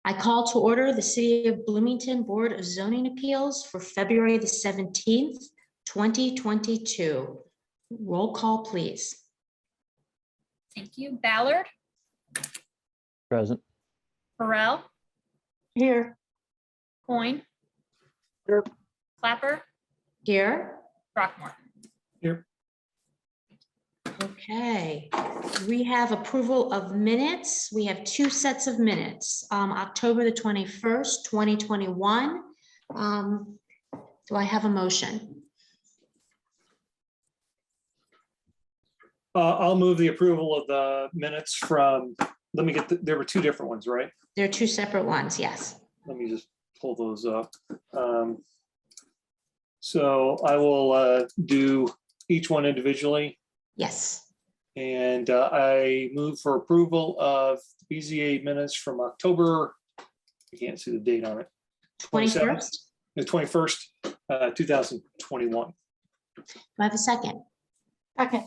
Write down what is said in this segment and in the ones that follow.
I call to order the City of Bloomington Board of Zoning Appeals for February the 17th, 2022. Roll call, please. Thank you. Ballard, Present. Burrell, Here. Coyne, Here. Clapper, Here. Throckmorton. Here. Okay, we have approval of minutes. We have two sets of minutes. October the 21st, 2021. Do I have a motion? I'll move the approval of the minutes from, let me get, there were two different ones, right? There are two separate ones, yes. Let me just pull those up. So I will do each one individually. Yes. And I move for approval of BZA minutes from October, I can't see the date on it. 21st. The 21st, 2021. Do I have a second? Okay.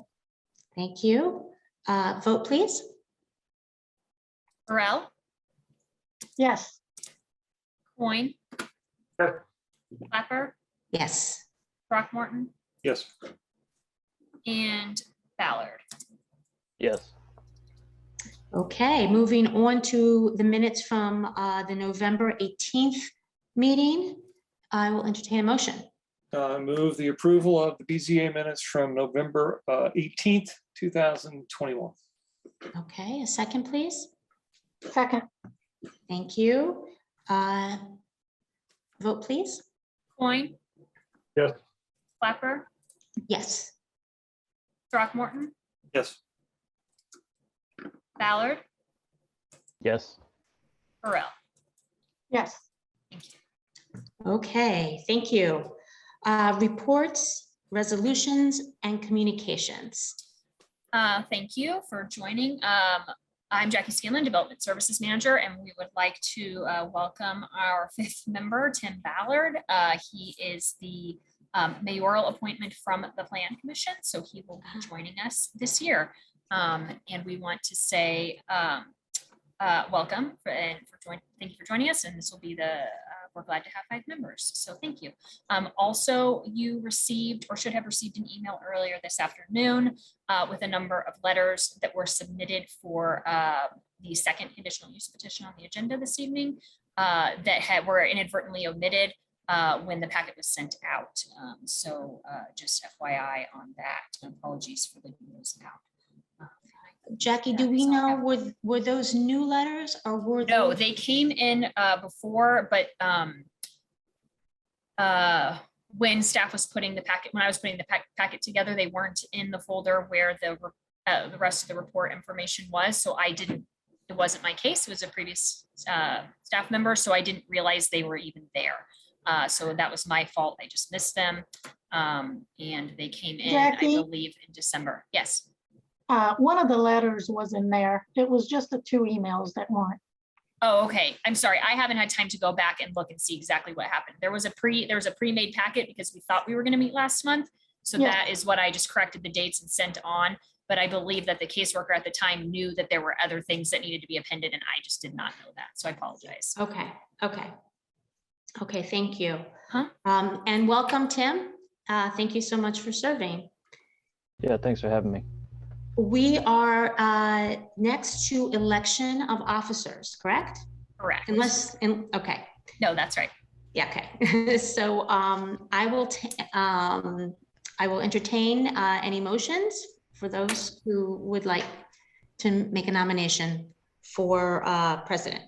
Thank you. Vote, please. Burrell, Yes. Coyne, Sure. Clapper, Yes. Throckmorton, Yes. and Ballard. Yes. Okay, moving on to the minutes from the November 18th meeting. I will entertain a motion. Move the approval of the BZA minutes from November 18th, 2021. Okay, a second, please. Second. Thank you. Vote, please. Coyne, Yes. Clapper, Yes. Throckmorton, Yes. Ballard, Yes. Burrell. Yes. Thank you. Okay, thank you. Reports, resolutions, and communications. Thank you for joining. I'm Jackie Scanlon, Development Services Manager, and we would like to welcome our fifth member, Tim Ballard. He is the mayoral appointment from the Plan Commission, so he will be joining us this year. And we want to say welcome thank you for joining us. And this will be we're glad to have 5 members. So thank you. Also, you received or should have received an email earlier this afternoon with a number of letters that were submitted for the second conditional use petition on the agenda this evening that were inadvertently omitted when the packet was sent out. So just FYI on that. Apologies for leaving those out. Jackie, do we know, were those new letters or were No, those? they came in before, but when staff was putting the packet, when I was putting the packet together, they weren't in the folder where the rest of the report information was. So it wasn't my case. It was a previous staff member. So I didn't realize they were even there. So that was my fault. I just missed them. And they came in, Jackie? I believe, in December. Yes. One of the letters was in there. It was just the 2 emails that weren't. Oh, okay. I'm sorry. I haven't had time to go back and look and see exactly what happened. There was a pre-made packet because we thought we were going to meet last month. So Yeah. that is what I just corrected the dates and sent on. But I believe that the caseworker at the time knew that there were other things that needed to be appended and I just did not know that. So I apologize. Okay, okay. Okay, thank you. Huh? And welcome, Tim. Thank you so much for serving. Yeah, thanks for having me. We are next to election of officers, correct? Correct. Okay, No, that's right. yeah, okay. So I will entertain any motions for those who would like to make a nomination for president.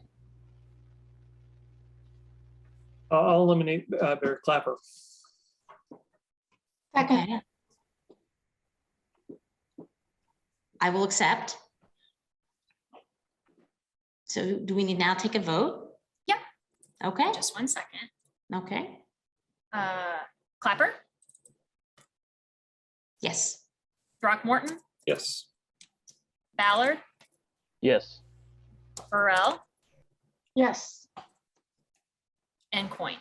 I'll eliminate Barry Clapper. Second. Okay. I will accept. So do we need now take a vote? Yep. Okay, Just 1 second. okay, Clapper, yes. Throckmorton, Yes. Ballard, Yes. Burrell, Yes. and Coyne.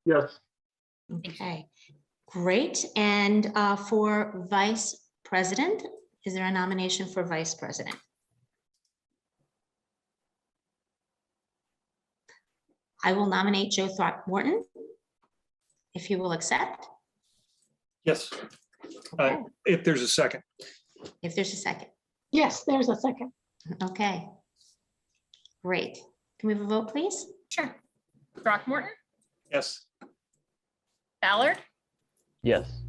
Yes. Okay, great. And for vice president, is there a nomination for vice president? I will nominate Joe Throckmorton, if he will accept. Yes, Okay. if there's a second. If there's a second. Yes, there's a second. Okay. Great. Can we have a vote, please? Sure. Throckmorton, Yes, Ballard, Yes.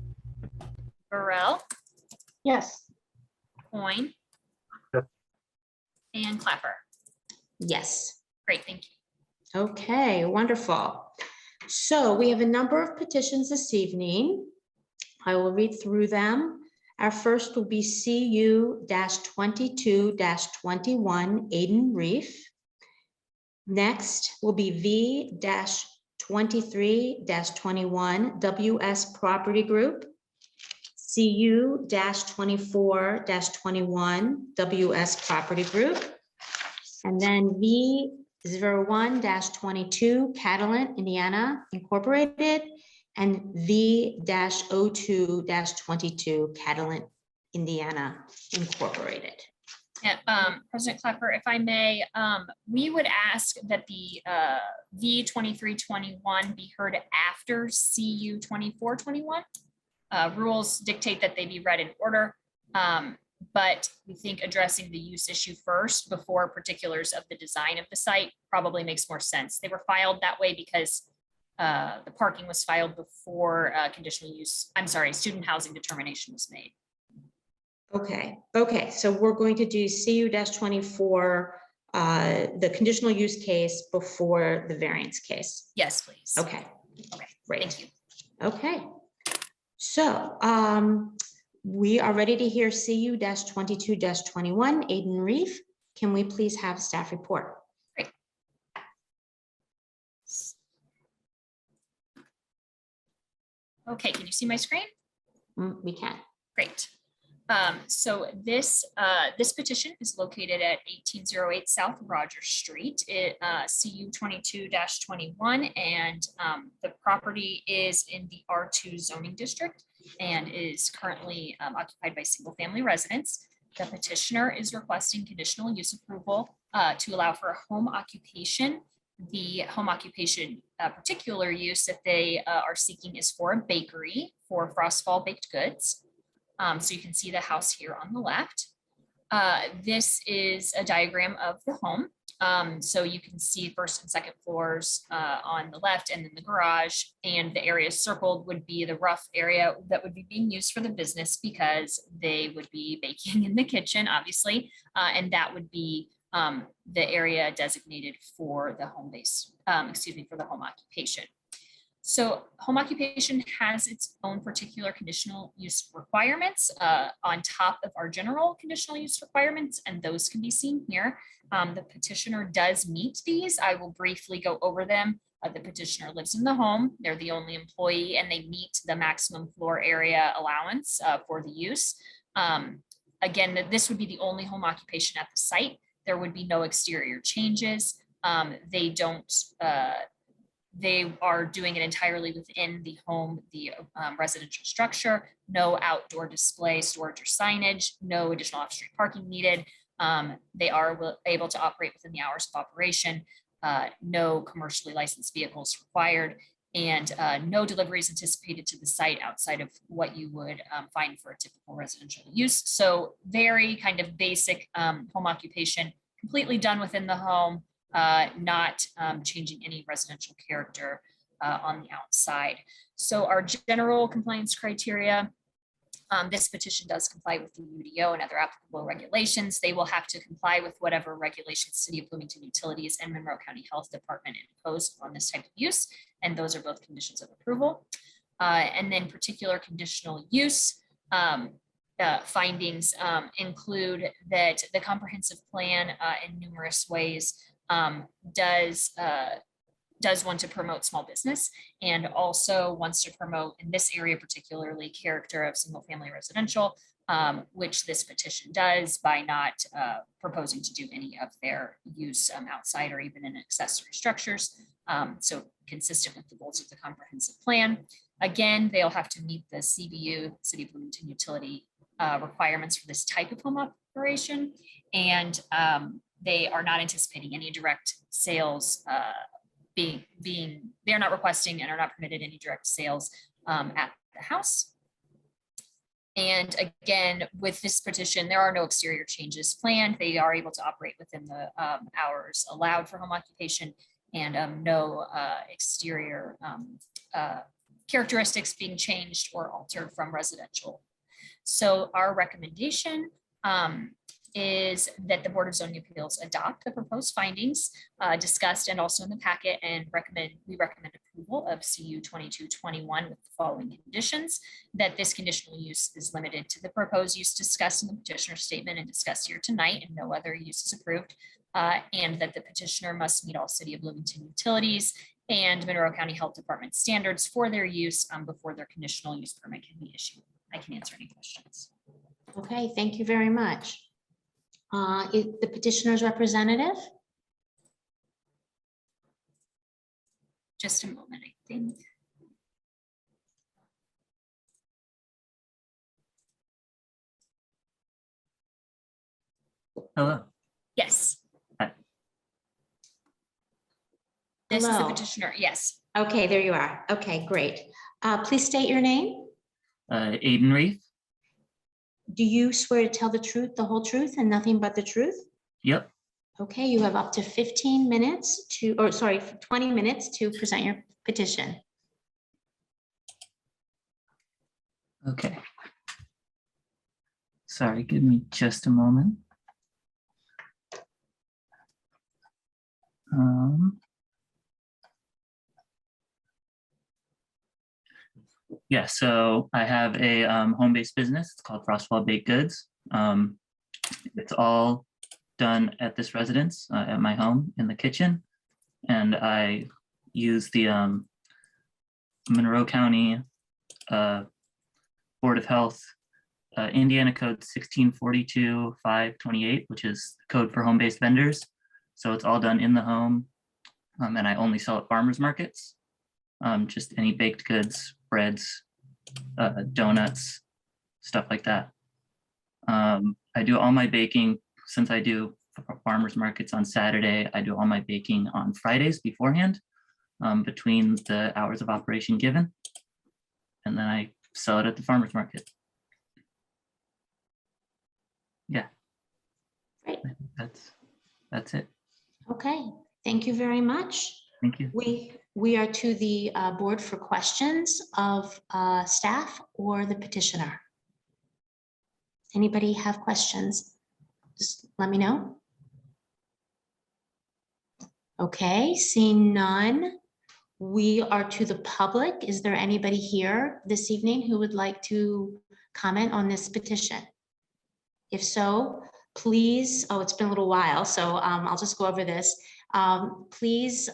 Burrell, Yes, Coin, Yep. and Clapper. Yes. Great, thank you. Okay, wonderful. So we have a number of petitions this evening. I will read through them. Our first will be CU-22-21 Aiden Reef. Next will be V-23-21 WS Property Group. CU-24-21 WS Property Group. And then V01-22 Catalent, Indiana Incorporated, and V-02-22 Catalent, Indiana Incorporated. Yeah, President Clapper, if I may, we would ask that the V2321 be heard after CU 2421. Rules dictate that they be read in order, but we think addressing the use issue first before particulars of the design of the site probably makes more sense. They were filed that way because the parking was filed before conditional use, I'm sorry, student housing determination was made. Okay, so we're going to do CU-24, the conditional use case before the variance case. Yes, please. Okay, great. Thank you. Okay, so we are ready to hear CU-22-21 Aiden Reef. Can we please have staff report? Okay, can you see my screen? We can. Great. So this petition is located at 1808 South Rogers Street, CU 22-21, and the property is in the R2 zoning district and is currently occupied by single-family residents. The petitioner is requesting conditional use approval to allow for a home occupation. The home occupation particular use that they are seeking is for a bakery for Frostfall baked goods. So you can see the house here on the left. This is a diagram of the home. So you can see first and second floors on the left, and then the garage, and the area circled would be the rough area that would be being used for the business because they would be baking in the kitchen, obviously, and that would be the area designated for the home base, for the home occupation. So home occupation has its own particular conditional use requirements on top of our general conditional use requirements, and those can be seen here. The petitioner does meet these. I will briefly go over them. The petitioner lives in the home. They're the only employee, and they meet the maximum floor area allowance for the use. Again, this would be the only home occupation at the site. There would be no exterior changes. They are doing it entirely within the home, the residential structure, no outdoor display, storage, or signage, no additional off-street parking needed. They are able to operate within the hours of operation, no commercially licensed vehicles required, and no deliveries anticipated to the site outside of what you would find for a typical residential use. So very kind of basic home occupation, completely done within the home, not changing any residential character on the outside. So our general compliance criteria, this petition does comply with the UDO and other applicable regulations. They will have to comply with whatever regulations City of Bloomington Utilities and Monroe County Health Department impose on this type of use, and those are both conditions of approval. And then particular conditional use findings include that the comprehensive plan in numerous ways does want to promote small business, and also wants to promote, in this area particularly, character of single family residential, which this petition does by not proposing to do any of their use outside or even in accessory structures. So consistent with the goals of the comprehensive plan. Again, they'll have to meet the CBU, City of Bloomington Utility requirements for this type of home operation, and they are not anticipating any direct sales they're not requesting and are not permitted any direct sales at the house. And again, with this petition, there are no exterior changes planned. They are able to operate within the hours allowed for home occupation, and no exterior characteristics being changed or altered from residential. So our recommendation is that the Board of Zoning Appeals adopt the proposed findings discussed and also in the packet, and we recommend approval of CU 2221 with the following conditions: that this conditional use is limited to the proposed use discussed in the petitioner statement and discussed here tonight, and no other use is approved, and that the petitioner must meet all City of Bloomington utilities and Monroe County Health Department standards for their use before their conditional use permit can be issued. I can answer any questions. Okay, thank you very much. Is the petitioner's representative? Just a moment, I think. Hello. Yes. Hi. This is the Hello. petitioner, yes. Okay, there you are. Okay, great. Please state your name. Aiden Reef. Do you swear to tell the truth, the whole truth, and nothing but the truth? Yep. Okay, you have up to 15 minutes to, or sorry, 20 minutes to present your petition. Okay. Sorry, give me just a moment. Yeah, so I have a home-based business. It's called Frostwall Baked Goods. It's all done at this residence at my home in the kitchen, and I use the Monroe County Board of Health Indiana Code 1642-528, which is the code for home-based vendors. So it's all done in the home, and I only sell at farmers markets. Just any baked goods, breads, donuts, stuff like that. I do all my baking, since I do farmers markets on Saturday, I do all my baking on Fridays beforehand, between the hours of operation given. And then I sell it at the farmers market. Yeah. Great. I think that's it. Okay, thank you very much. Thank you. We are to the board for questions of staff or the petitioner. Anybody have questions? Just let me know. Okay, seeing none, we are to the public. Is there anybody here this evening who would like to comment on this petition? If so, please, oh, it's been a little while, so I'll just go over this. Please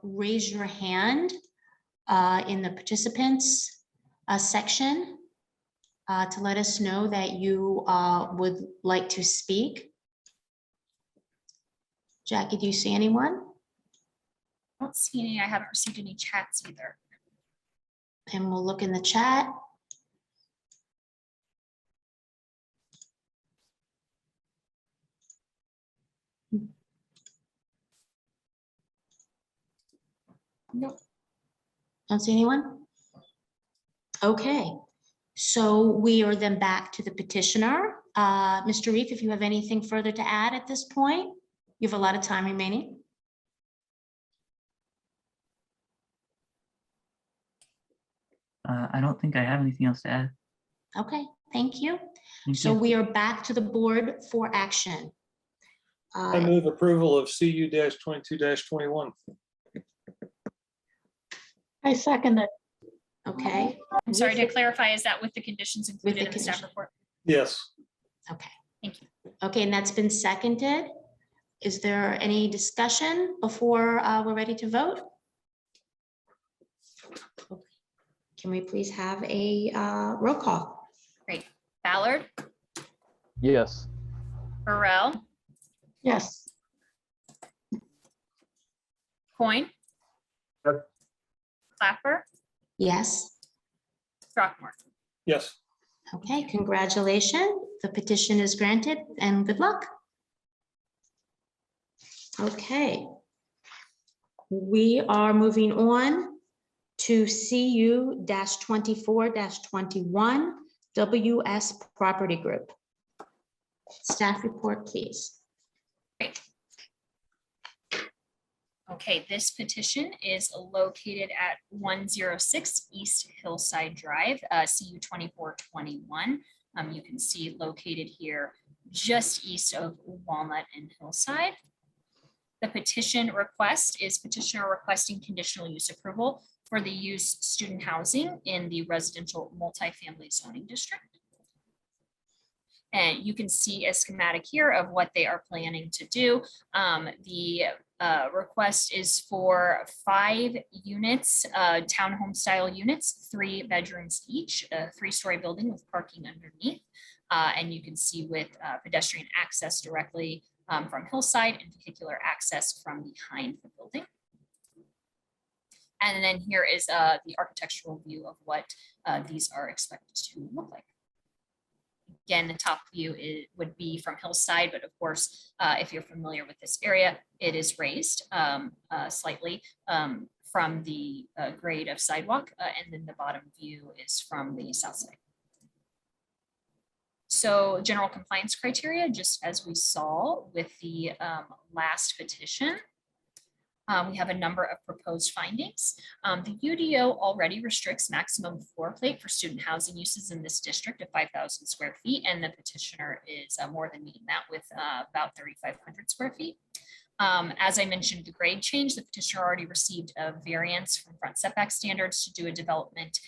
raise your hand in the participants section to let us know that you would like to speak. Jackie, do you see anyone? I don't see any. I haven't received any chats either. And we'll look in the chat. Nope. Don't see anyone? Okay, so we are then back to the petitioner. Mr. Reef, if you have anything further to add at this point, you have a lot of time remaining. I don't think I have anything else to add. Okay, thank you. Thank So you. we are back to the board for action. I move approval of CU 22-21. I second it. Okay. I'm sorry to clarify, is that with the conditions included in the staff condition. report? Yes. Okay. Thank you. Okay, and that's been seconded. Is there any discussion before we're ready to vote? Can we please have a roll call? Great. Ballard, Yes. Burrell, Yes, Coyne. Yep. Clapper, Yes. Throckmorton. Yes. Okay, congratulations. The petition is granted and good luck. Okay. We are moving on to CU-24-21 WS Property Group. Staff report, please. Okay, this petition is located at 106 East Hillside Drive, CU 2421. You can see located here just east of Walnut and Hillside. The petition request is petitioner requesting conditional use approval for the use student housing in the residential multifamily zoning district. And you can see a schematic here of what they are planning to do. The request is for 5 units, townhome style units, 3 bedrooms each, a 3-story building with parking underneath. And you can see with pedestrian access directly from Hillside and vehicular access from behind the building. And then here is the architectural view of what these are expected to look like. Again, the top view would be from Hillside, but of course, if you're familiar with this area, it is raised slightly from the grade of sidewalk, and then the bottom view is from the south side. So general compliance criteria, just as we saw with the last petition, we have a number of proposed findings. The UDO already restricts maximum floor plate for student housing uses in this district of 5,000 square feet, and the petitioner is more than meeting that with about 3,500 square feet. As I mentioned, the grade change, the petitioner already received a variance from front setback standards to do a development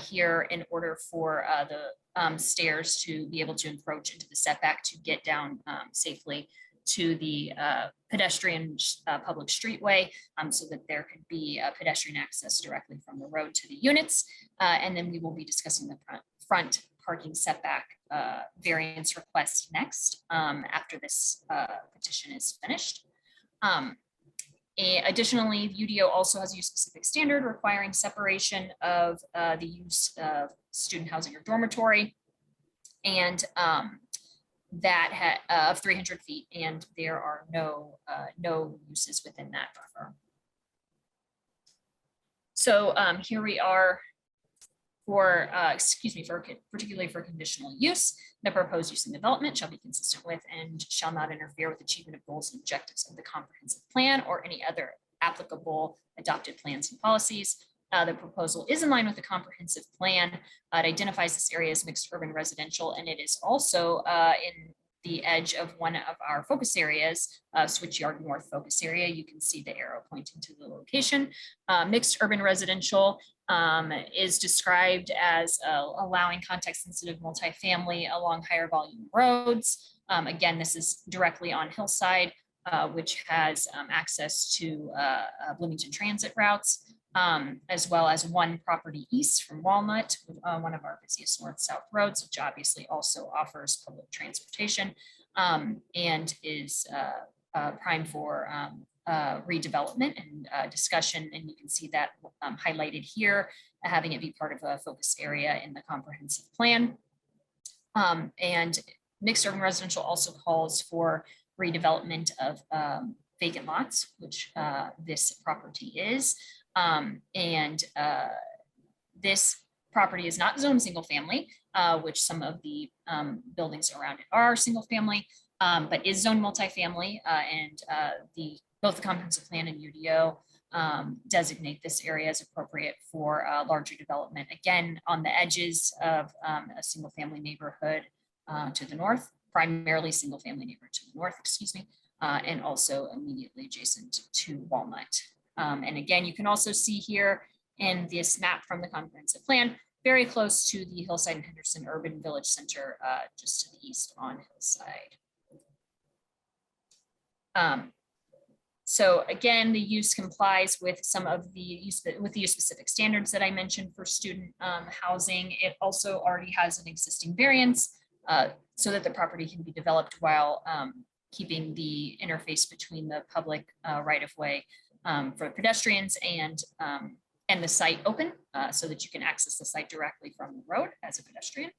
here in order for the stairs to be able to encroach into the setback to get down safely to the pedestrian public streetway so that there could be pedestrian access directly from the road to the units. And then we will be discussing the front parking setback variance request next after this petition is finished. Additionally, UDO also has a use-specific standard requiring separation of the use of student housing or dormitory, and that of 300 feet, and there are no uses within that buffer. So here we are for, particularly for conditional use. The proposed use and development shall be consistent with and shall not interfere with achievement of goals and objectives of the comprehensive plan or any other applicable adopted plans and policies. The proposal is in line with the comprehensive plan. It identifies this area as mixed urban residential, and it is also in the edge of one of our focus areas, Switch Yard North focus area. You can see the arrow pointing to the location. Mixed urban residential is described as allowing context-sensitive multifamily along higher volume roads. Again, this is directly on Hillside, which has access to Bloomington transit routes, as well as one property east from Walnut, one of our busiest north-south roads, which obviously also offers public transportation and is primed for redevelopment and discussion. And you can see that highlighted here, having it be part of a focus area in the comprehensive plan. And mixed urban residential also calls for redevelopment of vacant lots, which this property is. This property is not zoned single family, which some of the buildings around it are single family, but is zoned multifamily, and both the comprehensive plan and UDO designate this area as appropriate for larger development, again, on the edges of a single family neighborhood to the north, primarily single family neighborhood to the north, excuse me, and also immediately adjacent to Walnut. And again, you can also see here in this map from the comprehensive plan, very close to the Hillside and Henderson Urban Village Center, just to the east on Hillside. So again, the use complies with some of the use specific standards that I mentioned for student housing. It also already has an existing variance so that the property can be developed while keeping the interface between the public right-of-way for pedestrians and the site open so that you can access the site directly from the road as a pedestrian.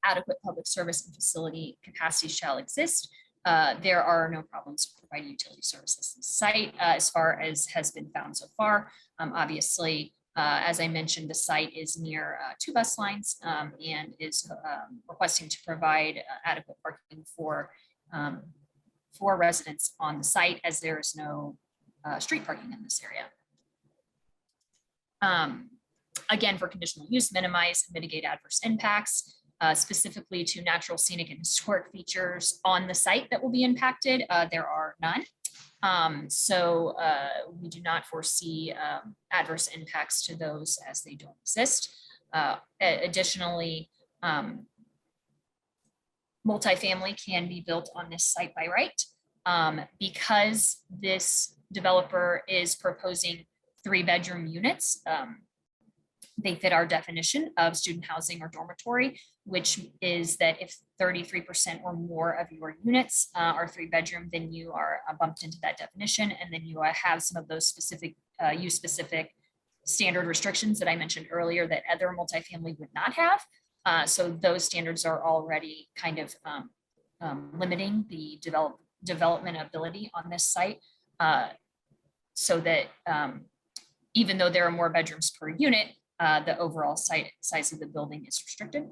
Adequate public service and facility capacity shall exist There are no problems providing utility services on the site as far as has been found so far. Obviously, as I mentioned, the site is near 2 bus lines and is requesting to provide adequate parking for residents on the site, as there is no street parking in this area. Again, for conditional use, minimize and mitigate adverse impacts, specifically to natural, scenic, and historic features on the site that will be impacted. There are none. So we do not foresee adverse impacts to those as they don't exist. Additionally, multifamily can be built on this site by right. Because this developer is proposing 3-bedroom units, they fit our definition of student housing or dormitory, which is that if 33% or more of your units are 3-bedroom, then you are bumped into that definition. And then you have some of those specific use specific standard restrictions that I mentioned earlier that other multifamily would not have. So those standards are already kind of limiting the development ability on this site, so that even though there are more bedrooms per unit, the overall size of the building is restricted.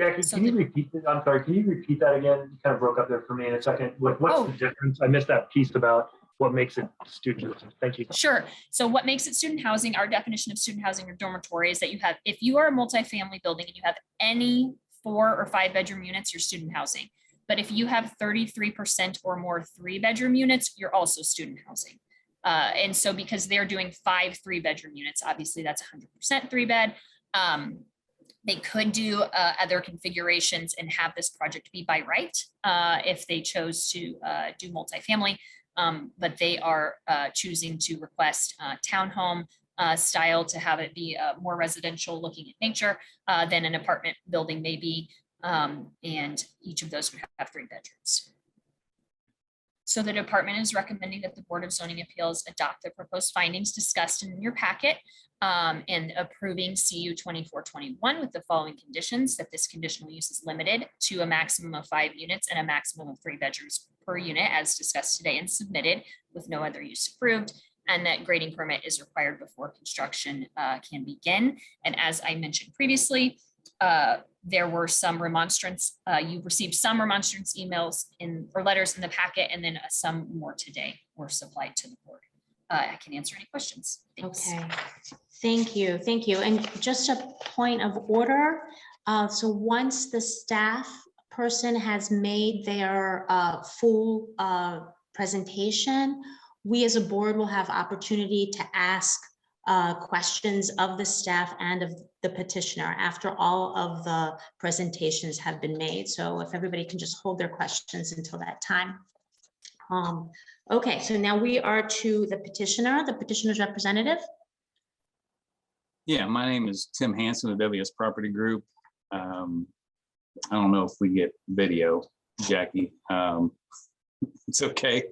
Jackie, So can you repeat that? I'm sorry, can you repeat that again? You kind of broke up there for me in a second. What's the difference? I missed that piece about what makes it student. Thank you. Sure. So what makes it student housing, our definition of student housing or dormitory is that you have, if you are a multifamily building and you have any 4 or 5-bedroom units, you're student housing. But if you have 33% or more 3-bedroom units, you're also student housing. And so because they're doing 5 3-bedroom units, obviously that's 100% 3-bed. They could do other configurations and have this project be by right if they chose to do multifamily, but they are choosing to request townhome style to have it be more residential, looking at nature than an apartment building may be, and each of those would have 3 bedrooms. So the department is recommending that the Board of Zoning Appeals adopt the proposed findings discussed in your packet and approving CU 2421 with the following conditions: that this conditional use is limited to a maximum of 5 units and a maximum of 3 bedrooms per unit as discussed today and submitted with no other use approved, and that grading permit is required before construction can begin. And as I mentioned previously, there were some remonstrance, you received some remonstrance emails or letters in the packet, and then some more today were supplied to the board. I can answer any questions. Thanks. Okay, thank you, thank you. And just a point of order. So once the staff person has made their full presentation, we as a board will have opportunity to ask questions of the staff and of the petitioner after all of the presentations have been made. So if everybody can just hold their questions until that time. Okay, so now we are to the petitioner's representative. Yeah, my name is Tim Hansen of WS Property Group. I don't know if we get video, Jackie. It's okay.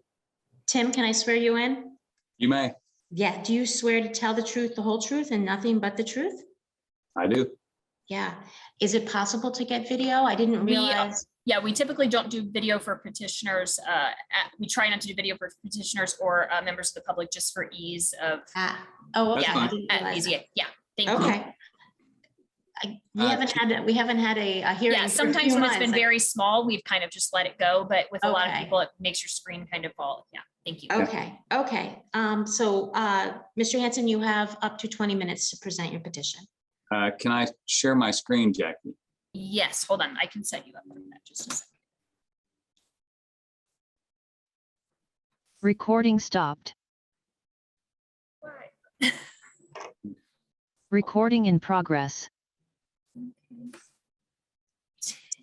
Tim, can I swear you in? You may. Yeah, do you swear to tell the truth, the whole truth, and nothing but the truth? I do. Yeah. Is it possible to get video? I didn't realize. Yeah, we typically don't do video for petitioners. We try not to do video for petitioners or members of the public just for ease of. Oh, okay. That's I fine. didn't realize that. Yeah, thank you. Okay. We haven't had a hearing. Yeah, for a sometimes few when it's been months. very small, we've kind of just let it go, but with a lot of Okay. people, it makes your screen kind of fall. Yeah, thank you. Okay, okay. So, Mr. Hanson, you have up to 20 minutes to present your petition. Can I share my screen, Jackie? Yes, hold on, I can set you up for that just a second. Recording stopped. Recording in progress.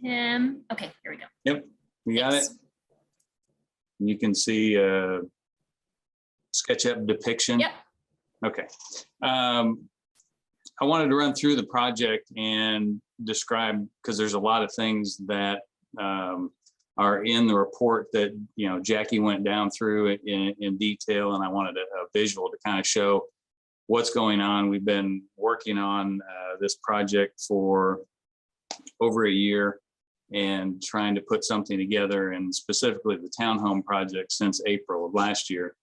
Tim, okay, here we go. Yep, we got it. Thanks. You can see SketchUp depiction. Yep. Okay. I wanted to run through the project and describe, because there's a lot of things that are in the report that, you know, Jackie went down through it in detail, and I wanted a visual to kind of show what's going on. We've been working on this project for over a year, and trying to put something together, and specifically the townhome project since April of last year.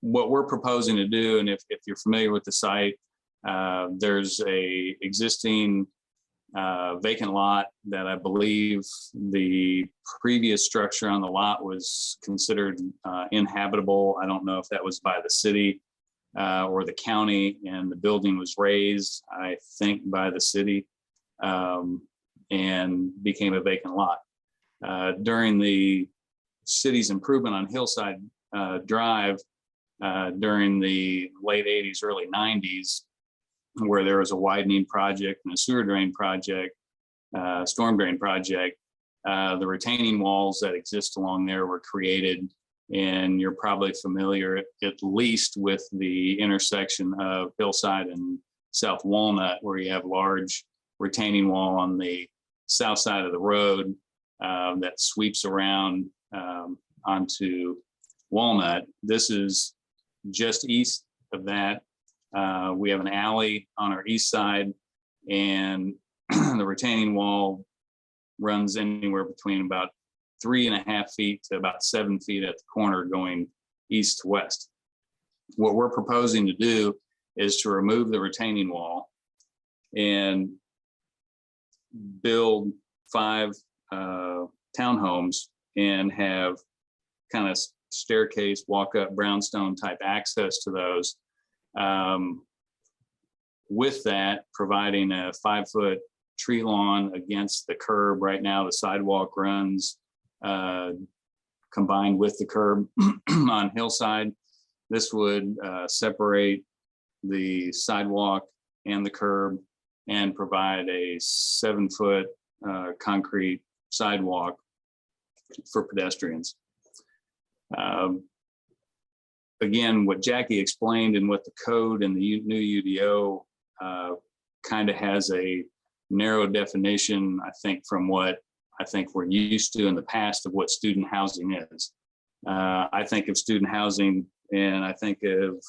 What we're proposing to do, and if you're familiar with the site, there's a existing vacant lot that I believe the previous structure on the lot was considered inhabitable. I don't know if that was by the city or the county, and the building was raised, I think, by the city and became a vacant lot. During the city's improvement on Hillside Drive during the late 80s, early 90s, where there was a widening project and a sewer drain project, storm drain project, the retaining walls that exist along there were created. And you're probably familiar at least with the intersection of Hillside and South Walnut, where you have large retaining wall on the south side of the road that sweeps around onto Walnut. This is just east of that. We have an alley on our east side, and the retaining wall runs anywhere between about 3.5 feet to about 7 feet at the corner going east to west. What we're proposing to do is to remove the retaining wall and build 5 townhomes and have kind of staircase, walk up brownstone type access to those. With that, providing a 5-foot tree lawn against the curb. Right now, the sidewalk runs combined with the curb on Hillside. This would separate the sidewalk and the curb and provide a 7-foot concrete sidewalk for pedestrians. Again, what Jackie explained and what the code and the new UDO kind of has a narrow definition, I think, from what I think we're used to in the past of what student housing is. I think of student housing, and I think of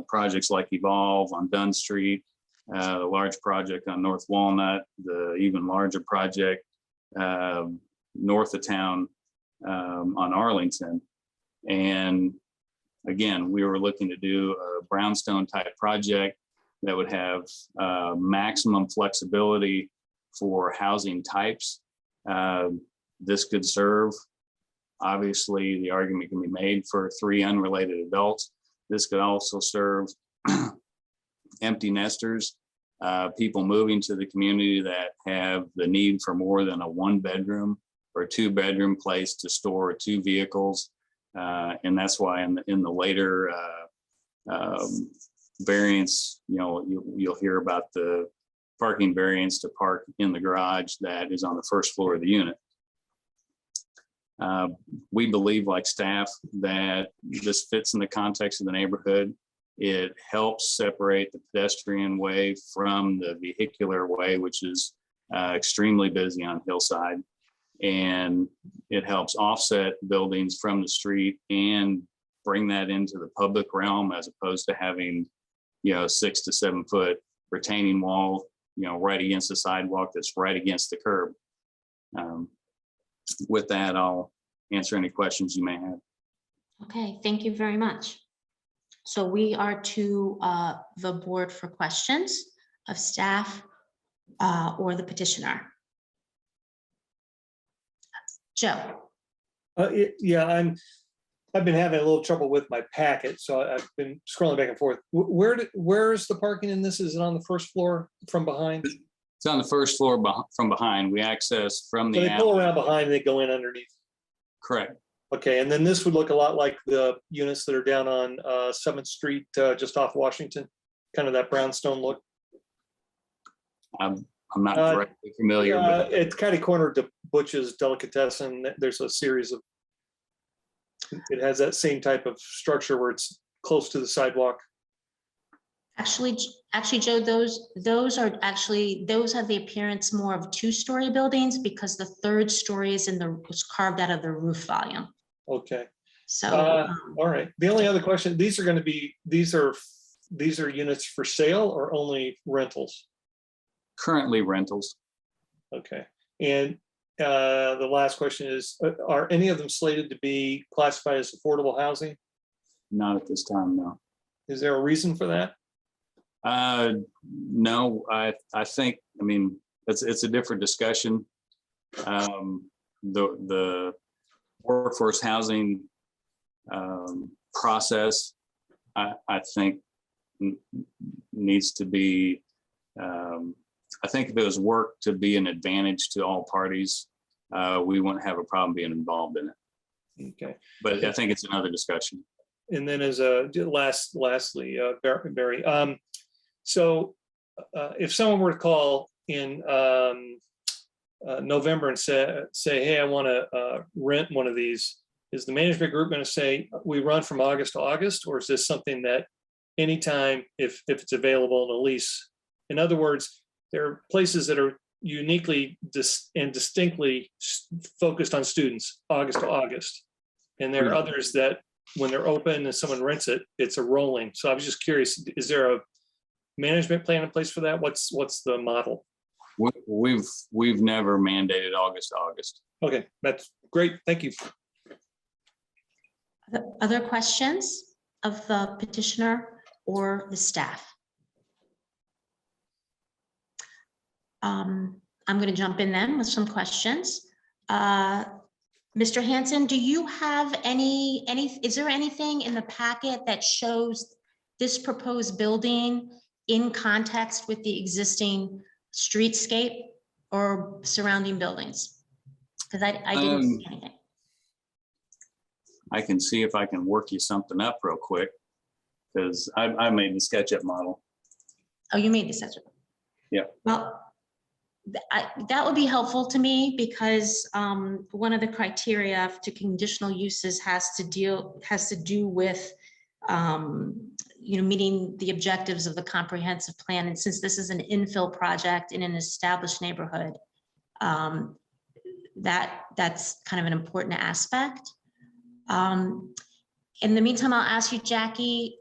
projects like Evolve on Dunn Street, the large project on North Walnut, the even larger project north of town on Arlington. And again, we were looking to do a brownstone type project that would have maximum flexibility for housing types. This could serve, obviously, the argument can be made for 3 unrelated adults. This could also serve empty nesters, people moving to the community that have the need for more than a 1-bedroom or 2-bedroom place to store 2 vehicles. And that's why in the later variance, you'll hear about the parking variance to park in the garage that is on the first floor of the unit. We believe, like staff, that this fits in the context of the neighborhood. It helps separate the pedestrian way from the vehicular way, which is extremely busy on Hillside. And it helps offset buildings from the street and bring that into the public realm, as opposed to having, 6 to 7 foot retaining wall, right against the sidewalk that's right against the curb. With that, I'll answer any questions you may have. Okay, thank you very much. So we are to the board for questions of staff or the petitioner. Joe. Yeah, I've been having a little trouble with my packet, so I've been scrolling back and forth. Where's the parking in this? Is it on the first floor from behind? It's on the first floor from behind. We access from the So they pull around behind and they go in underneath. Correct. Okay, and then this would look a lot like the units that are down on 7th Street, just off Washington, kind of that brownstone look. I'm not directly familiar with it. It's kind of cornered to Butch's Delicatessen. There's a series of, it has that same type of structure where it's close to the sidewalk. Actually, Joe, those have the appearance more of 2-story buildings because the 3rd story was carved out of the roof volume. Okay. So, all right. The only other question, these are units for sale or only rentals? Currently rentals. Okay. And the last question is, are any of them slated to be classified as affordable housing? Not at this time, no. Is there a reason for that? No, I think, I mean, it's a different discussion. The workforce housing process, I think needs to be, I think if it was work to be an advantage to all parties, we wouldn't have a problem being involved in it. Okay. But I think it's another discussion. And then as a lastly, Barry, so if someone were to call in November and say, hey, I want to rent one of these, is the management group going to say we run from August to August, or is this something that anytime if it's available in a lease? In other words, there are places that are uniquely and distinctly focused on students, August to August. And there are others that when they're open and someone rents it, it's a rolling. So I was just curious, is there a management plan in place for that? What's the model? We've never mandated August to August. Okay, that's great. Thank you. Other questions of the petitioner or the staff? I'm going to jump in then with some questions. Mr. Hanson, do you have is there anything in the packet that shows this proposed building in context with the existing streetscape or surrounding buildings? Because I didn't see anything. I can see if I can work you something up real quick, because I made the SketchUp model. Oh, you made the SketchUp. Yeah. Well, that would be helpful to me, because one of the criteria to conditional uses has to do with meeting the objectives of the comprehensive plan. And since this is an infill project in an established neighborhood, that's kind of an important aspect. In the meantime, I'll ask you, Jackie,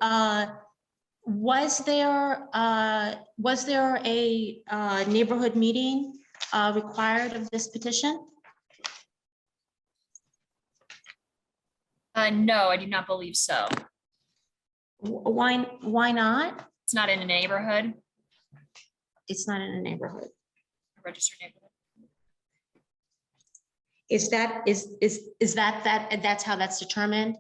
was there a neighborhood meeting required of this petition? No, I do not believe so. Why not? It's not in a neighborhood, It's not in a neighborhood. a registered neighborhood. That's how that's determined?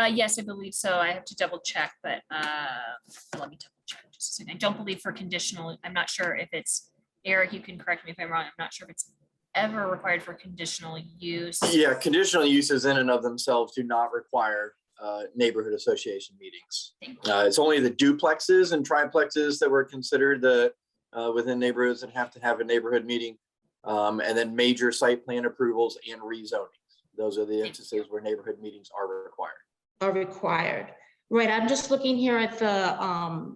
Yes, I believe so. I have to double check, but let me double check just a second. I don't believe for conditional, I'm not sure if it's, Eric, you can correct me if I'm wrong. I'm not sure if it's ever required for conditional use. Yeah, conditional uses in and of themselves do not require neighborhood association meetings. It's only the duplexes and triplexes that were considered within neighborhoods that have to have a neighborhood meeting. And then major site plan approvals and rezonings. Those are the instances where neighborhood meetings are required. Right, I'm just looking here at the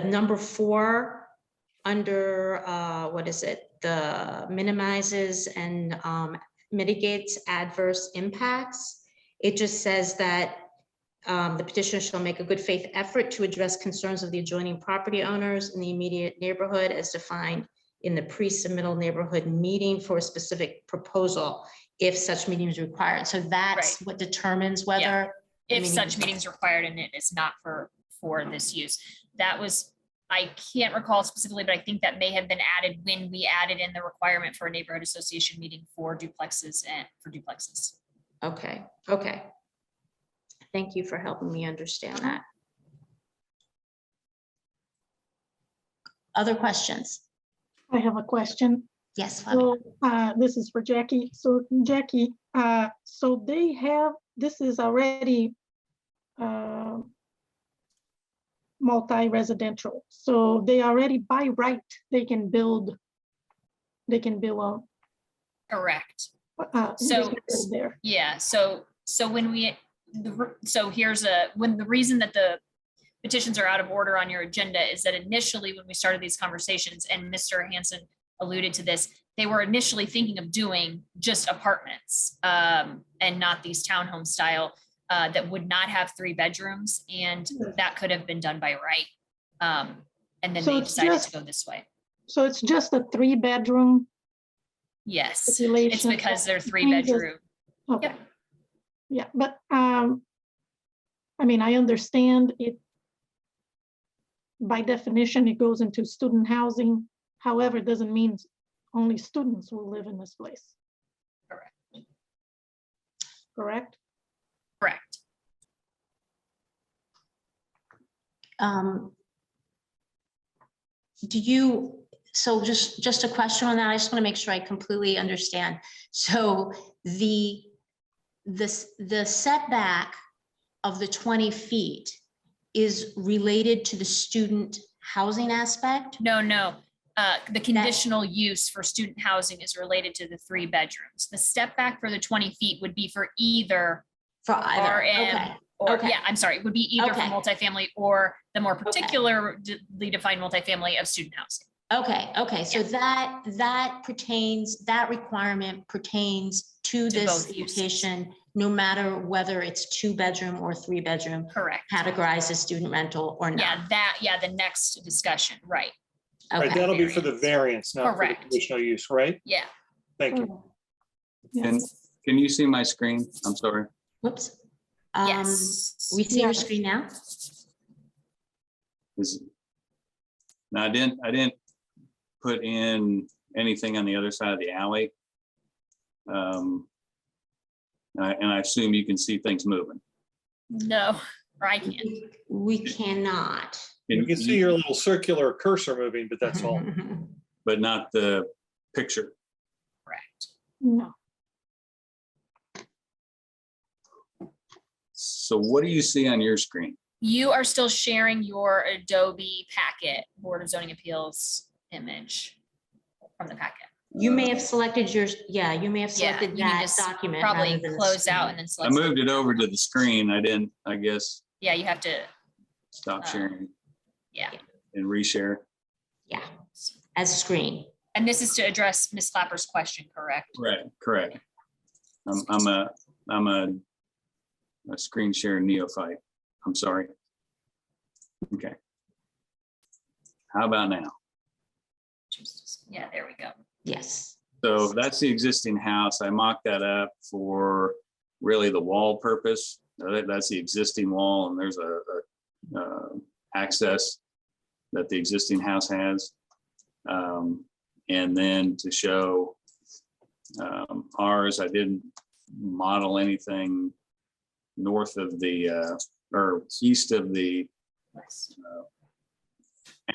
number 4 under, what is it? The minimizes and mitigates adverse impacts. It just says that the petitioner shall make a good faith effort to address concerns of the adjoining property owners in the immediate neighborhood as defined in the pre-submittal neighborhood meeting for a specific proposal, if such meeting is required. So that's what determines whether. Yeah. If such meetings required and it is not for this use. That was, I can't recall specifically, but I think that may have been added when we added in the requirement for a neighborhood association meeting for duplexes and for duplexes. Okay. Thank you for helping me understand that. Other questions? I have a question. Yes, Flavia. So this is for Jackie. So Jackie, so they have, this is already multi-residential. So they already by right, they can build on. Correct. So there. Yeah, so when when the reason that the petitions are out of order on your agenda is that initially when we started these conversations, and Mr. Hanson alluded to this, they were initially thinking of doing just apartments and not these townhome style that would not have 3 bedrooms, and that could have been done by right. And then So they it's decided just- to go this way. So it's just a 3-bedroom Yes, it's stipulation. because they're that means that- 3-bedroom. Okay. Yep. Yeah, but, I mean, I understand it. By definition, it goes into student housing. However, it doesn't mean only students will live in this place. Correct. Correct? Correct. Do you, so just a question on that, I just want to make sure I completely understand. So the setback of the 20 feet is related to the student housing aspect? No, no. The conditional use for student housing is related to the 3 bedrooms. The step back for the 20 feet would be for either For either, RM okay, or, okay. yeah, I'm sorry, it would be either for Okay. multifamily or the more particularly defined multifamily of student housing. Okay, so that requirement pertains to this both uses. location, no matter whether it's 2-bedroom or 3-bedroom, Correct. categorized as student rental or not. Yeah, the next discussion, right. Right, Okay, that'll be for the variance, not for the Correct. conditional use, right? Yeah. Thank you. Yes. Can you see my screen? I'm sorry. whoops. Yes. We see your Yes. screen now? No, I didn't put in anything on the other side of the alley. And I assume you can see things moving. No, or I can't. We cannot. You can see your little circular cursor moving, but that's all. But not the picture. Correct. No. So what do you see on your screen? You are still sharing your Adobe packet, Board of Zoning Appeals image from the packet. You may have selected yours, you may have Yeah, selected you need that to document. Probably rather than the close out screen. and then I select. moved it over to the screen. I didn't, I guess, Yeah, you have to, stop sharing yeah. and reshare. Yeah, as screen. And this is to address Ms. Clapper's question, correct? Correct. I'm a screen share neophyte. I'm sorry. Okay. How about now? Yeah, there we go. Yes. So that's the existing house. I mocked that up for really the wall purpose. That's the existing wall, and there's a access that the existing house has. And then to show ours, I didn't model anything north of the or east of the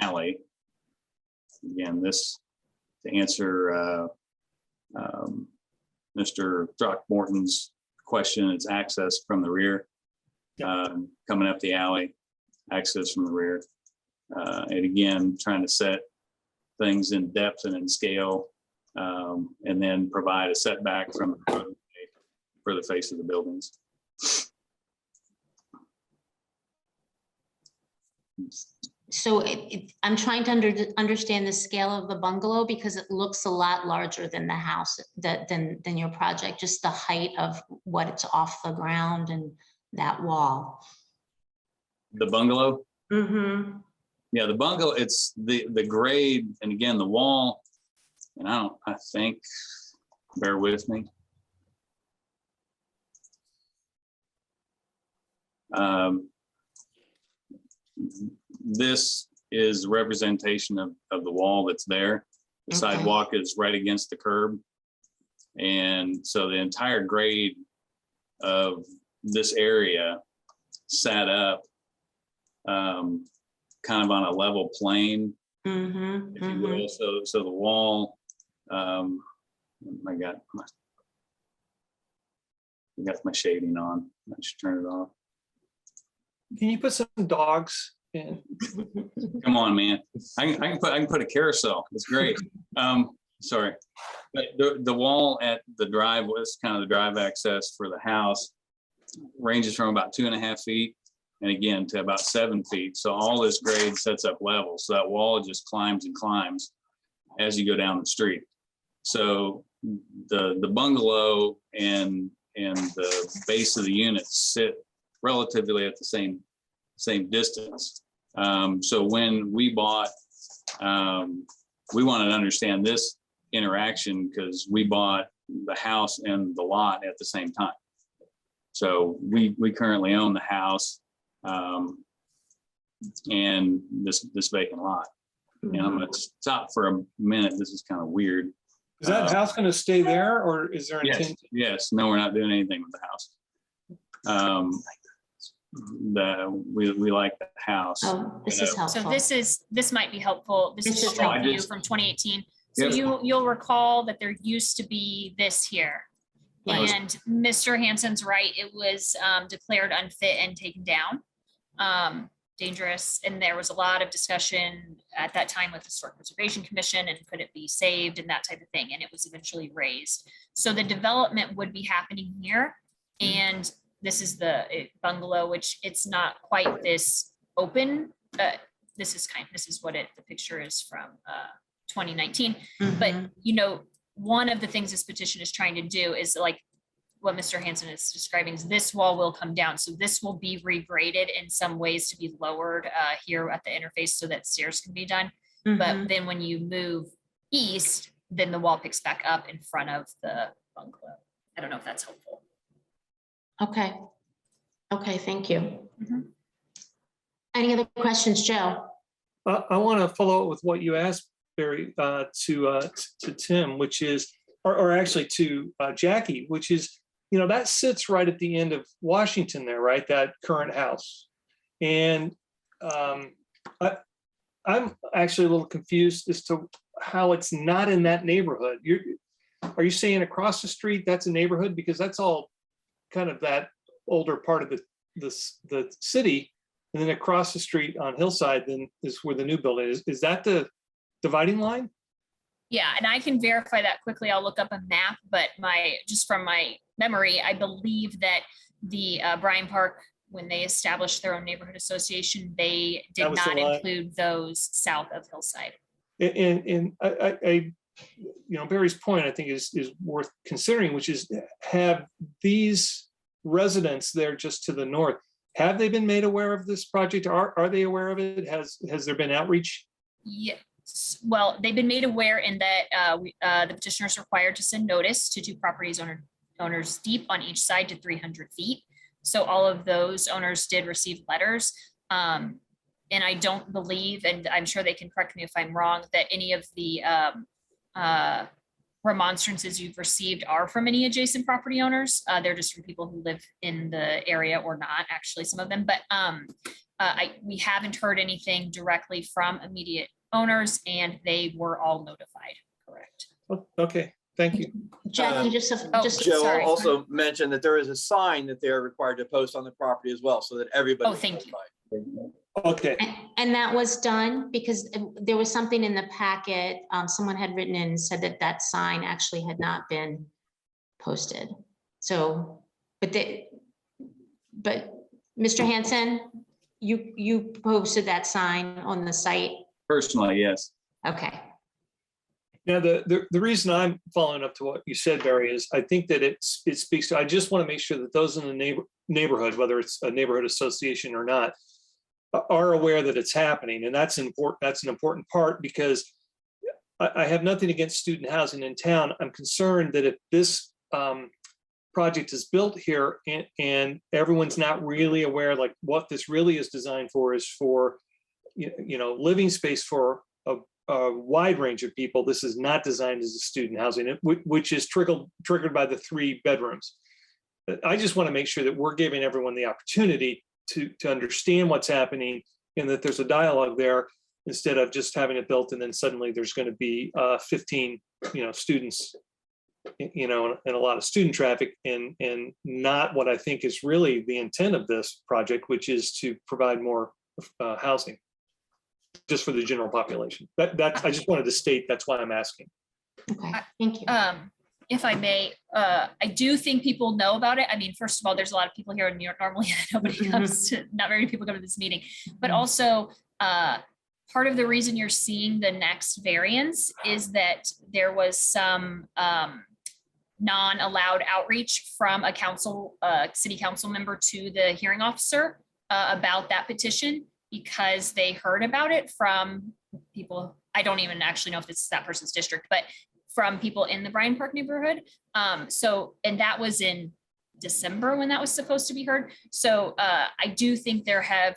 alley. Again, this to answer Mr. Throckmorton's question, it's access from the rear, coming up the alley, access from the rear. And again, trying to set things in depth and in scale, and then provide a setback from the roadway for the face of the buildings. So I'm trying to understand the scale of the bungalow because it looks a lot larger than the house, than your project, just the height of what it's off the ground and that wall. The bungalow? Mm-hmm. Yeah, the bungalow, it's the grade, and again, the wall, and I think, bear with me. This is representation of the wall that's there. The Okay. sidewalk is right against the curb. And so the entire grade of this area sat up kind of on a level plane, Mm-hmm. if you will. So the wall, I got my shading on. I should turn it off. Can you put some dogs in? Come on, man. I can put a carousel. It's great. Sorry. But the wall at the drive was kind of the drive access for the house, ranges from about 2.5 feet and again to about 7 feet. So all this grade sets up level. So that wall just climbs and climbs as you go down the street. So the bungalow and the base of the unit sit relatively at the same distance. So when we bought we wanted to understand this interaction because we bought the house and the lot at the same time. So we currently own the house and this vacant lot. And I'm gonna stop for a minute. This is kind of weird. Is that house going to stay there, or is there Yes, intent? yes. No, we're not doing anything with the house. We like the house. Oh, this is So helpful. this might be helpful. This This is is street helpful. view from 2018. So Yep. you'll recall that there used to be this here. Right. And Mr. Hansen's right, it was declared unfit and taken down. Dangerous, and there was a lot of discussion at that time with the Historic Preservation Commission and could it be saved and that type of thing, and it was eventually raised. So the development would be happening here, and this is the bungalow, which it's not quite this open. This is what the picture is from 2019. But one of the things this petition is trying to do is like what Mr. Hansen is describing is this wall will come down. So this will be regraded in some ways to be lowered here at the interface so that stairs can be done. But then when you move east, then the wall picks back up in front of the bungalow. I don't know if that's helpful. Okay. Okay, thank you. Mhm. Any other questions, Joe? I want to follow up with what you asked, Barry, to Tim, which is, or actually to Jackie, which is, that sits right at the end of Washington there, right? That current house. And I'm actually a little confused as to how it's not in that neighborhood. Are you saying across the street, that's a neighborhood? Because that's all kind of that older part of the city. And then across the street on Hillside, then is where the new building is. Is that the dividing line? Yeah, and I can verify that quickly. I'll look up a map, but just from my memory, I believe that the Bryan Park, when they established their own neighborhood association, they That did was the not line. include those south of Hillside. And I Barry's point, I think is worth considering, which is, have these residents there just to the north, have they been made aware of this project? Are they aware of it? Has there been outreach? Yes. Well, they've been made aware in that the petitioner is required to send notice to two properties owners deep on each side to 300 feet. So all of those owners did receive letters. And I don't believe, and I'm sure they can correct me if I'm wrong, that any of the remonstrances you've received are from any adjacent property owners. They're just from people who live in the area or not, actually, some of them. But we haven't heard anything directly from immediate owners, and they were all notified, correct? Okay, thank you. Jackie, Joe Sorry. also mentioned that there is a sign that they are required to post on the property as well, so that everybody. Oh, thank you. Okay, and that was done because there was something in the packet. Someone had written in and said that sign actually had not been posted. So, but Mr. Hansen, you posted that sign on the site? Personally, yes. Okay. now the reason I'm following up to what you said, Barry, is I think that it speaks to, I just want to make sure that those in the neighborhood, whether it's a neighborhood association or not, are aware that it's happening. And that's important. That's an important part, because I have nothing against student housing in town. I'm concerned that if this project is built here and everyone's not really aware, like what this really is designed for is for, living space for a wide range of people. This is not designed as a student housing, which is triggered by the 3 bedrooms. I just want to make sure that we're giving everyone the opportunity to understand what's happening, and that there's a dialogue there, instead of just having it built and then suddenly there's going to be 15 students, and a lot of student traffic, and not what I think is really the intent of this project, which is to provide more housing just for the general population. That's I just wanted to state, that's why I'm asking. Okay, thank you. If I may, I do think people know about it. I mean, first of all, there's a lot of people here in New York. Normally, nobody comes to, not very many people come to this meeting. But also, part of the reason you're seeing the next variance is that there was some non-allowed outreach from a city council member to the hearing officer about that petition, because they heard about it from people, I don't even actually know if it's that person's district, but from people in the Bryant Park neighborhood. So, and that was in December when that was supposed to be heard. So I do think there have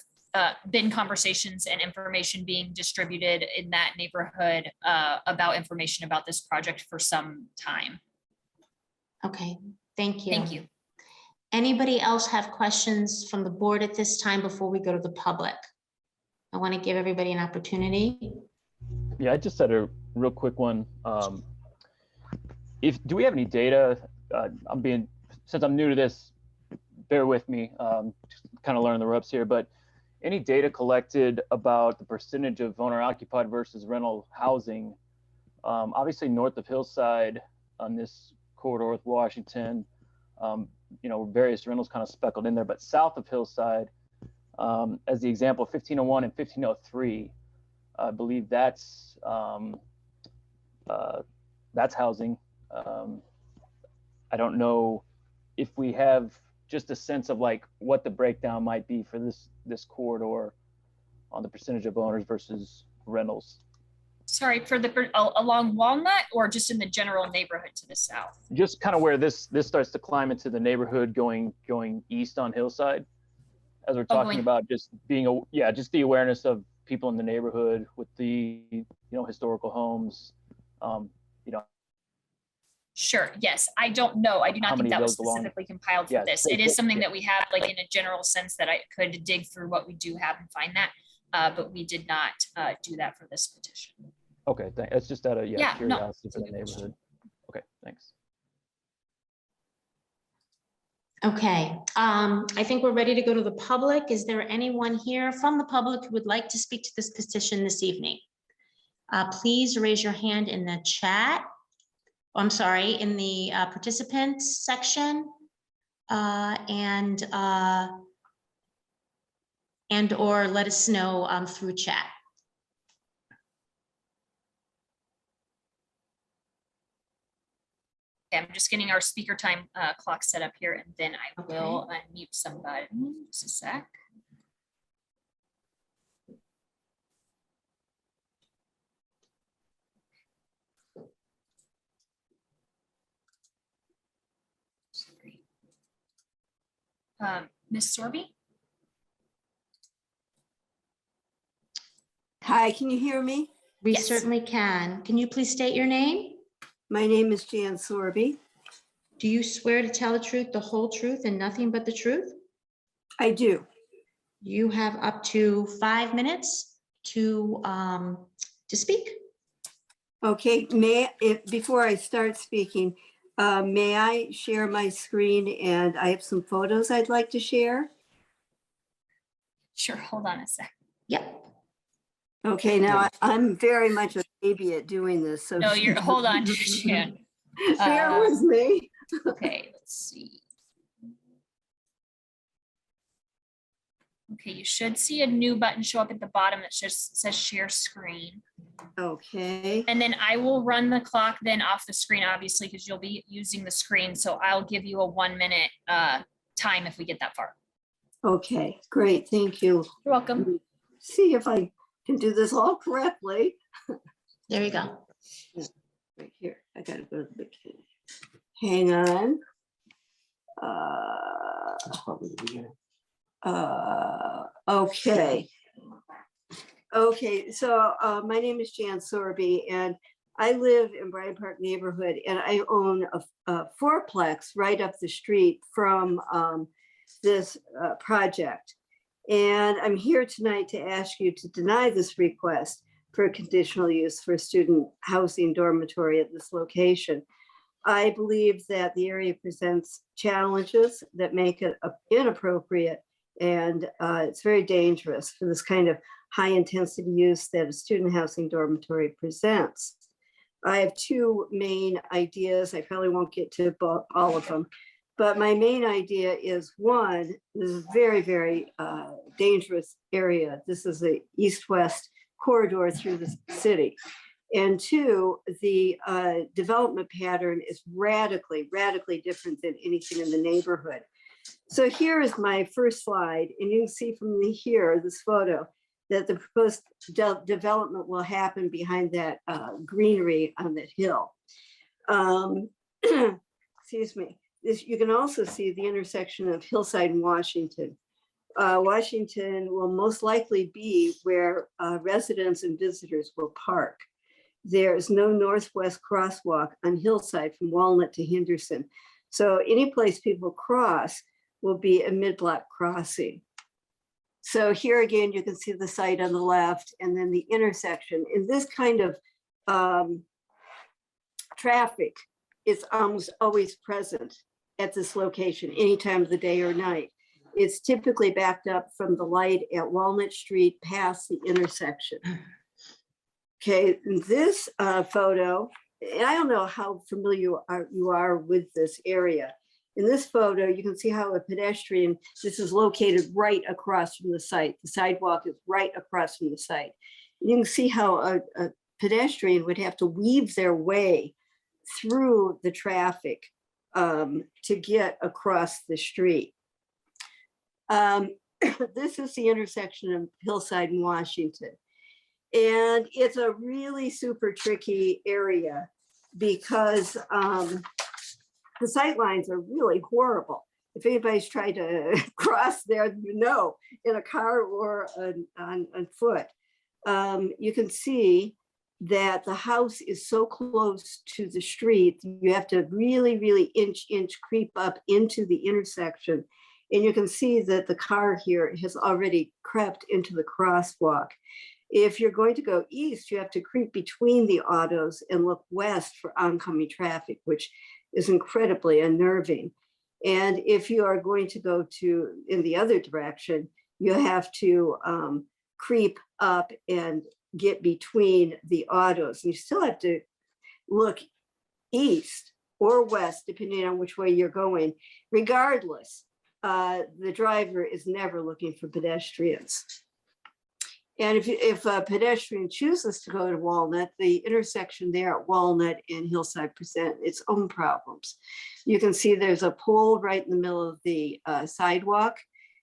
been conversations and information being distributed in that neighborhood about information about this project for some time. Okay, thank you. Thank you. Anybody else have questions from the board at this time before we go to the public? I want to give everybody an opportunity. Yeah, I just had a real quick one. Do we have any data? Since I'm new to this, bear with me, just kind of learning the ropes here, but any data collected about the percentage of owner occupied versus rental housing? Obviously north of Hillside on this corridor with Washington, various rentals kind of speckled in there, but south of Hillside, as the example, 1501 and 1503, I believe that's housing. I don't know if we have just a sense of like what the breakdown might be for this corridor on the percentage of owners versus rentals. Sorry, for along Walnut or just in the general neighborhood to the south? Just kind of where this starts to climb into the neighborhood going east on Hillside, as we're talking about just being just the awareness of people in the neighborhood with the historical homes. Sure. Yes. I don't know. I do not think that was belong? specifically compiled for this. It is something that we have like in a general sense that I could dig through what we do have and find that, but we did not do that for this petition. Okay, it's just out of curiosity for the neighborhood. Okay, thanks. Okay, I think we're ready to go to the public. Is there anyone here from the public who would like to speak to this petition this evening? Please raise your hand in the chat. I'm sorry, in the participants section, and or let us know through chat. Okay, I'm just getting our speaker time clock set up here, and then I will unmute somebody. Just a sec. Ms. Sorby? Hi, can you hear me? We Yes. certainly can. Can you please state your name? My name is Jan Sorby. Do you swear to tell the truth, the whole truth, and nothing but the truth? I do. You have up to 5 minutes to speak. Okay, before I start speaking, may I share my screen? And I have some photos I'd like to share. Sure, hold on a sec. Yep. Okay, now I'm very much a baby at doing this. So No, hold on, Jan. bear with me. Okay, let's see. Okay, you should see a new button show up at the bottom that just says share screen. Okay. And then I will run the clock then off the screen, obviously, because you'll be using the screen. So I'll give you a 1 minute time if we get that far. Okay, great. Thank you. You're welcome. See if I can do this all correctly. There you go. Right here. I gotta go to the beginning. Hang on. Okay. Okay, so my name is Jan Sorby, and I live in Bryant Park neighborhood, and I own a fourplex right up the street from this project. And I'm here tonight to ask you to deny this request for a conditional use for a student housing dormitory at this location. I believe that the area presents challenges that make it inappropriate, and it's very dangerous for this kind of high intensity use that a student housing dormitory presents. I have two main ideas. I probably won't get to all of them, but my main idea is one, this is a very, very dangerous area. This is the east-west corridor through the city. And two, the development pattern is radically, radically different than anything in the neighborhood. So here is my first slide, and you can see from here, this photo, that the proposed development will happen behind that greenery on that hill. Excuse me. You can also see the intersection of Hillside and Washington. Washington will most likely be where residents and visitors will park. There is no northwest crosswalk on Hillside from Walnut to Henderson. So any place people cross will be a mid-block crossing. So here again, you can see the site on the left and then the intersection. In this kind of traffic is almost always present at this location, any time of the day or night. It's typically backed up from the light at Walnut Street past the intersection. Okay, this photo, and I don't know how familiar you are with this area. In this photo, you can see how a pedestrian, this is located right across from the site. The sidewalk is right across from the site. You can see how a pedestrian would have to weave their way through the traffic to get across the street. This is the intersection of Hillside and Washington. And it's a really super tricky area because the sight lines are really horrible. If anybody's tried to cross there, you know, in a car or on foot, you can see that the house is so close to the street, you have to really inch creep up into the intersection. And you can see that the car here has already crept into the crosswalk. If you're going to go east, you have to creep between the autos and look west for oncoming traffic, which is incredibly unnerving. And if you are going to go in the other direction, you have to creep up and get between the autos. You still have to look east or west, depending on which way you're going. Regardless, the driver is never looking for pedestrians. And if a pedestrian chooses to go to Walnut, the intersection there at Walnut and Hillside present its own problems. You can see there's a pole right in the middle of the sidewalk.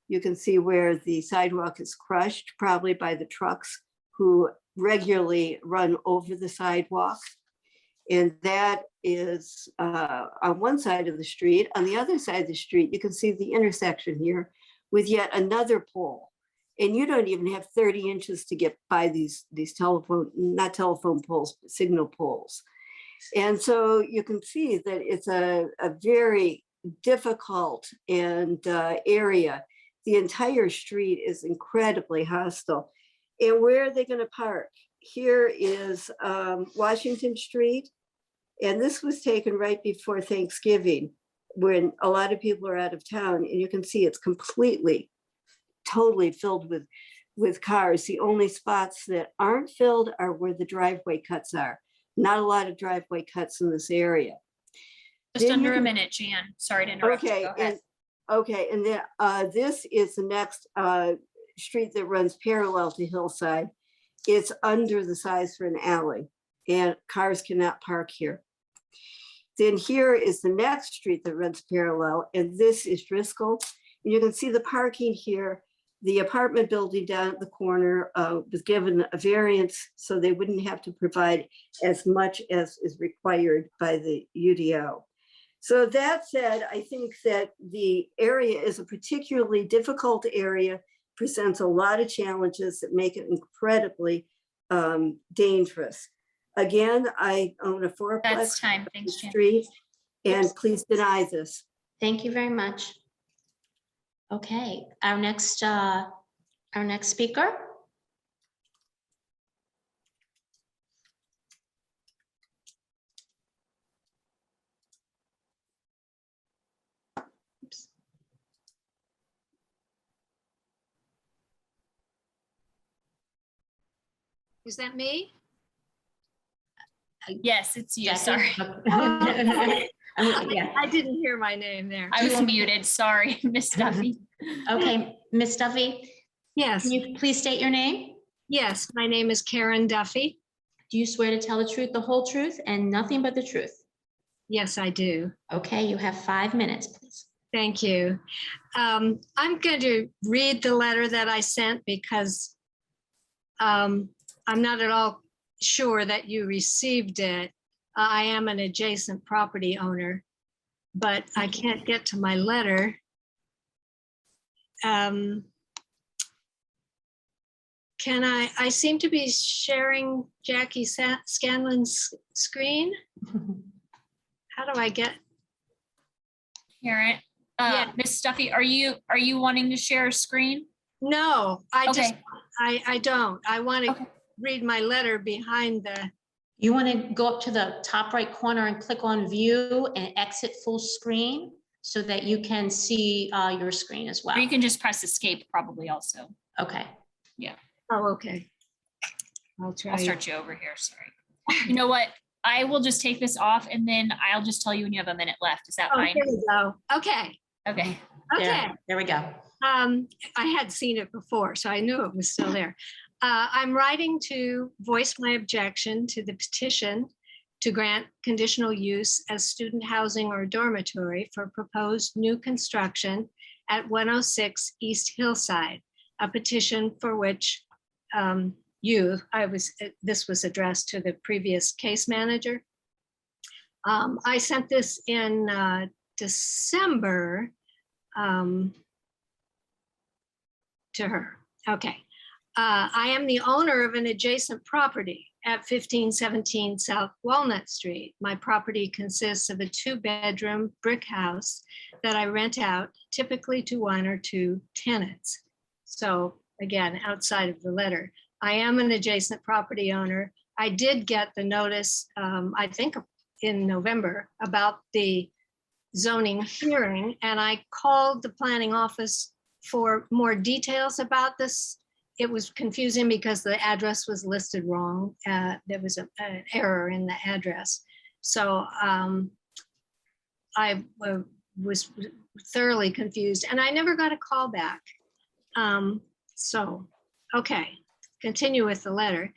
You can see where the sidewalk is crushed, probably by the trucks who regularly run over the sidewalk. And that is on one side of the street. On the other side of the street, you can see the intersection here with yet another pole. And you don't even have 30 inches to get by these telephone, not telephone poles, but signal poles. And so you can see that it's a very difficult and area. The entire street is incredibly hostile. And where are they going to park? Here is Washington Street. And this was taken right before Thanksgiving when a lot of people are out of town. And you can see it's totally filled with cars. The only spots that aren't filled are where the driveway cuts are. Not a lot of driveway cuts in this area. Just under a minute, Jan. Sorry to interrupt. Okay, Go ahead. and then this is the next street that runs parallel to Hillside. It's under the size for an alley, and cars cannot park here. Then here is the next street that runs parallel, and this is Driscoll. And you can see the parking here. The apartment building down at the corner was given a variance so they wouldn't have to provide as much as is required by the UDO. So that said, I think that the area is a particularly difficult area, presents a lot of challenges that make it incredibly dangerous. Again, I own a fourplex That's time. Thanks, Jan. street, and please deny this. Thank you very much. Okay, our next speaker. Oops. Is that me? Yes, it's you. Jackie? Sorry. Yeah. I didn't hear my name there. I was muted. Sorry, Miss Duffy. Okay, Miss Duffy, Yes, can you please state your name? yes, my name is Karen Duffy. Do you swear to tell the truth, the whole truth, and nothing but the truth? Yes, I do. Okay, you have 5 minutes, please. Thank you. I'm going to read the letter that I sent because I'm not at all sure that you received it. I am an adjacent property owner, but I can't get to my letter. I seem to be sharing Jackie Scanlon's screen. How do I get? Karen, Yeah. Miss Stuffy, are you wanting to share a screen? No, I don't. I want to Okay. read my letter behind the, You want to go up to the top right corner and click on view and exit full screen so that you can see your screen as well. Or you can just press escape probably also. Okay. oh, okay. I'll try. I'll start you over here, sorry. You know what? I will just take this off and then I'll just tell you when you have a minute left. Is that Oh, fine? here we go. Okay, Okay. okay. There we go. I had seen it before, so I knew it was still there. I'm writing to voice my objection to the petition to grant conditional use as student housing or dormitory for proposed new construction at 106 East Hillside, a petition for which this was addressed to the previous case manager. I sent this in December to her. Okay. I am the owner of an adjacent property at 1517 South Walnut Street. My property consists of a 2-bedroom brick house that I rent out typically to 1 or 2 tenants. So again, outside of the letter, I am an adjacent property owner. I did get the notice, I think in November, about the zoning hearing, and I called the planning office for more details about this. It was confusing because the address was listed wrong. There was an error in the address. So I was thoroughly confused and I never got a call back. Okay, continue with the letter.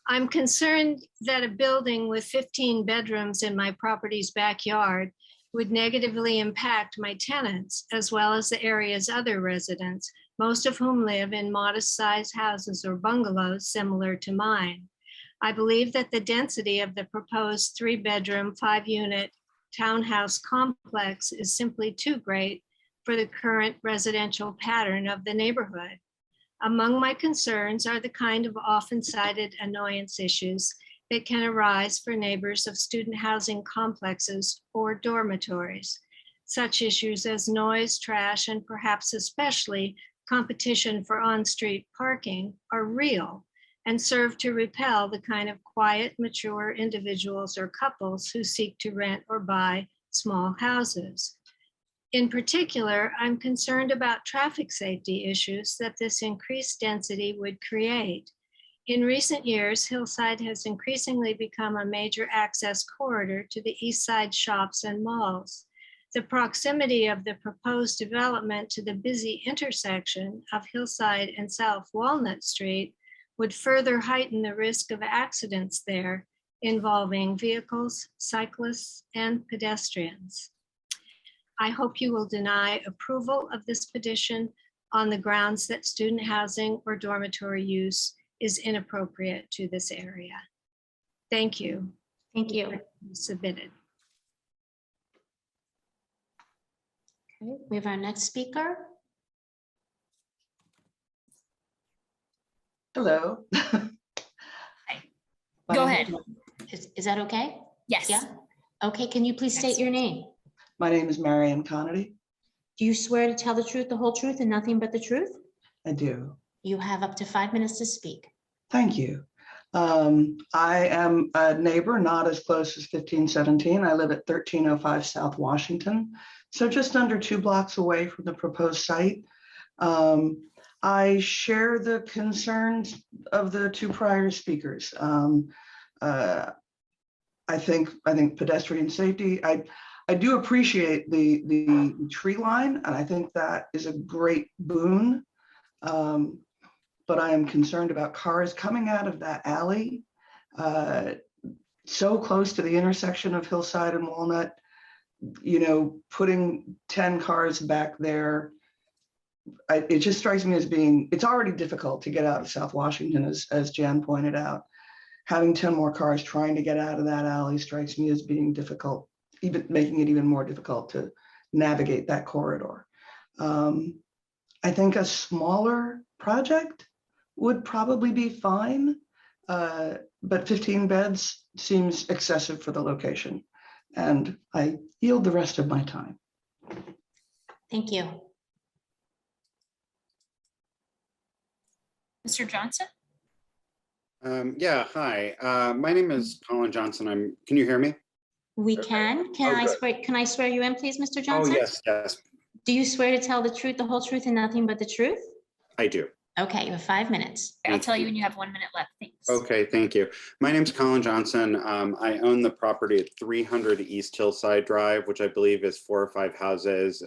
I'm concerned that a building with 15 bedrooms in my property's backyard would negatively impact my tenants as well as the area's other residents, most of whom live in modest-sized houses or bungalows similar to mine. I believe that the density of the proposed 3-bedroom, 5-unit townhouse complex is simply too great for the current residential pattern of the neighborhood. Among my concerns are the kind of often cited annoyance issues that can arise for neighbors of student housing complexes or dormitories. Such issues as noise, trash, and perhaps especially competition for on-street parking are real and serve to repel the kind of quiet, mature individuals or couples who seek to rent or buy small houses. In particular, I'm concerned about traffic safety issues that this increased density would create. In recent years, Hillside has increasingly become a major access corridor to the East Side shops and malls. The proximity of the proposed development to the busy intersection of Hillside and South Walnut Street would further heighten the risk of accidents there involving vehicles, cyclists, and pedestrians. I hope you will deny approval of this petition on the grounds that student housing or dormitory use is inappropriate to this area. Thank you. Thank you. Submitted. Okay, we have our next speaker. Hello. Go ahead. Is that okay? Yes. Yeah. Okay, can you please state your name? My name is Marianne Connolly. Do you swear to tell the truth, the whole truth, and nothing but the truth? I do. You have up to 5 minutes to speak. Thank you. I am a neighbor, not as close as 1517. I live at 1305 South Washington, so just under 2 blocks away from the proposed site. I share the concerns of the 2 prior speakers. I think pedestrian safety. I do appreciate the tree line, and I think that is a great boon. But I am concerned about cars coming out of that alley so close to the intersection of Hillside and Walnut. You know, putting 10 cars back there it just strikes me as being, it's already difficult to get out of South Washington, as Jan pointed out. Having 10 more cars trying to get out of that alley strikes me as being difficult, even making it even more difficult to navigate that corridor. I think a smaller project would probably be fine, but 15 beds seems excessive for the location. And I yield the rest of my time. Thank you. Mr. Johnson? Yeah, hi. My name is Colin Johnson. Can you hear me? We can. Can Oh, good. can I swear you in, please, Mr. Oh, Johnson? yes, yes, Do you swear to tell the truth, the whole truth, and nothing but the truth? I do. Okay, you have 5 minutes. I'll Thank tell you you. when you have 1 minute left. Thanks. Okay, thank you. My name's Colin Johnson. I own the property at 300 East Hillside Drive, which I believe is 4 or 5 houses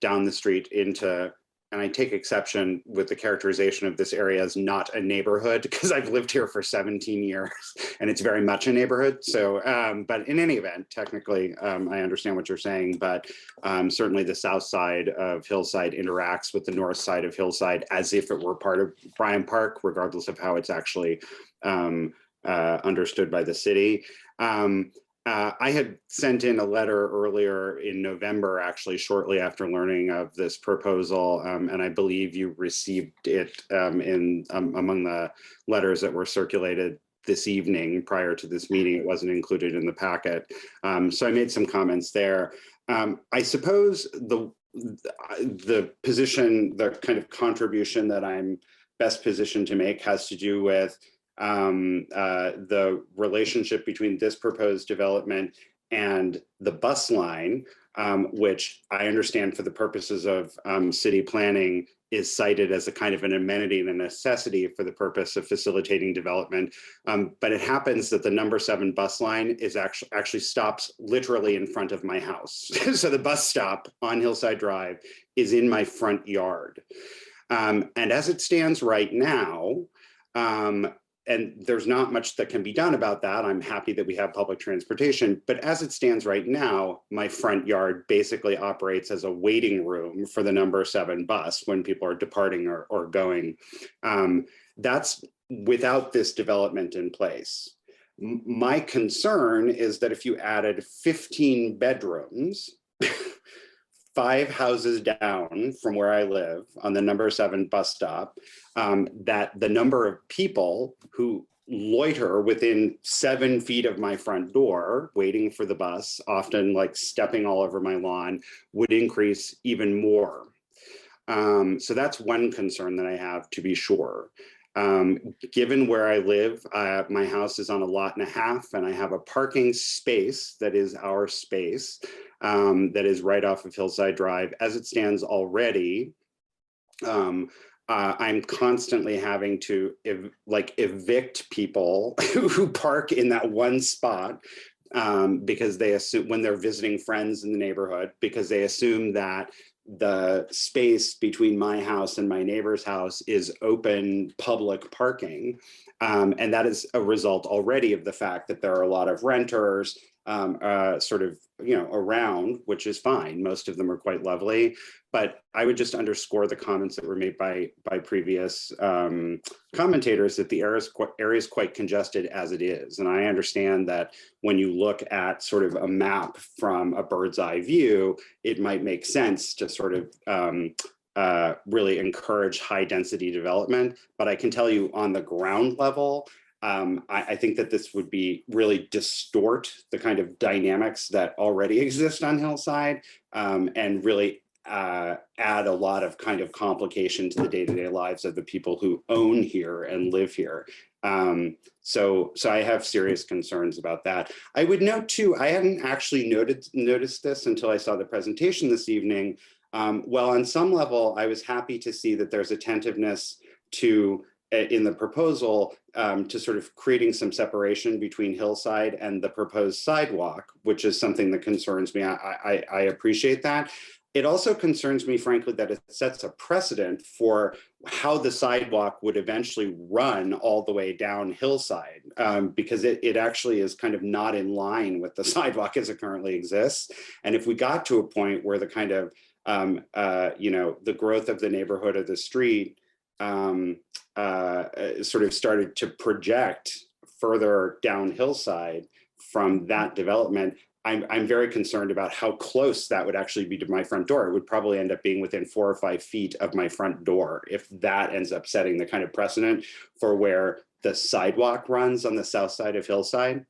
down the street into, and I take exception with the characterization of this area as not a neighborhood because I've lived here for 17 years and it's very much a neighborhood. So, but in any event, technically, I understand what you're saying, but certainly the south side of Hillside interacts with the north side of Hillside as if it were part of Bryant Park, regardless of how it's actually understood by the city. I had sent in a letter earlier in November, actually shortly after learning of this proposal, and I believe you received it among the letters that were circulated this evening prior to this meeting. It wasn't included in the packet, so I made some comments there. I suppose the position, the kind of contribution that I'm best positioned to make has to do with the relationship between this proposed development and the bus line, which I understand for the purposes of city planning is cited as a kind of an amenity and a necessity for the purpose of facilitating development. But it happens that the number 7 bus line is actually stops literally in front of my house. So the bus stop on Hillside Drive is in my front yard. And as it stands right now, and there's not much that can be done about that. I'm happy that we have public transportation, but as it stands right now, my front yard basically operates as a waiting room for the number 7 bus when people are departing or going. That's without this development in place. My concern is that if you added 15 bedrooms, 5 houses down from where I live on the number 7 bus stop, that the number of people who loiter within 7 feet of my front door, waiting for the bus, often like stepping all over my lawn, would increase even more. So that's one concern that I have, to be sure. Given where I live, my house is on a lot and a half, and I have a parking space that is our space that is right off of Hillside Drive. As it stands already, I'm constantly having to evict people who park in that one spot because they assume, when they're visiting friends in the neighborhood, because they assume that the space between my house and my neighbor's house is open public parking. And that is a result already of the fact that there are a lot of renters sort of, around, which is fine. Most of them are quite lovely. But I would just underscore the comments that were made by previous commentators that the area is quite congested as it is. And I understand that when you look at sort of a map from a bird's eye view, it might make sense to sort of really encourage high density development. But I can tell you on the ground level, I think that this would be really distort the kind of dynamics that already exist on Hillside and really add a lot of kind of complication to the day-to-day lives of the people who own here and live here. So I have serious concerns about that. I would note too, I hadn't actually noticed this until I saw the presentation this evening. Well, on some level, I was happy to see that there's attentiveness to in the proposal to sort of creating some separation between Hillside and the proposed sidewalk, which is something that concerns me. I appreciate that. It also concerns me, frankly, that it sets a precedent for how the sidewalk would eventually run all the way down Hillside, because it actually is kind of not in line with the sidewalk as it currently exists. And if we got to a point where the kind of the growth of the neighborhood of the street sort of started to project further down Hillside from that development, I'm very concerned about how close that would actually be to my front door. It would probably end up being within 4 or 5 feet of my front door if that ends up setting the kind of precedent for where the sidewalk runs on the south side of Hillside.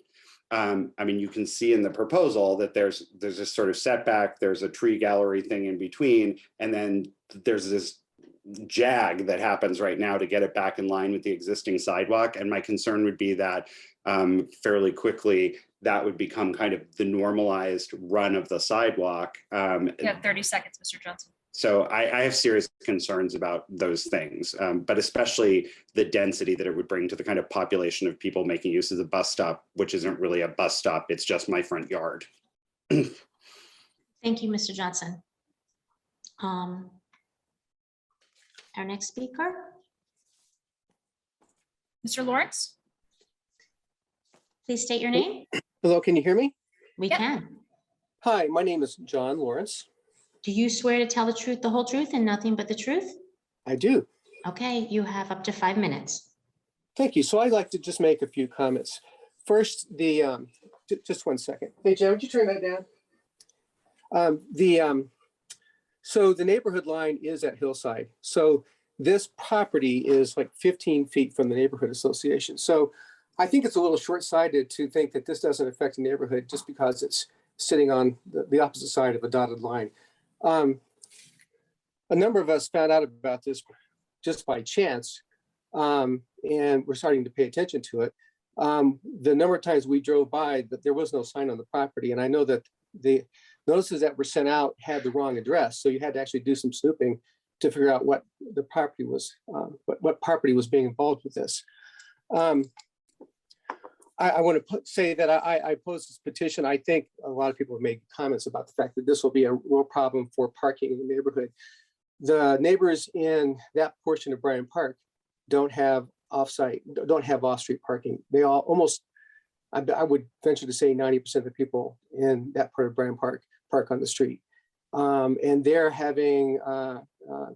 You can see in the proposal that there's this sort of setback, there's a tree gallery thing in between, and then there's this jag that happens right now to get it back in line with the existing sidewalk. And my concern would be that fairly quickly, that would become kind of the normalized run of the sidewalk. You have 30 seconds, Mr. Johnson. So I have serious concerns about those things, but especially the density that it would bring to the kind of population of people making use of the bus stop, which isn't really a bus stop, it's just my front yard. Thank you, Mr. Johnson. Our next speaker. Mr. Lawrence? Please state your name. Hello, can you hear me? We can. Hi, my name is John Lawrence. Do you swear to tell the truth, the whole truth, and nothing but the truth? I do. Okay, you have up to 5 minutes. Thank you. So I'd like to just make a few comments. First, just 1 second. Hey, Jen, would you turn that down? So the neighborhood line is at Hillside. So this property is like 15 feet from the neighborhood association. So I think it's a little short-sighted to think that this doesn't affect the neighborhood just because it's sitting on the opposite side of a dotted line. A number of us found out about this just by chance, and we're starting to pay attention to it. The number of times we drove by, that there was no sign on the property, and I know that the notices that were sent out had the wrong address, so you had to actually do some snooping to figure out what the property was, what property was being involved with this. I want to say that I opposed this petition. I think a lot of people have made comments about the fact that this will be a real problem for parking in the neighborhood. The neighbors in that portion of Bryant Park don't have off-street parking. They all almost, I would venture to say 90% of the people in that part of Bryant Park park on the street. And they're having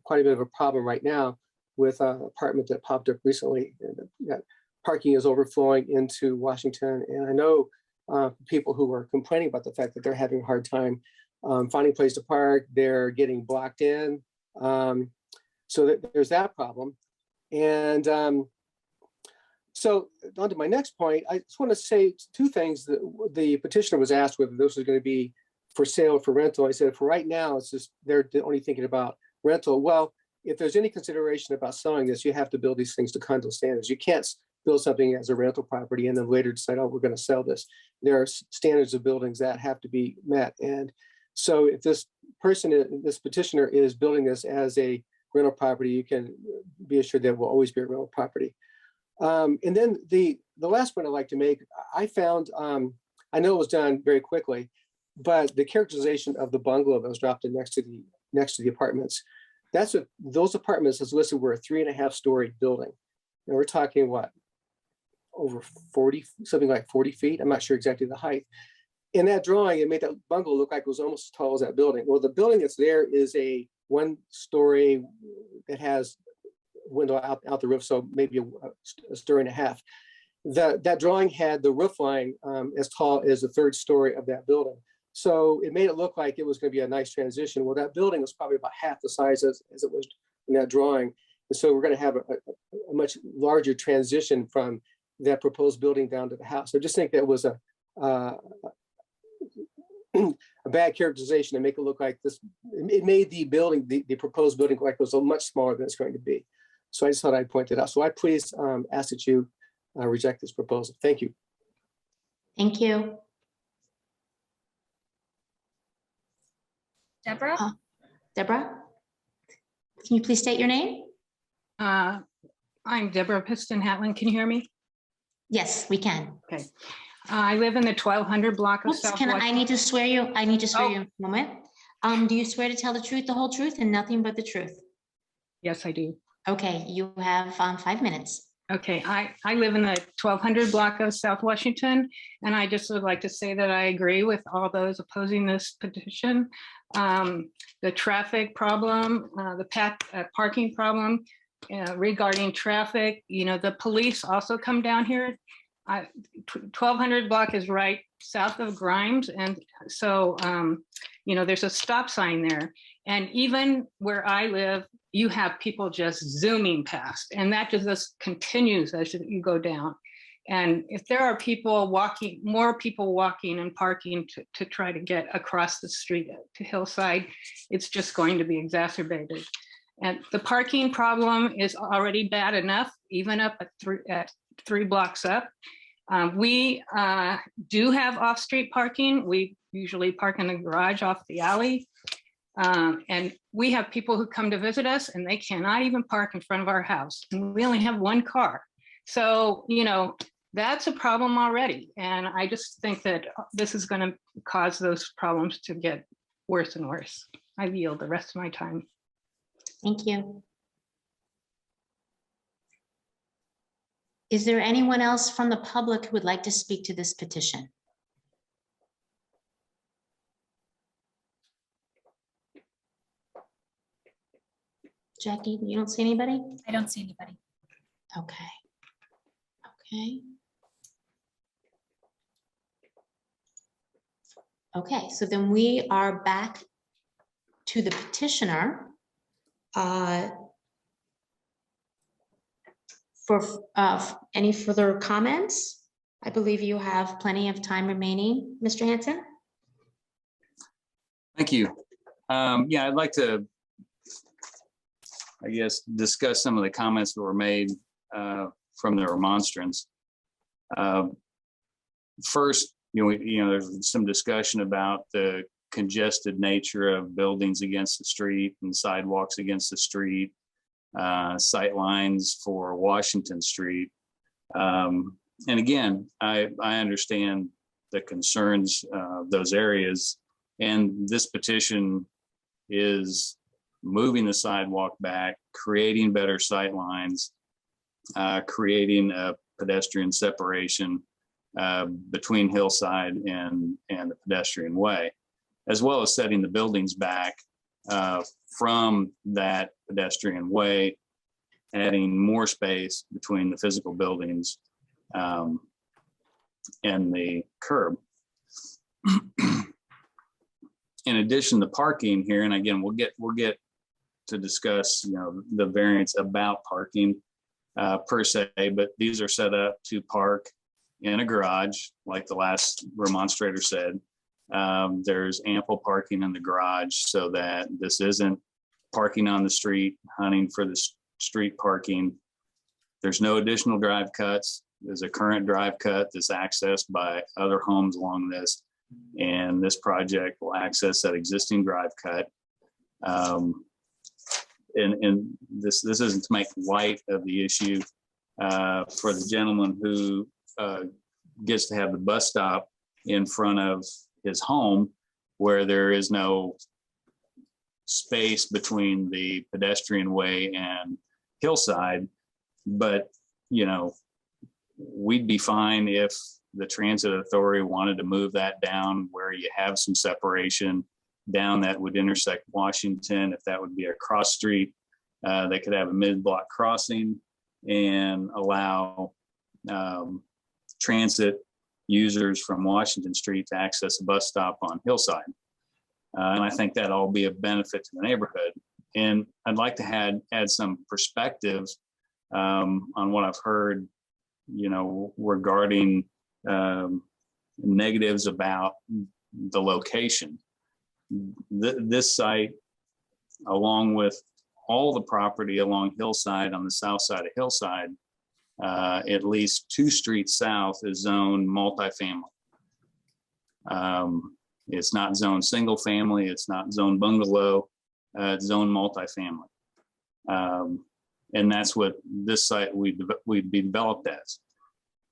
quite a bit of a problem right now with an apartment that popped up recently. That parking is overflowing into Washington. And I know people who are complaining about the fact that they're having a hard time finding a place to park. They're getting blocked in. So there's that problem. And so on to my next point, I just want to say 2 things. The petitioner was asked whether this was going to be for sale or for rental. I said, for right now, it's just they're only thinking about rental. Well, if there's any consideration about selling this, you have to build these things to condo standards. You can't build something as a rental property and then later decide, oh, we're going to sell this. There are standards of buildings that have to be met. And so if this petitioner is building this as a rental property, you can be assured that it will always be a rental property. And then the last point I'd like to make, I found, I know it was done very quickly, but the characterization of the bungalow that was dropped in next to the apartments, that's what those apartments is listed were a 3.5-story building. And we're talking what, over 40, something like 40 feet. I'm not sure exactly the height. In that drawing, it made that bungalow look like it was almost as tall as that building. Well, the building that's there is a 1-story that has window out the roof, so maybe a story and a half. That drawing had the roof line as tall as the 3rd story of that building. So it made it look like it was going to be a nice transition. Well, that building was probably about half the size as it was in that drawing. And so we're going to have a much larger transition from that proposed building down to the house. I just think that was a bad characterization to make it look like this. It made the building, the proposed building, like it was much smaller than it's going to be. So I just thought I'd point that out. So I please ask that you reject this proposal. Thank you. Thank you. Deborah? Deborah, can you please state your name? I'm Deborah Piston-Hatland. Can you hear me? Yes, we can. Okay. I live in the 1200 block of South Can I need to swear you? I need to swear you in a moment. Do you swear to tell the truth, the whole truth, and nothing but the truth? Yes, I do. Okay, you have 5 minutes. Okay, I live in the 1200 block of South Washington, and I just would like to say that I agree with all those opposing this petition. The traffic problem, the parking problem regarding traffic, the police also come down here. 1200 block is right south of Grimes. And so, there's a stop sign there. And even where I live, you have people just zooming past, and that just continues as you go down. And if there are more people walking and parking to try to get across the street to Hillside, it's just going to be exacerbated. And the parking problem is already bad enough, even up at 3 blocks up. We do have off-street parking. We usually park in the garage off the alley. And we have people who come to visit us and they cannot even park in front of our house. And we only have 1 car. So, that's a problem already. And I just think that this is going to cause those problems to get worse and worse. I yield the rest of my time. Thank you. Is there anyone else from the public who would like to speak to this petition? Jackie, you don't see anybody? I don't see anybody. Okay. Okay. Okay, so then we are back to the petitioner. For any further comments? I believe you have plenty of time remaining, Mr. Hanson. Thank you. Yeah, I'd like to, I guess, discuss some of the comments that were made from the remonstrance. First, there's some discussion about the congested nature of buildings against the street and sidewalks against the street, sight lines for Washington Street. And again, I understand the concerns of those areas, and this petition is moving the sidewalk back, creating better sight lines, creating a pedestrian separation between Hillside and the pedestrian way, as well as setting the buildings back from that pedestrian way, adding more space between the physical buildings and the curb. In addition to parking here, and again, we'll get to discuss the variance about parking per se, but these are set up to park in a garage, like the last remonstrator said. There's ample parking in the garage so that this isn't parking on the street, hunting for the street parking. There's no additional drive cuts. There's a current drive cut that's accessed by other homes along this, and this project will access that existing drive cut. And this isn't to make light of the issue for the gentleman who gets to have the bus stop in front of his home, where there is no space between the pedestrian way and Hillside. But we'd be fine if the transit authority wanted to move that down where you have some separation down that would intersect Washington. If that would be a cross street, they could have a mid-block crossing and allow transit users from Washington Street to access a bus stop on Hillside. And I think that'll all be a benefit to the neighborhood. And I'd like to add some perspective on what I've heard, regarding negatives about the location. This site, along with all the property along Hillside on the south side of Hillside, at least 2 streets south is zoned multifamily. It's not zoned single family. It's not zoned bungalow. It's zoned multifamily. And that's what this site we'd be developed as.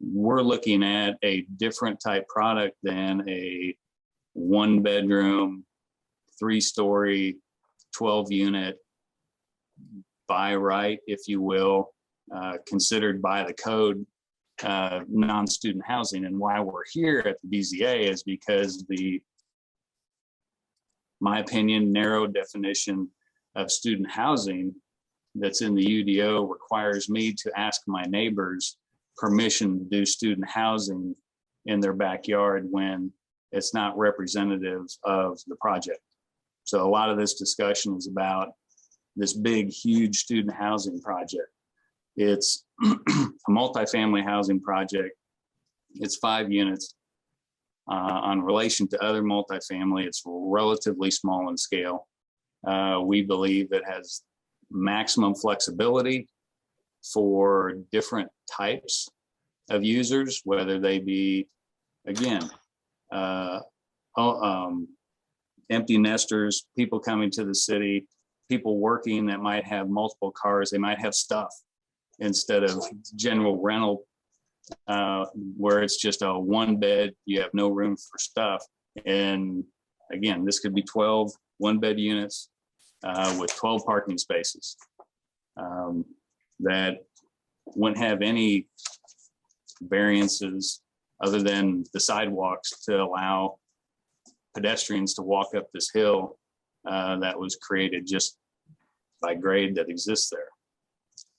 We're looking at a different type product than a 1-bedroom, 3-story, 12-unit by right, if you will, considered by the code non-student housing. And why we're here at the BZA is because the my opinion, narrow definition of student housing that's in the UDO requires me to ask my neighbors permission to do student housing in their backyard when it's not representative of the project. So a lot of this discussion is about this big, huge student housing project. It's a multifamily housing project. It's 5 units. On relation to other multifamily, it's relatively small in scale. We believe it has maximum flexibility for different types of users, whether they be, again, empty nesters, people coming to the city, people working that might have multiple cars, they might have stuff instead of general rental, where it's just a one bed, you have no room for stuff. And again, this could be 12 one-bed units with 12 parking spaces that wouldn't have any variances other than the sidewalks to allow pedestrians to walk up this hill that was created just by grade that exists there.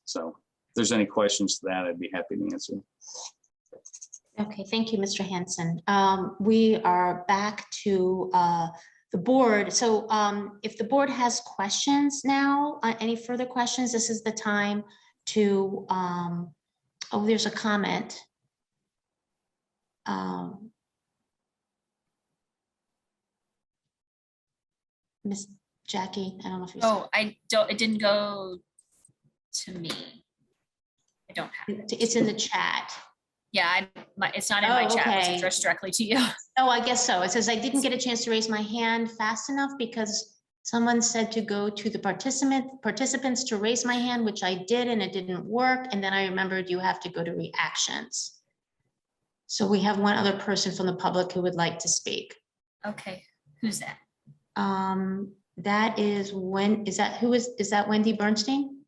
So if there's any questions to that, I'd be happy to answer. Okay, thank you, Mr. Hanson. We are back to the board. So if the board has questions now, any further questions, this is the time to, oh, there's a comment. Miss Jackie, I don't know if you. Oh, I don't, it didn't go to me. I don't have it. It's in the chat. Yeah, it's not in my chat. It's Okay. addressed directly to you. Oh, I guess so. It says I didn't get a chance to raise my hand fast enough because someone said to go to the participants to raise my hand, which I did, and it didn't work. And then I remembered you have to go to reactions. So we have one other person from the public who would like to speak. Okay, who's that? That is is that Wendy Bernstein?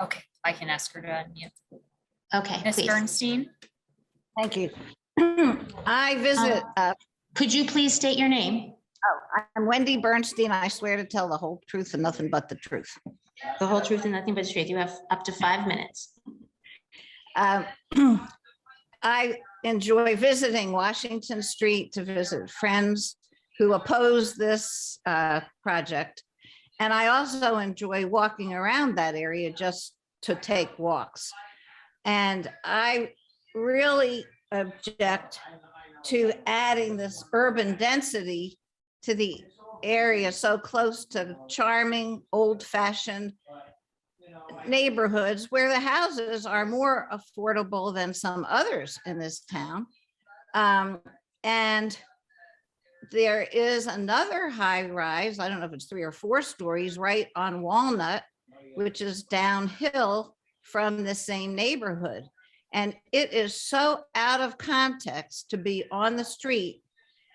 Okay, I can ask her to unmute. Okay, Miss please. Bernstein. Thank you. I visit. Could you please state your name? Oh, I'm Wendy Bernstein. I swear to tell the whole truth and nothing but the truth. The whole truth and nothing but the truth. You have up to 5 minutes. I enjoy visiting Washington Street to visit friends who oppose this project. And I also enjoy walking around that area just to take walks. And I really object to adding this urban density to the area so close to charming, old-fashioned neighborhoods where the houses are more affordable than some others in this town. And there is another high rise, I don't know if it's 3 or 4 stories, right on Walnut, which is downhill from the same neighborhood. And it is so out of context to be on the street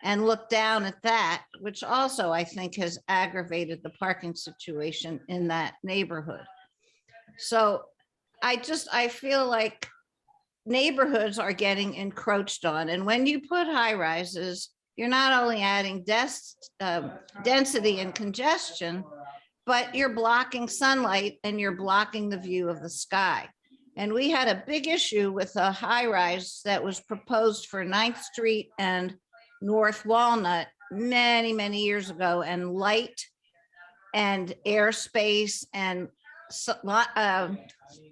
and look down at that, which also I think has aggravated the parking situation in that neighborhood. So I feel like neighborhoods are getting encroached on. And when you put high rises, you're not only adding density and congestion, but you're blocking sunlight and you're blocking the view of the sky. And we had a big issue with a high rise that was proposed for 9th Street and North Walnut many, many years ago, and light and airspace and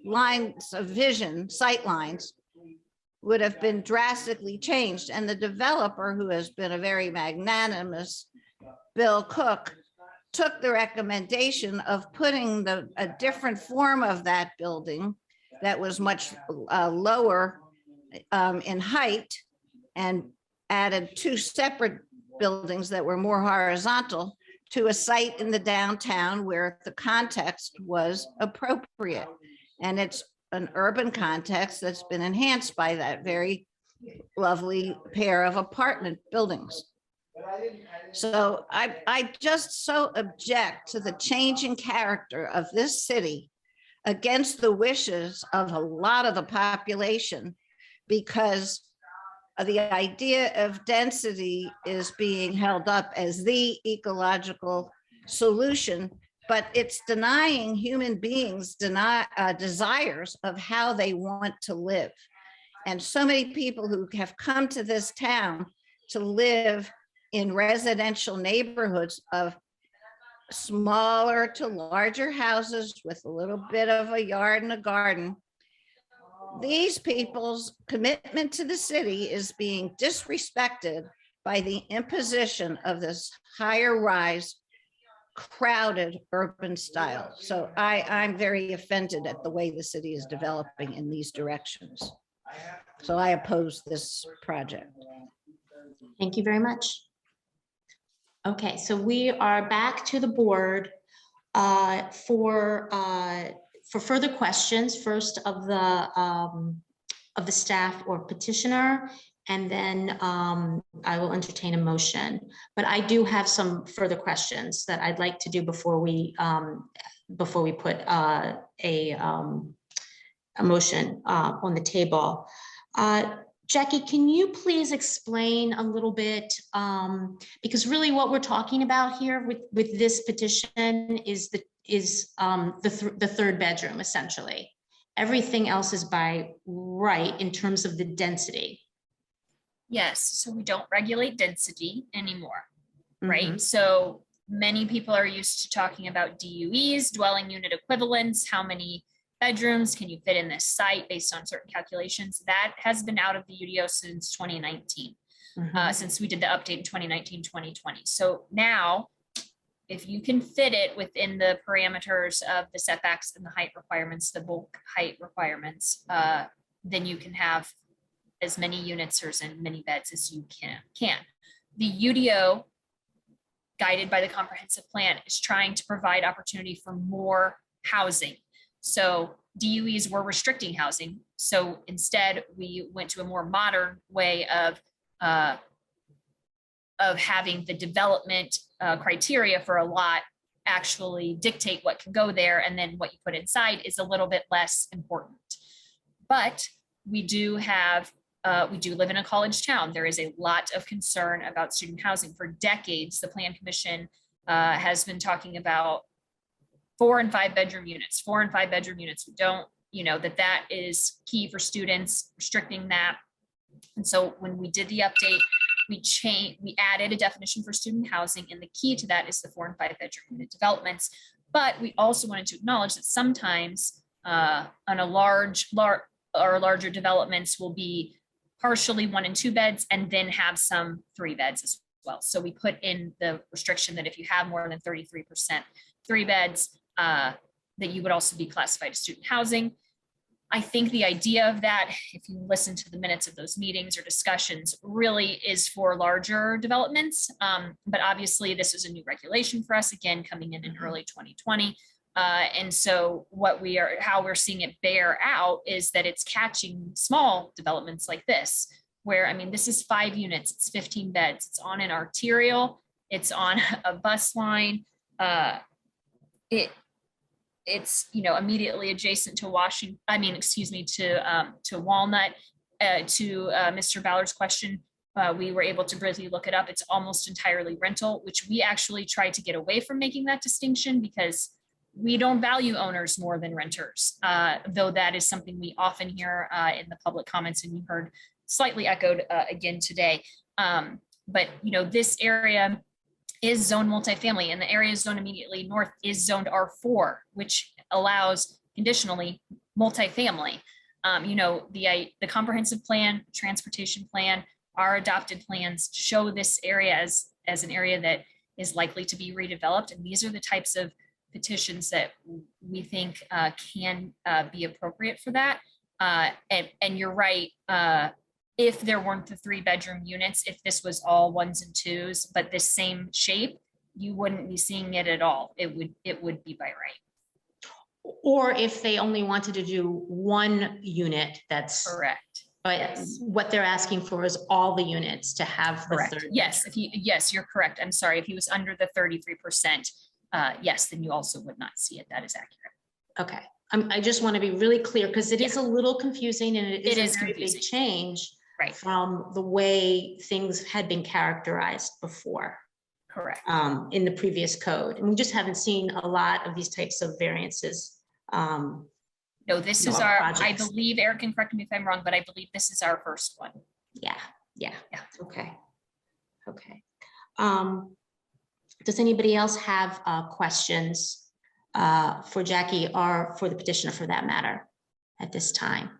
lines of vision, sight lines, would have been drastically changed. And the developer, who has been a very magnanimous, Bill Cook, took the recommendation of putting a different form of that building that was much lower in height, and added 2 separate buildings that were more horizontal to a site in the downtown where the context was appropriate. And it's an urban context that's been enhanced by that very lovely pair of apartment buildings. So I just so object to the changing character of this city against the wishes of a lot of the population, because the idea of density is being held up as the ecological solution, but it's denying human beings desires of how they want to live. And so many people who have come to this town to live in residential neighborhoods of smaller to larger houses with a little bit of a yard and a garden. These people's commitment to the city is being disrespected by the imposition of this higher rise, crowded urban style. So I'm very offended at the way the city is developing in these directions. So I oppose this project. Thank you very much. Okay, so we are back to the board for further questions, first of the staff or petitioner, and then I will entertain a motion. But I do have some further questions that I'd like to do before we put a motion on the table. Jackie, can you please explain a little bit, because really what we're talking about here with this petition is the third bedroom, essentially. Everything else is by right in terms of the density. Yes, so we don't regulate density anymore, right? So many people are used to talking about DUEs, dwelling unit equivalents, how many bedrooms can you fit in this site based on certain calculations. That has been out of the UDO since 2019, since we did the update in 2019, 2020. So now, if you can fit it within the parameters of the setbacks and the height requirements, the bulk height requirements, then you can have as many units or as many beds as you can. The UDO, guided by the comprehensive plan, is trying to provide opportunity for more housing. So DUEs were restricting housing. So instead, we went to a more modern way of having the development criteria for a lot actually dictate what can go there, and then what you put inside is a little bit less important. But we do live in a college town. There is a lot of concern about student housing. For decades, the Plan Commission has been talking about 4 and 5 bedroom units, 4 and 5 bedroom units. We don't, that is key for students, restricting that. And so when we did the update, we added a definition for student housing, and the key to that is the 4 and 5 bedroom unit developments. But we also wanted to acknowledge that sometimes on a larger developments will be partially 1 and 2 beds and then have some 3 beds as well. So we put in the restriction that if you have more than 33% 3 beds, that you would also be classified as student housing. I think the idea of that, if you listen to the minutes of those meetings or discussions, really is for larger developments. But obviously this is a new regulation for us, again, coming in early 2020. And so how we're seeing it bear out is that it's catching small developments like this, where, I mean, this is 5 units, it's 15 beds, it's on an arterial, it's on a bus line. It's immediately adjacent to to Walnut. To Mr. Ballard's question, we were able to briefly look it up. It's almost entirely rental, which we actually tried to get away from making that distinction because we don't value owners more than renters, though that is something we often hear in the public comments, and you heard slightly echoed again today. But this area is zoned multifamily, and the area zoned immediately north is zoned R4, which allows conditionally multifamily. The comprehensive plan, transportation plan, our adopted plans show this area as an area that is likely to be redeveloped. And these are the types of petitions that we think can be appropriate for that. And you're right, if there weren't the 3 bedroom units, if this was all 1s and 2s, but this same shape, you wouldn't be seeing it at all. It would be by right. Or if they only wanted to do 1 unit, that's correct. But yes, what they're asking for is all the units to have the correct. 3rd. Yes, yes, you're correct. I'm sorry. If he was under the 33%, yes, then you also would not see it. That is accurate. Okay. I just want to be really clear because it is a little confusing, and it is a very big change. Right. from the way things had been characterized before. Correct. In the previous code. And we just haven't seen a lot of these types of variances. No, this No, is our our, projects. I believe, Eric can correct me if I'm wrong, but I believe this is our first one. Yeah, yeah, Yeah. okay. Okay. Does anybody else have questions for Jackie or for the petitioner for that matter at this time?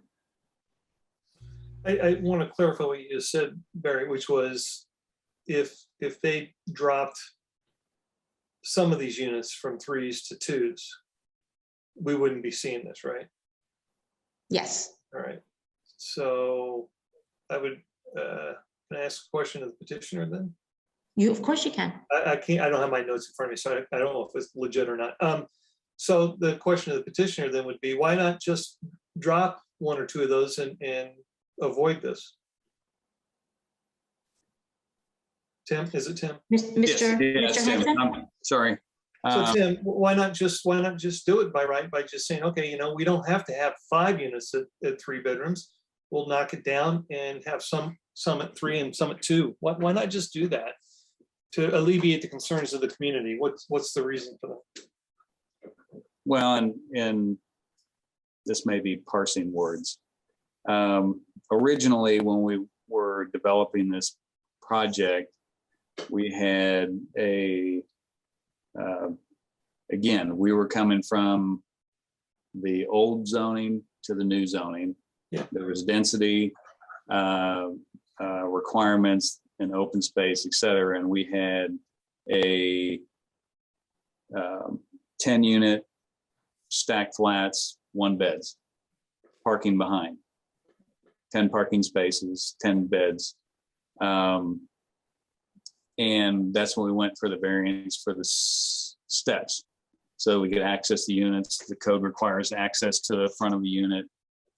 I want to clarify what you just said, Barry, which was if they dropped some of these units from 3s to 2s, we wouldn't be seeing this, right? Yes. All right. So I would, can I ask a question of the petitioner then? Of course you can. I can't, I don't have my notes in front of me, so I don't know if it's legit or not. So the question of the petitioner then would be, why not just drop 1 or 2 of those and avoid this? Tim, is it Tim? Mr. Yes, Mr. Tim. Henson? Sorry. So Tim, why not just do it by just saying, okay, we don't have to have 5 units at 3 bedrooms. We'll knock it down and have some at 3 and some at 2. Why not just do that to alleviate the concerns of the community? What's the reason for that? Well, and this may be parsing words. Originally, when we were developing this project, we had again, we were coming from the old zoning to the new zoning. Yeah. There was density requirements and open space, et cetera. And we had a 10-unit stacked flats, 1 beds, parking behind, 10 parking spaces, 10 beds. And that's when we went for the variance for the steps. So we could access the units. The code requires access to the front of the unit.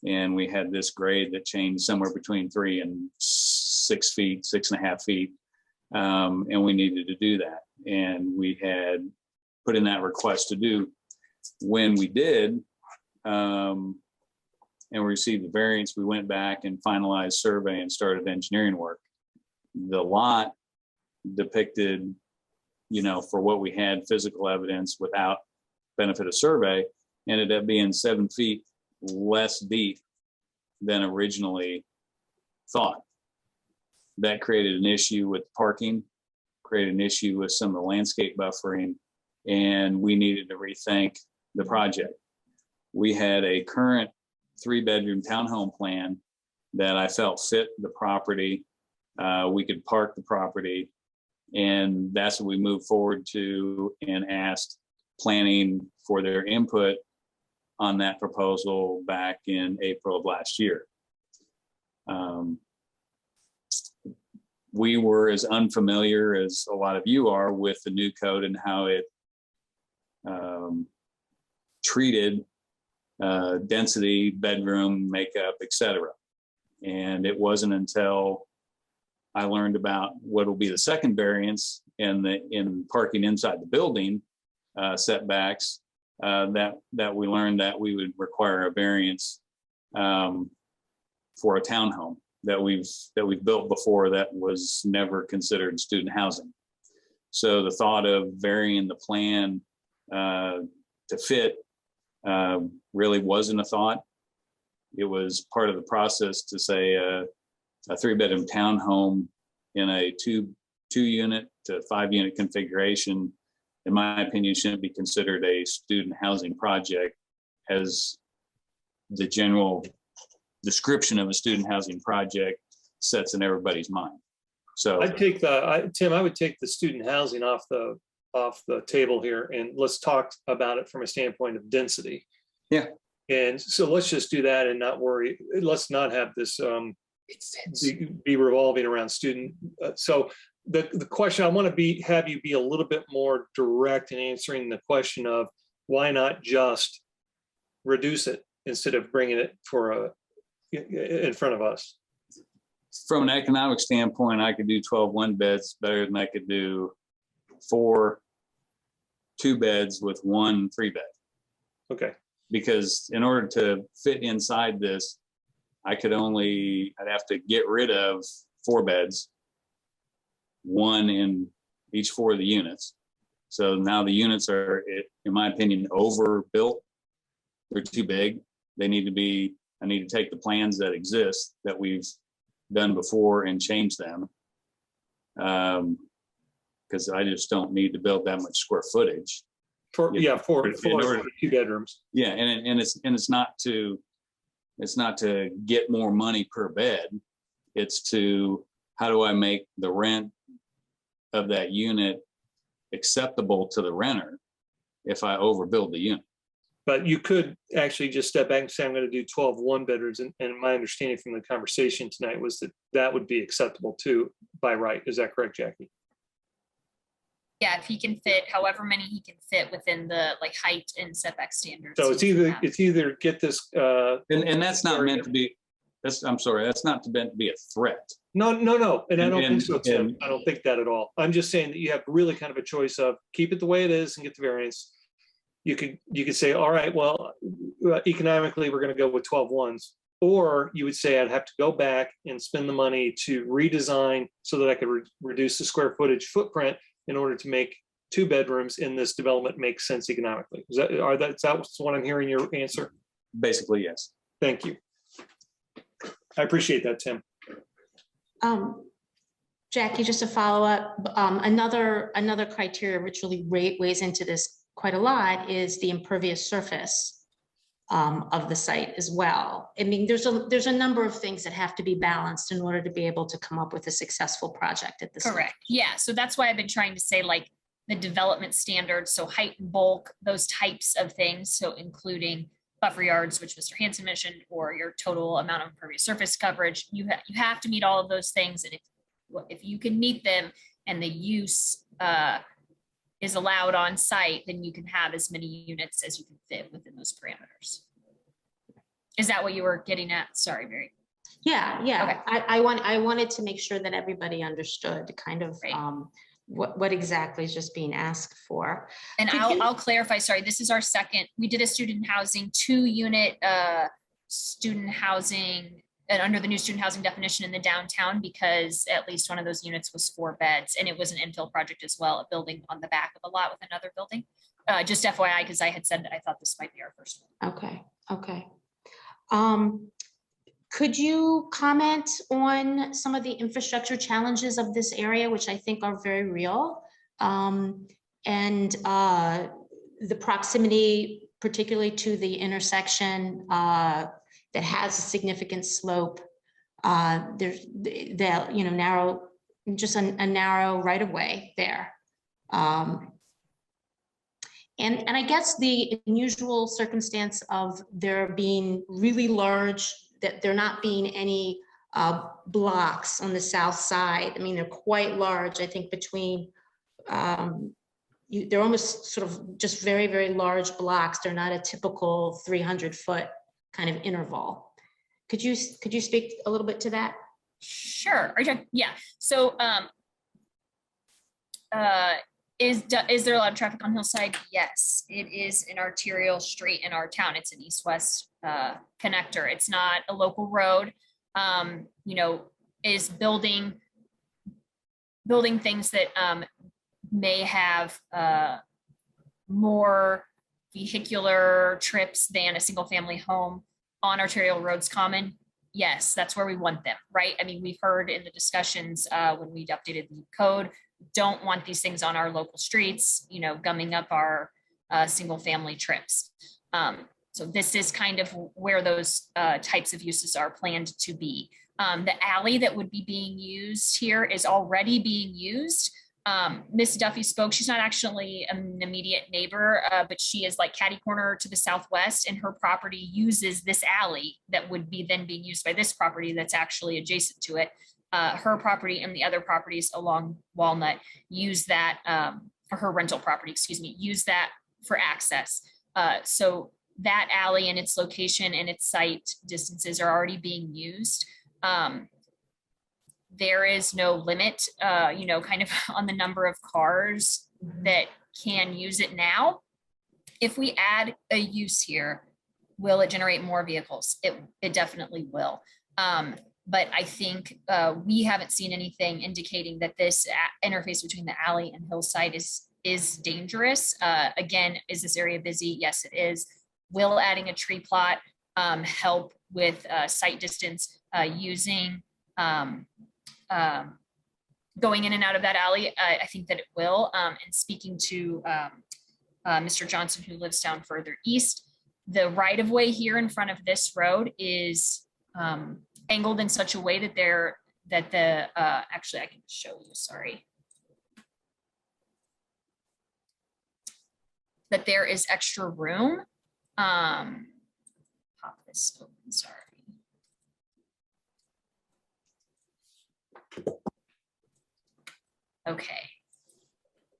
And we had this grade that changed somewhere between 3 and 6 feet, 6.5 feet. And we needed to do that. And we had put in that request to do. When we did, and we received the variance, we went back and finalized survey and started engineering work. The lot depicted, for what we had physical evidence without benefit of survey, ended up being 7 feet less deep than originally thought. That created an issue with parking, created an issue with some of the landscape buffering, and we needed to rethink the project. We had a current 3-bedroom townhome plan that I felt fit the property. We could park the property, and that's what we moved forward to and asked planning for their input on that proposal back in April of last year. We were as unfamiliar as a lot of you are with the new code and how it treated density, bedroom, makeup, etc. And it wasn't until I learned about what will be the second variance in parking inside the building setbacks that we learned that we would require a variance for a townhome that we've built before that was never considered student housing. So the thought of varying the plan to fit really wasn't a thought. It was part of the process to say a 3-bedroom townhome in a 2-unit to 5-unit configuration, in my opinion, shouldn't be considered a student housing project as the general description of a student housing project sets in everybody's mind. So I'd take Tim, I would take the student housing off the table here, and let's talk about it from a standpoint of density. Yeah. And so let's just do that and not worry. Let's not have this be revolving around student. So the question I want to have you be a little bit more direct in answering the question of why not just reduce it instead of bringing it in front of us. From an economic standpoint, I could do 12 1-beds better than I could do 4 2-beds with 1 3-bed. Okay. Because in order to fit inside this, I'd have to get rid of 4 beds, 1 in each 4 of the units. So now the units are, in my opinion, overbuilt. They're too big. I need to take the plans that exist that we've done before and change them. Because I just don't need to build that much square footage. Four 2 bedrooms. Yeah, and it's not to get more money per bed. It's to, how do I make the rent of that unit acceptable to the renter if I overbuild the unit? But you could actually just step back and say, I'm going to do 12 1-bedrooms. And my understanding from the conversation tonight was that would be acceptable too by right. Is that correct, Jackie? Yeah, if he can fit however many he can fit within the like height and setback standards. So it's either get this. And that's not meant to be, I'm sorry, that's not meant to be a threat. No. And I don't think so, Tim. I don't think that at all. I'm just saying that you have really kind of a choice of keep it the way it is and get the variance. You could say, all right, well, economically, we're going to go with 12 1s. Or you would say, I'd have to go back and spend the money to redesign so that I could reduce the square footage footprint in order to make 2 bedrooms in this development make sense economically. Is that what I'm hearing your answer? Basically, yes. Thank you. I appreciate that, Tim. Jackie, just to follow up, another criteria which really weighs into this quite a lot is the impervious surface of the site as well. I mean, there's a number of things that have to be balanced in order to be able to come up with a successful project at this. Correct. Yeah. So that's why I've been trying to say like the development standards. So height and bulk, those types of things. So including buffer yards, which Mr. Hanson mentioned, or your total amount of impervious surface coverage. You have to meet all of those things. And if you can meet them and the use is allowed on site, then you can have as many units as you can fit within those parameters. Is that what you were getting at? Sorry, Mary. Yeah. Okay. I wanted to make sure that everybody understood kind of what exactly is just being asked for. And I'll clarify, sorry, this is our second, we did a student housing 2-unit student housing and under the new student housing definition in the downtown, because at least one of those units was 4 beds and it was an infill project as well, a building on the back of a lot with another building. Just FYI, because I had said I thought this might be our first one. Okay. Could you comment on some of the infrastructure challenges of this area, which I think are very real, and the proximity, particularly to the intersection that has a significant slope? There's narrow, just a narrow right of way there. And I guess the unusual circumstance of there being really large, that there not being any blocks on the south side. I mean, they're quite large, I think between, they're almost sort of just very, very large blocks. They're not a typical 300-foot kind of interval. Could you speak a little bit to that? Sure. Yeah. So is there a lot of traffic on Hillside? Yes, it is an arterial street in our town. It's an east-west connector. It's not a local road. Is building things that may have more vehicular trips than a single family home on arterial roads common. Yes, that's where we want them, right? I mean, we've heard in the discussions when we updated the code, don't want these things on our local streets, gumming up our single family trips. So this is kind of where those types of uses are planned to be. The alley that would be being used here is already being used. Miss Duffy spoke. She's not actually an immediate neighbor, but she is like catty corner to the southwest, and her property uses this alley that would be then being used by this property that's actually adjacent to it. Her property and the other properties along Walnut use that, or her rental property, use that for access. So that alley and its location and its site distances are already being used. There is no limit, kind of on the number of cars that can use it now. If we add a use here, will it generate more vehicles? It definitely will. But I think we haven't seen anything indicating that this interface between the alley and Hillside is dangerous. Again, is this area busy? Yes, it is. Will adding a tree plot help with sight distance using going in and out of that alley? I think that it will. And speaking to Mr. Johnson, who lives down further east, the right of way here in front of this road is angled in such a way that actually I can show you, sorry. That there is extra room. Pop this open, sorry. Okay.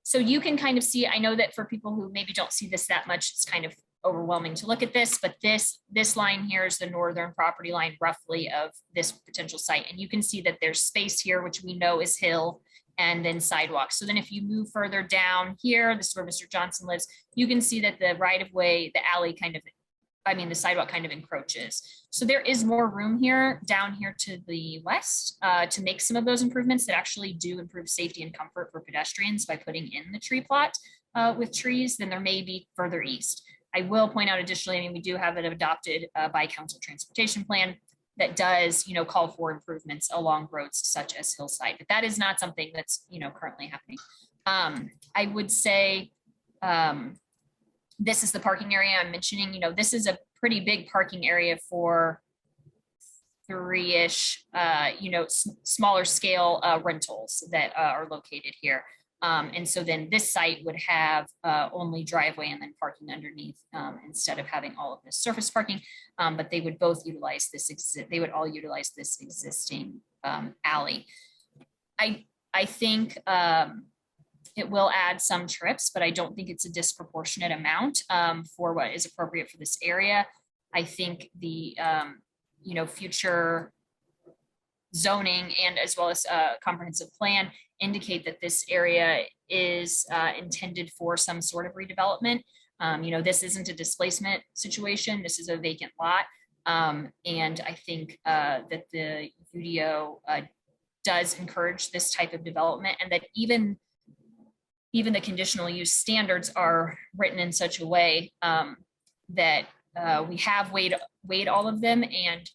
So you can kind of see, I know that for people who maybe don't see this that much, it's kind of overwhelming to look at this, but this line here is the northern property line roughly of this potential site. And you can see that there's space here, which we know is hill, and then sidewalk. So then if you move further down here, this is where Mr. Johnson lives, you can see that the right of way, the alley the sidewalk kind of encroaches. So there is more room here, down here to the west, to make some of those improvements that actually do improve safety and comfort for pedestrians by putting in the tree plot with trees than there may be further east. I will point out additionally, we do have an adopted by council transportation plan that does, call for improvements along roads such as Hillside, but that is not something that's, currently happening. I would say this is the parking area I'm mentioning. This is a pretty big parking area for three-ish, smaller scale rentals that are located here. And so then this site would have only driveway and then parking underneath instead of having all of this surface parking. But they would both utilize this. They would all utilize this existing alley. I think it will add some trips, but I don't think it's a disproportionate amount for what is appropriate for this area. I think the future zoning and as well as comprehensive plan indicate that this area is intended for some sort of redevelopment. This isn't a displacement situation. This is a vacant lot. And I think that the UDO does encourage this type of development, and that even the conditional use standards are written in such a way that we have weighed all of them, and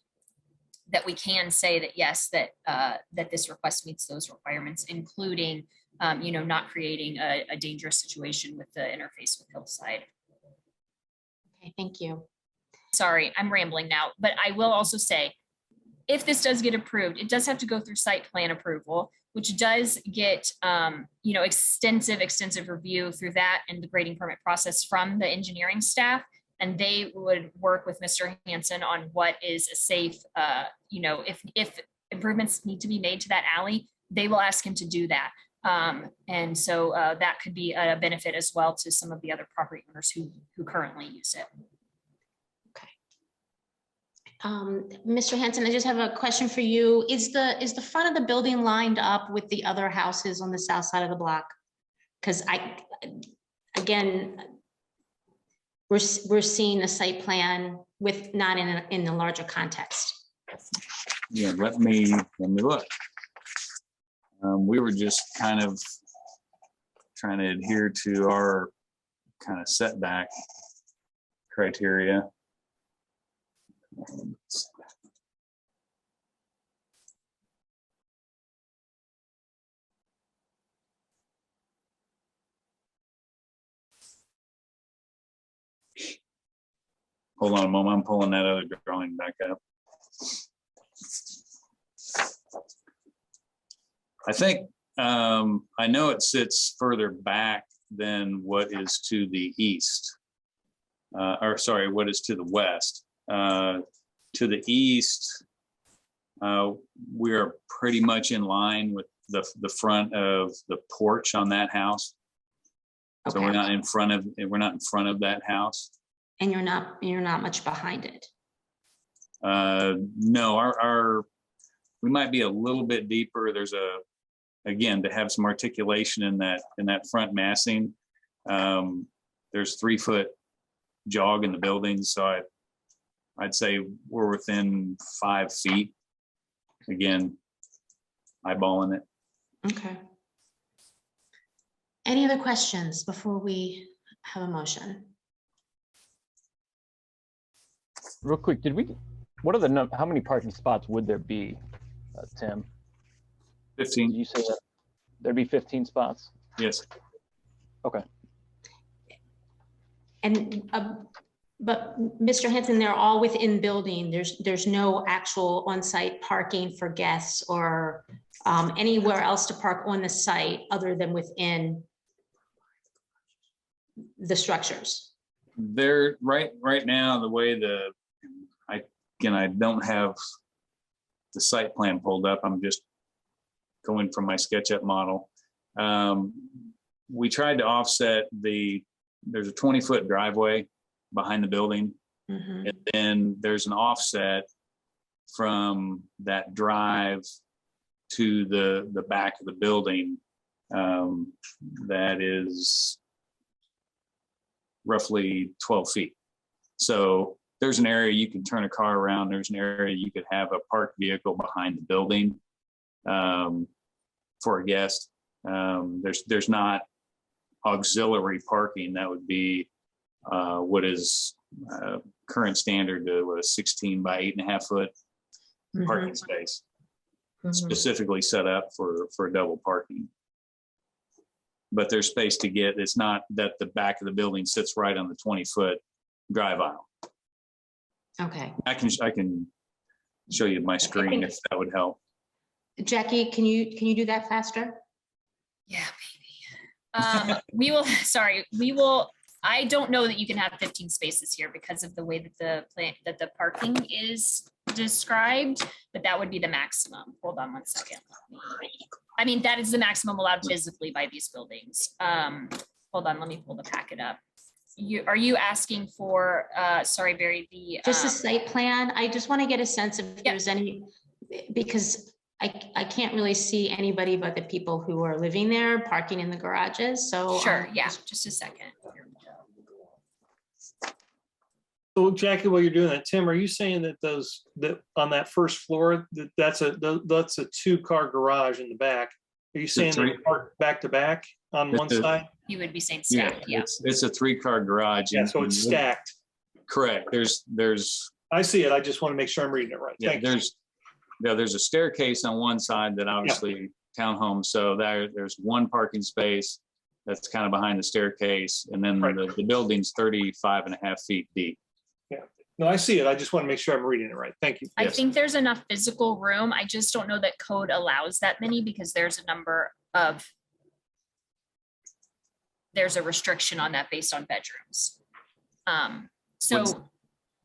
that we can say that yes, that this request meets those requirements, including not creating a dangerous situation with the interface with Hillside. Okay, thank you. Sorry, I'm rambling now, but I will also say, if this does get approved, it does have to go through site plan approval, which does get extensive review through that and the grading permit process from the engineering staff. And they would work with Mr. Hansen on what is a safe, if improvements need to be made to that alley, they will ask him to do that. And so that could be a benefit as well to some of the other property owners who currently use it. Mr. Hansen, I just have a question for you. Is the front of the building lined up with the other houses on the south side of the block? Because we're seeing the site plan with not in the larger context. Yeah, let me look. We were just kind of trying to adhere to our kind of setback criteria. Hold on a moment, I'm pulling that other drawing back up. I think, I know it sits further back than what is to the east. What is to the west. To the east, we're pretty much in line with the front of the porch on that house. Okay. So we're not in front of that house. And you're not much behind it. No, we might be a little bit deeper. There's again, to have some articulation in that front massing. There's 3-foot jog in the building, so I'd say we're within 5 feet. Again, eyeballing it. Okay. Any other questions before we have a motion? Real quick, what are how many parking spots would there be, Tim? 15. Did you say that there'd be 15 spots? Yes. Okay. And, but Mr. Henson, they're all within building. There's no actual on-site parking for guests or anywhere else to park on the site other than within the structures. They're right now, the way I don't have the site plan pulled up. I'm just going from my SketchUp model. We tried to offset there's a 20-foot driveway behind the building. Mm-hmm. And then there's an offset from that drive to the back of the building that is roughly 12 feet. So there's an area you can turn a car around. There's an area you could have a parked vehicle behind the building for a guest. There's not auxiliary parking. That would be what is current standard to a 16 by 8.5 foot parking space, specifically set up for double parking. But there's space to get. It's not that the back of the building sits right on the 20-foot drive aisle. Okay. I can show you my screen if that would help. Jackie, can you do that faster? Yeah, maybe. We will. I don't know that you can have 15 spaces here because of the way that the parking is described, but that would be the maximum. Hold on one second. I mean, that is the maximum allowed visibly by these buildings. Hold on, let me pull the packet up. Are you asking for, sorry, Barry, just a site plan? I just want to get a sense if there's any, because I can't really see anybody but the people who are living there parking in the garages. So sure, yeah, just a second. So Jackie, while you're doing that, Tim, are you saying that on that first floor, that's a 2-car garage in the back? Are you saying they park back to back on one side? You would be saying stacked, yeah. It's a 3-car garage. Yeah, so it's stacked. Correct. There's. I see it. I just want to make sure I'm reading it right. Yeah, there's a staircase on one side that obviously townhome. So there's one parking space that's kind of behind the staircase, and then the building's 35.5 feet deep. Yeah. No, I see it. I just want to make sure I'm reading it right. Thank you. I think there's enough physical room. I just don't know that code allows that many because there's a restriction on that based on bedrooms. So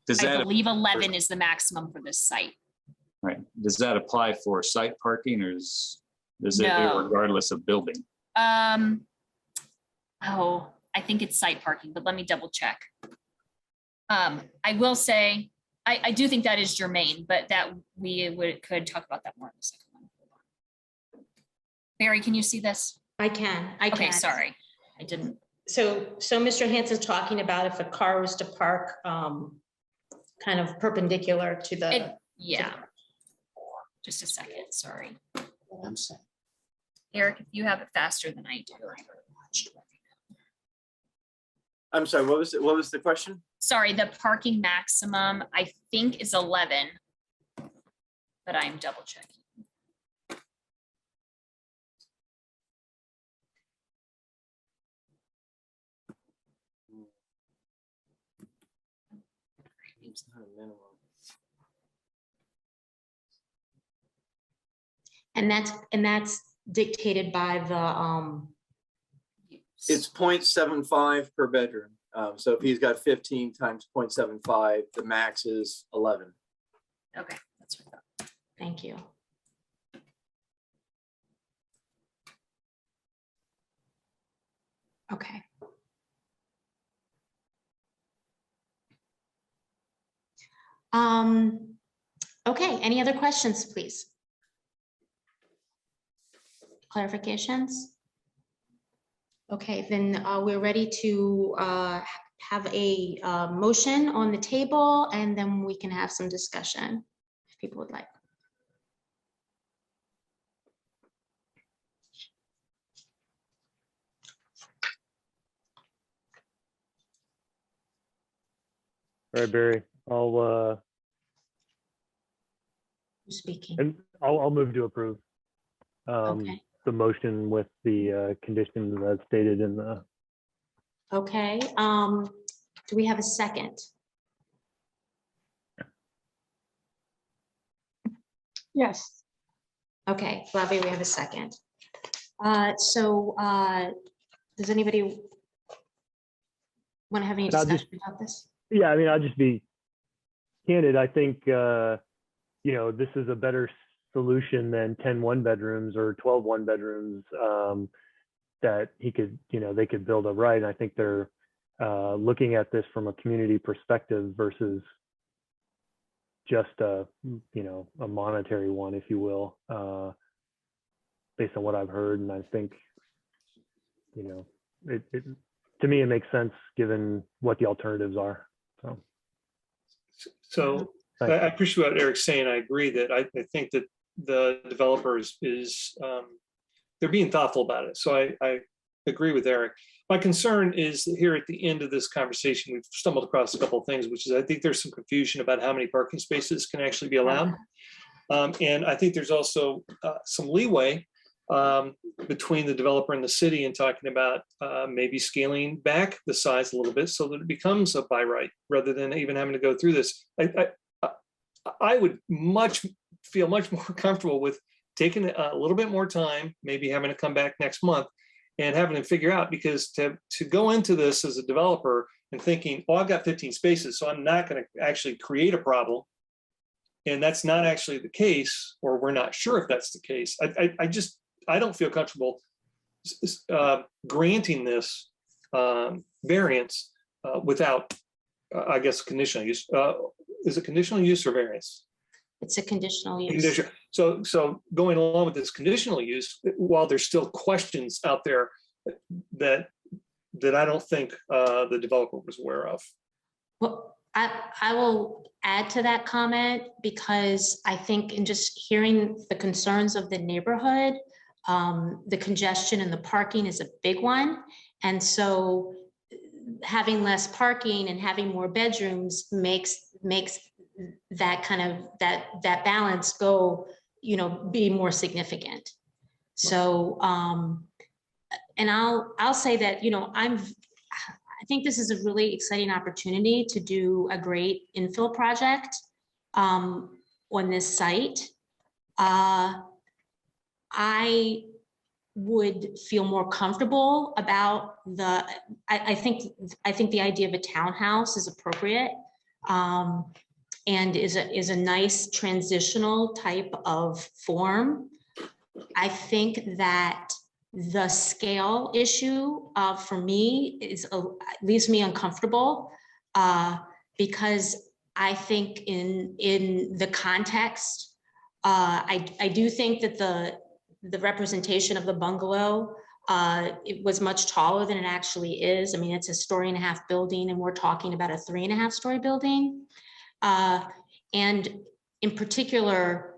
I believe 11 is the maximum for this site. Right. Does that apply for site parking or is it regardless of building? Oh, I think it's site parking, but let me double check. I will say, I do think that is germane, but that we could talk about that more in a second. Barry, can you see this? I can. Okay, sorry. I didn't. So Mr. Hanson's talking about if a car was to park kind of perpendicular to the. Yeah. Just a second, sorry. Eric, if you have it faster than I do. I'm sorry, what was the question? Sorry, the parking maximum, I think is 11, but I'm double checking. It's not a minimum. And that's dictated by the It's 0.75 per bedroom. So if he's got 15 times 0.75, the max is 11. Okay, that's right. Thank you. Okay. Okay, any other questions, please? Clarifications? Okay, then we're ready to have a motion on the table, and then we can have some discussion if people would like. All right, Barry, Who's speaking? and I'll move to approve Okay. the motion with the conditions as stated in the. Okay, do we have a second? Yes. Okay, Flavia, we have a second. Does anybody want to have any And I'll discussion just- about this? Yeah, I mean, I'll just be candid. I think, this is a better solution than 10 one-bedrooms or 12 one-bedrooms that he could, they could build up right. And I think they're looking at this from a community perspective versus just a monetary one, if you will, based on what I've heard. And I think, to me, it makes sense given what the alternatives are. So I appreciate what Eric's saying. I agree that I think that the developers is they're being thoughtful about it. So I agree with Eric. My concern is that here at the end of this conversation, we've stumbled across a couple of things, which is I think there's some confusion about how many parking spaces can actually be allowed. And I think there's also some leeway between the developer and the city and talking about maybe scaling back the size a little bit so that it becomes a by right rather than even having to go through this. I would feel much more comfortable with taking a little bit more time, maybe having to come back next month and having to figure out, because to go into this as a developer and thinking, oh, I've got 15 spaces, so I'm not going to actually create a problem. And that's not actually the case, or we're not sure if that's the case. I don't feel comfortable granting this variance without, I guess, conditional use. Is it conditional use or variance? It's a conditional use. So going along with this conditional use, while there's still questions out there that I don't think the developer was aware of. Well, I will add to that comment, because I think in just hearing the concerns of the neighborhood, the congestion and the parking is a big one. And so having less parking and having more bedrooms makes that kind of that balance go, be more significant. So and I'll say that, I think this is a really exciting opportunity to do a great infill project on this site. I would feel more comfortable about I think the idea of a townhouse is appropriate and is a nice transitional type of form. I think that the scale issue for me leaves me uncomfortable because I think in the context, I do think that the representation of the bungalow, it was much taller than it actually is. I mean, it's a 1.5-story building, and we're talking about a 3.5-story building. And in particular,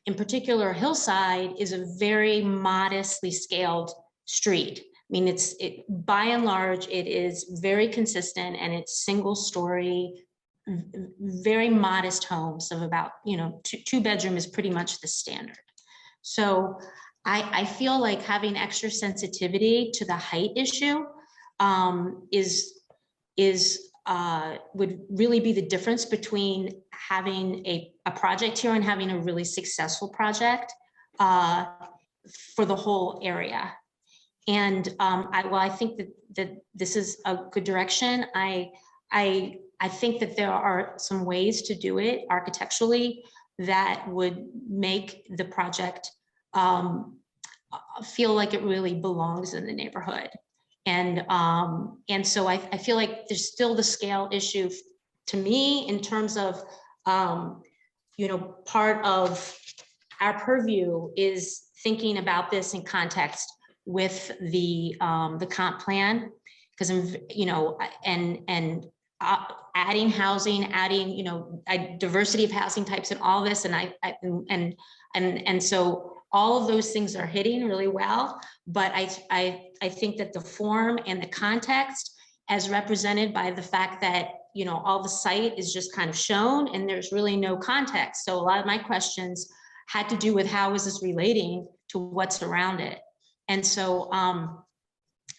Hillside is a very modestly scaled street. I mean, by and large, it is very consistent, and it's single-story, very modest homes of about, 2 bedroom is pretty much the standard. So I feel like having extra sensitivity to the height issue would really be the difference between having a project here and having a really successful project for the whole area. And I think that this is a good direction. I think that there are some ways to do it architecturally that would make the project feel like it really belongs in the neighborhood. And so I feel like there's still the scale issue to me in terms of, part of our purview is thinking about this in context with the comp plan, because, you know, and adding housing, adding, you know, a diversity of housing types and all this, and so all of those things are hitting really well. But I think that the form and the context, as represented by the fact that, you know, all the site is just kind of shown and there's really no context. So a lot of my questions had to do with how is this relating to what's around it. And so,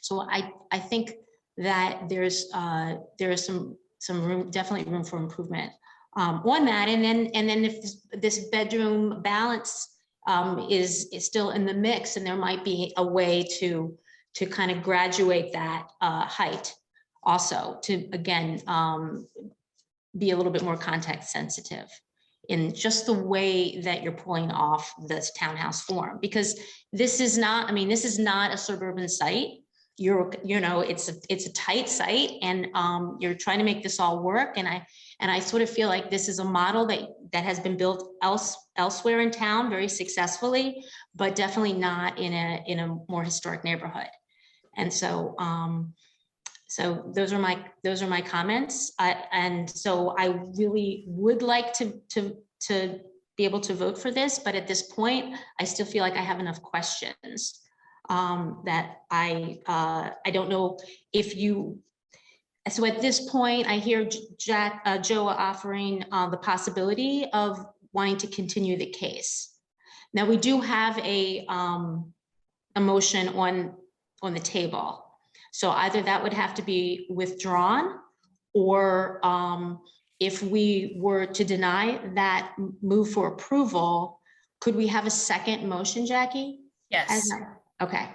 so I think that there's some room, definitely room for improvement on that. And then if this bedroom balance is still in the mix, and there might be a way to kind of graduate that height also to, again, be a little bit more context sensitive in just the way that you're pulling off this townhouse form, because this is not, I mean, this is not a suburban site. You know, it's a tight site, and you're trying to make this all work. And I sort of feel like this is a model that has been built elsewhere in town very successfully, but definitely not in a more historic neighborhood. And so, so those are my comments. And so I really would like to be able to vote for this, but at this point, I still feel like I have enough questions that I don't know if you. So at this point, I hear Joe offering the possibility of wanting to continue the case. Now we do have a motion on the table. So either that would have to be withdrawn, or if we were to deny that move for approval, could we have a second motion, Jackie? Yes. Okay.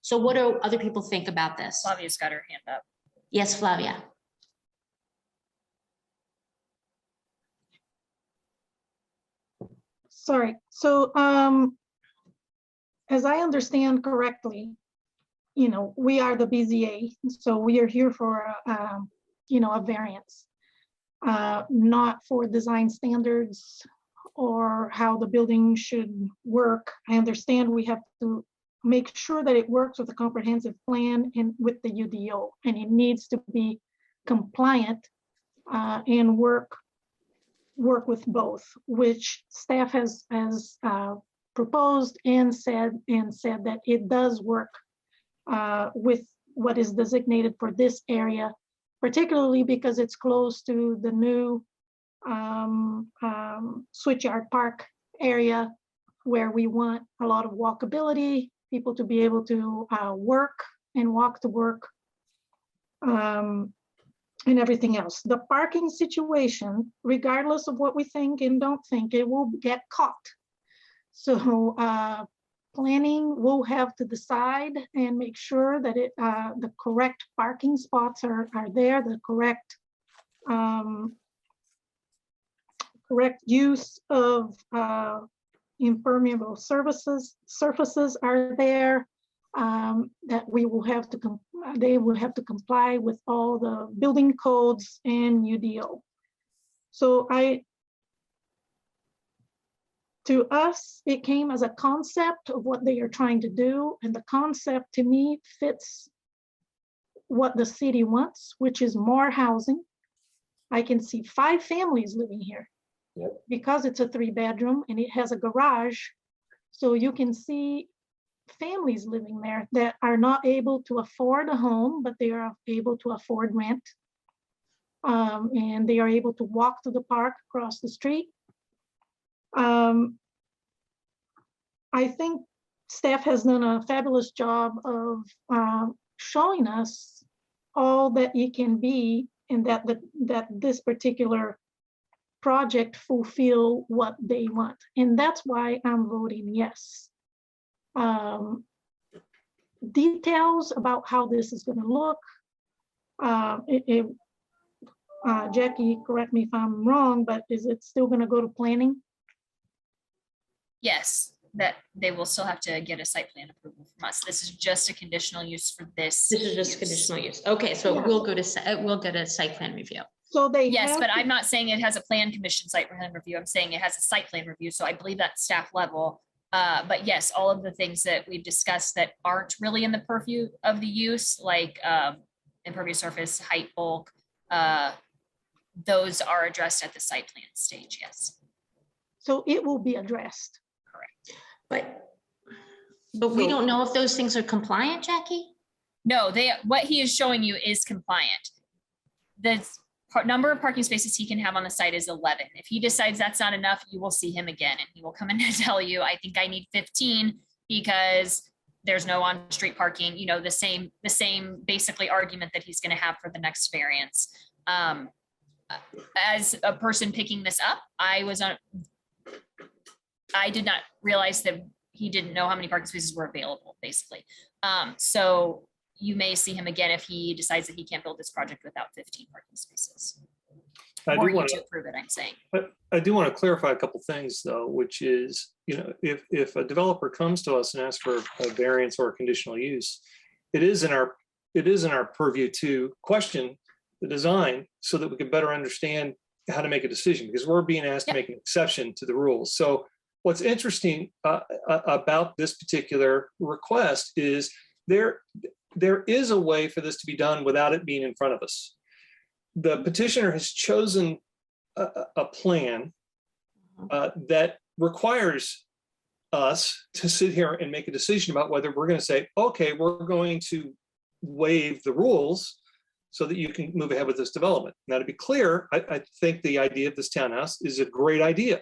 So what do other people think about this? Flavia's got her hand up. Yes, Flavia. Sorry. So as I understand correctly, you know, we are the BZA, so we are here for, you know, a variance, not for design standards or how the building should work. I understand we have to make sure that it works with the comprehensive plan and with the UDO, and it needs to be compliant and work with both, which staff has proposed and said that it does work with what is designated for this area, particularly because it's close to the new Switchyard Park area, where we want a lot of walkability, people to be able to work and walk to work, and everything else. The parking situation, regardless of what we think and don't think, it will get caught. So planning will have to decide and make sure that the correct parking spots are there, the correct use of impermeable surfaces are there, that they will have to comply with all the building codes and UDO. So to us, it came as a concept of what they are trying to do, and the concept to me fits what the city wants, which is more housing. I can see 5 families living here. Yep. Because it's a 3-bedroom and it has a garage. So you can see families living there that are not able to afford a home, but they are able to afford rent. And they are able to walk to the park across the street. I think staff has done a fabulous job of showing us all that it can be, and that this particular project fulfill what they want. And that's why I'm voting yes. Details about how this is going to look, Jackie, correct me if I'm wrong, but is it still going to go to planning? Yes, that they will still have to get a site plan approval from us. This is just a conditional use for this. This is just conditional use. Okay, so yeah. We'll get a site plan review. So they yes, but I'm not saying it has a plan commission site plan review. I'm saying it has a site plan review. So I believe that staff level, But yes, all of the things that we've discussed that aren't really in the purview of the use, like impervious surface, height, bulk, those are addressed at the site plan stage, yes. So it will be addressed. But we don't know if those things are compliant, Jackie? No, what he is showing you is compliant. The number of parking spaces he can have on the site is 11. If he decides that's not enough, you will see him again and he will come in and tell you, I think I need 15 because there's no on-street parking, you know, the same basically argument that he's going to have for the next variance. As a person picking this up, I did not realize that he didn't know how many parking spaces were available, basically. So you may see him again if he decides that he can't build this project without 15 parking spaces. Or you to approve it, I'm saying. But I do want to clarify a couple things though, which is, you know, if a developer comes to us and asks for a variance or a conditional use, it is in our purview to question the design so that we can better understand how to make a decision, because we're being asked to make an exception to the rules. So what's interesting about this particular request is there is a way for this to be done without it being in front of us. The petitioner has chosen a plan that requires us to sit here and make a decision about whether we're going to say, okay, we're going to waive the rules so that you can move ahead with this development. Now, to be clear, I think the idea of this townhouse is a great idea,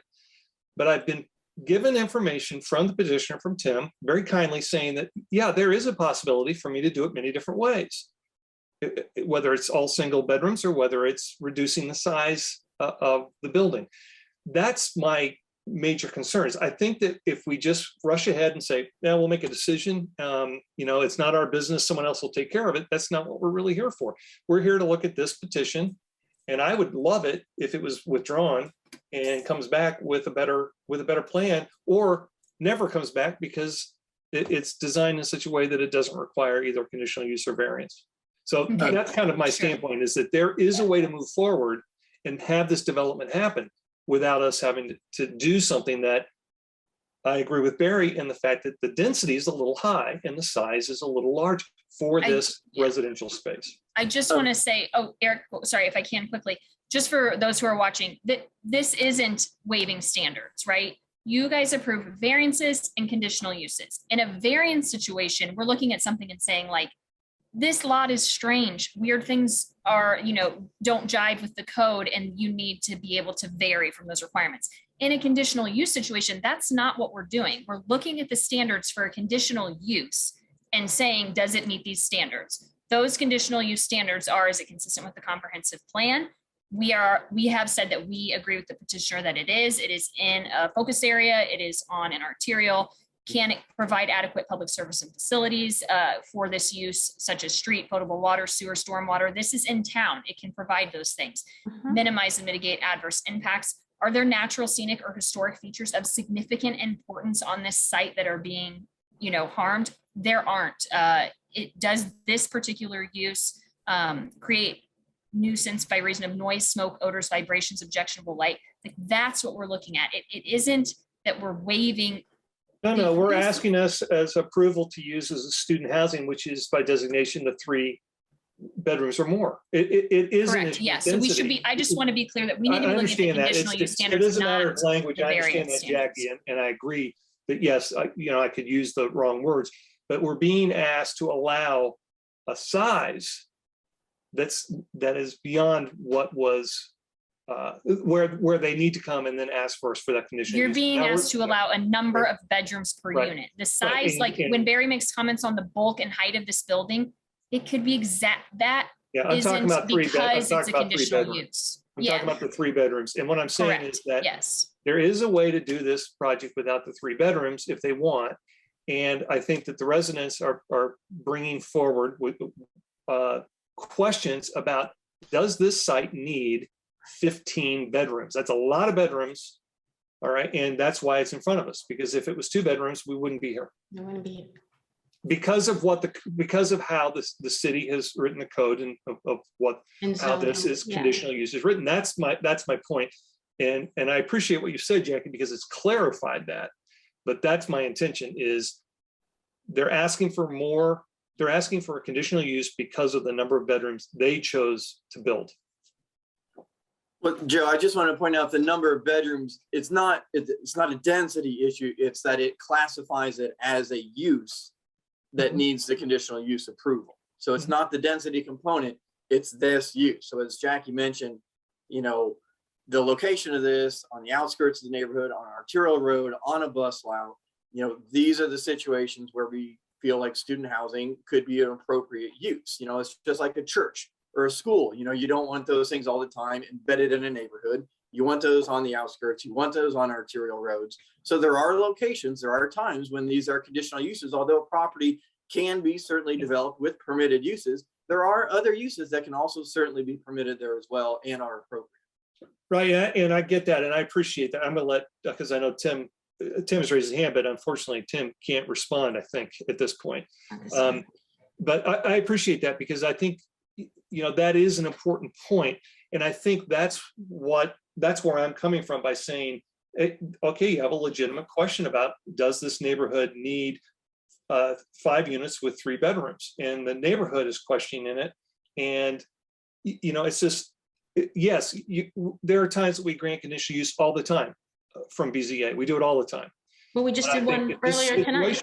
but I've been given information from the petitioner, from Tim, very kindly saying that, yeah, there is a possibility for me to do it many different ways, whether it's all single bedrooms or whether it's reducing the size of the building. That's my major concerns. I think that if we just rush ahead and say, yeah, we'll make a decision, you know, it's not our business, someone else will take care of it. That's not what we're really here for. We're here to look at this petition, and I would love it if it was withdrawn and comes back with a better plan, or never comes back because it's designed in such a way that it doesn't require either conditional use or variance. So that's kind of my standpoint, is that there is a way to move forward and have this development happen without us having to do something that I agree with Barry in the fact that the density is a little high and the size is a little large for this residential space. I just want to say, oh, Eric, sorry, if I can quickly, just for those who are watching, that this isn't waiving standards, right? You guys approve variances and conditional uses. In a variance situation, we're looking at something and saying like, this lot is strange. Weird things are, you know, don't jive with the code, and you need to be able to vary from those requirements. In a conditional use situation, that's not what we're doing. We're looking at the standards for a conditional use and saying, does it meet these standards? Those conditional use standards are, is it consistent with the comprehensive plan? We have said that we agree with the petitioner that it is in a focus area, it is on an arterial. Can it provide adequate public service and facilities for this use, such as street, potable water, sewer, stormwater? This is in town. It can provide those things. Minimize and mitigate adverse impacts. Are there natural, scenic, or historic features of significant importance on this site that are being, you know, harmed? There aren't. Does this particular use create nuisance by reason of noise, smoke, odors, vibrations, objectionable light? Like, that's what we're looking at. It isn't that we're waiving. No, we're asking us as approval to use as a student housing, which is by designation the 3 bedrooms or more. It is correct. Yes. So we should be. I just want to be clear that we need to be looking at the conditional use standards. It is a matter of language. I understand that, Jackie, and I agree that yes, I could use the wrong words, but we're being asked to allow a size that is beyond what was. Where they need to come and then ask first for that condition. You're being asked to allow a number of bedrooms per unit. The size, like when Barry makes comments on the bulk and height of this building, it could be exact. That I'm talking about 3 bedrooms. Because it's a conditional use. I'm talking about the 3 bedrooms. And what I'm saying is that there is a way to do this project without the 3 bedrooms if they want. And I think that the residents are bringing forward with questions about, does this site need 15 bedrooms? That's a lot of bedrooms. All right. And that's why it's in front of us, because if it was 2 bedrooms, we wouldn't be here. I want to be here. Because of how the city has written the code and of how this is conditional use is written. That's my point. And I appreciate what you said, Jackie, because it's clarified that. but that's my intention is they're asking for more. They're asking for a conditional use because of the number of bedrooms they chose to build. Well, Joe, I just want to point out the number of bedrooms. It's not a density issue. It's that it classifies it as a use that needs the conditional use approval. So it's not the density component, it's this use. So as Jackie mentioned, you know, the location of this on the outskirts of the neighborhood, on an arterial road, on a bus route, you know, these are the situations where we feel like student housing could be an appropriate use. You know, it's just like a church or a school. You know, you don't want those things all the time embedded in a neighborhood. You want those on the outskirts. You want those on arterial roads. So there are locations, there are times when these are conditional uses, although property can be certainly developed with permitted uses. There are other uses that can also certainly be permitted there as well and are appropriate. Right, and I get that, and I appreciate that. I'm gonna let, because I know Tim's raised his hand, but unfortunately Tim can't respond, I think, at this point. But I appreciate that because I think, you know, that is an important point. And I think that's where I'm coming from by saying, okay, you have a legitimate question about, does this neighborhood need 5 units with 3 bedrooms? And the neighborhood is questioning it. And, you know, it's just, yes, there are times that we grant conditional use all the time from BZA. We do it all the time. Well, we just did one earlier tonight.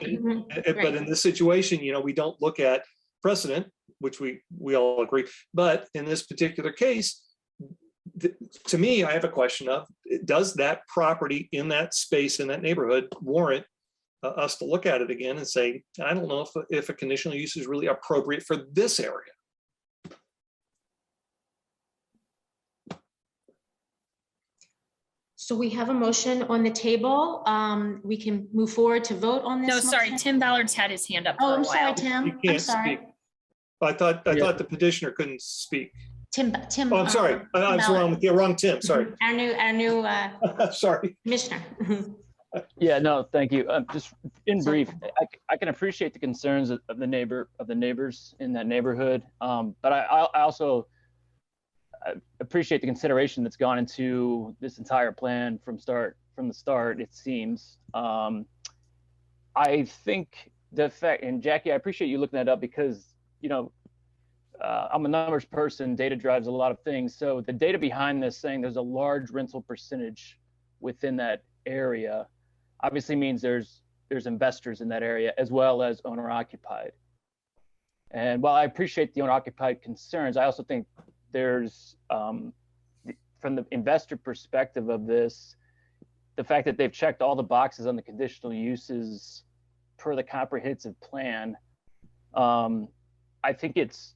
But in this situation, you know, we don't look at precedent, which we all agree. But in this particular case, to me, I have a question of, does that property in that space, in that neighborhood, warrant us to look at it again and say, I don't know if a conditional use is really appropriate for this area. So we have a motion on the table. We can move forward to vote on this. No, sorry, motion. Tim Ballard's had his hand up for Oh, a I'm while. sorry, Tim. You I'm can't sorry. speak. I thought the petitioner couldn't speak. Tim. Oh, I'm sorry. I was wrong. Yeah, wrong Tim. Sorry. Our new sorry. commissioner. Yeah, no, thank you. Just in brief, I can appreciate the concerns of the neighbors in that neighborhood, but I also appreciate the consideration that's gone into this entire plan from the start. It seems. I think the fact, and Jackie, I appreciate you looking that up because, you know, I'm a numbers person. Data drives a lot of things. So the data behind this saying there's a large rental percentage within that area obviously means there's investors in that area as well as owner occupied. And while I appreciate the owner occupied concerns, I also think there's from the investor perspective of this, the fact that they've checked all the boxes on the conditional uses per the comprehensive plan. I think it's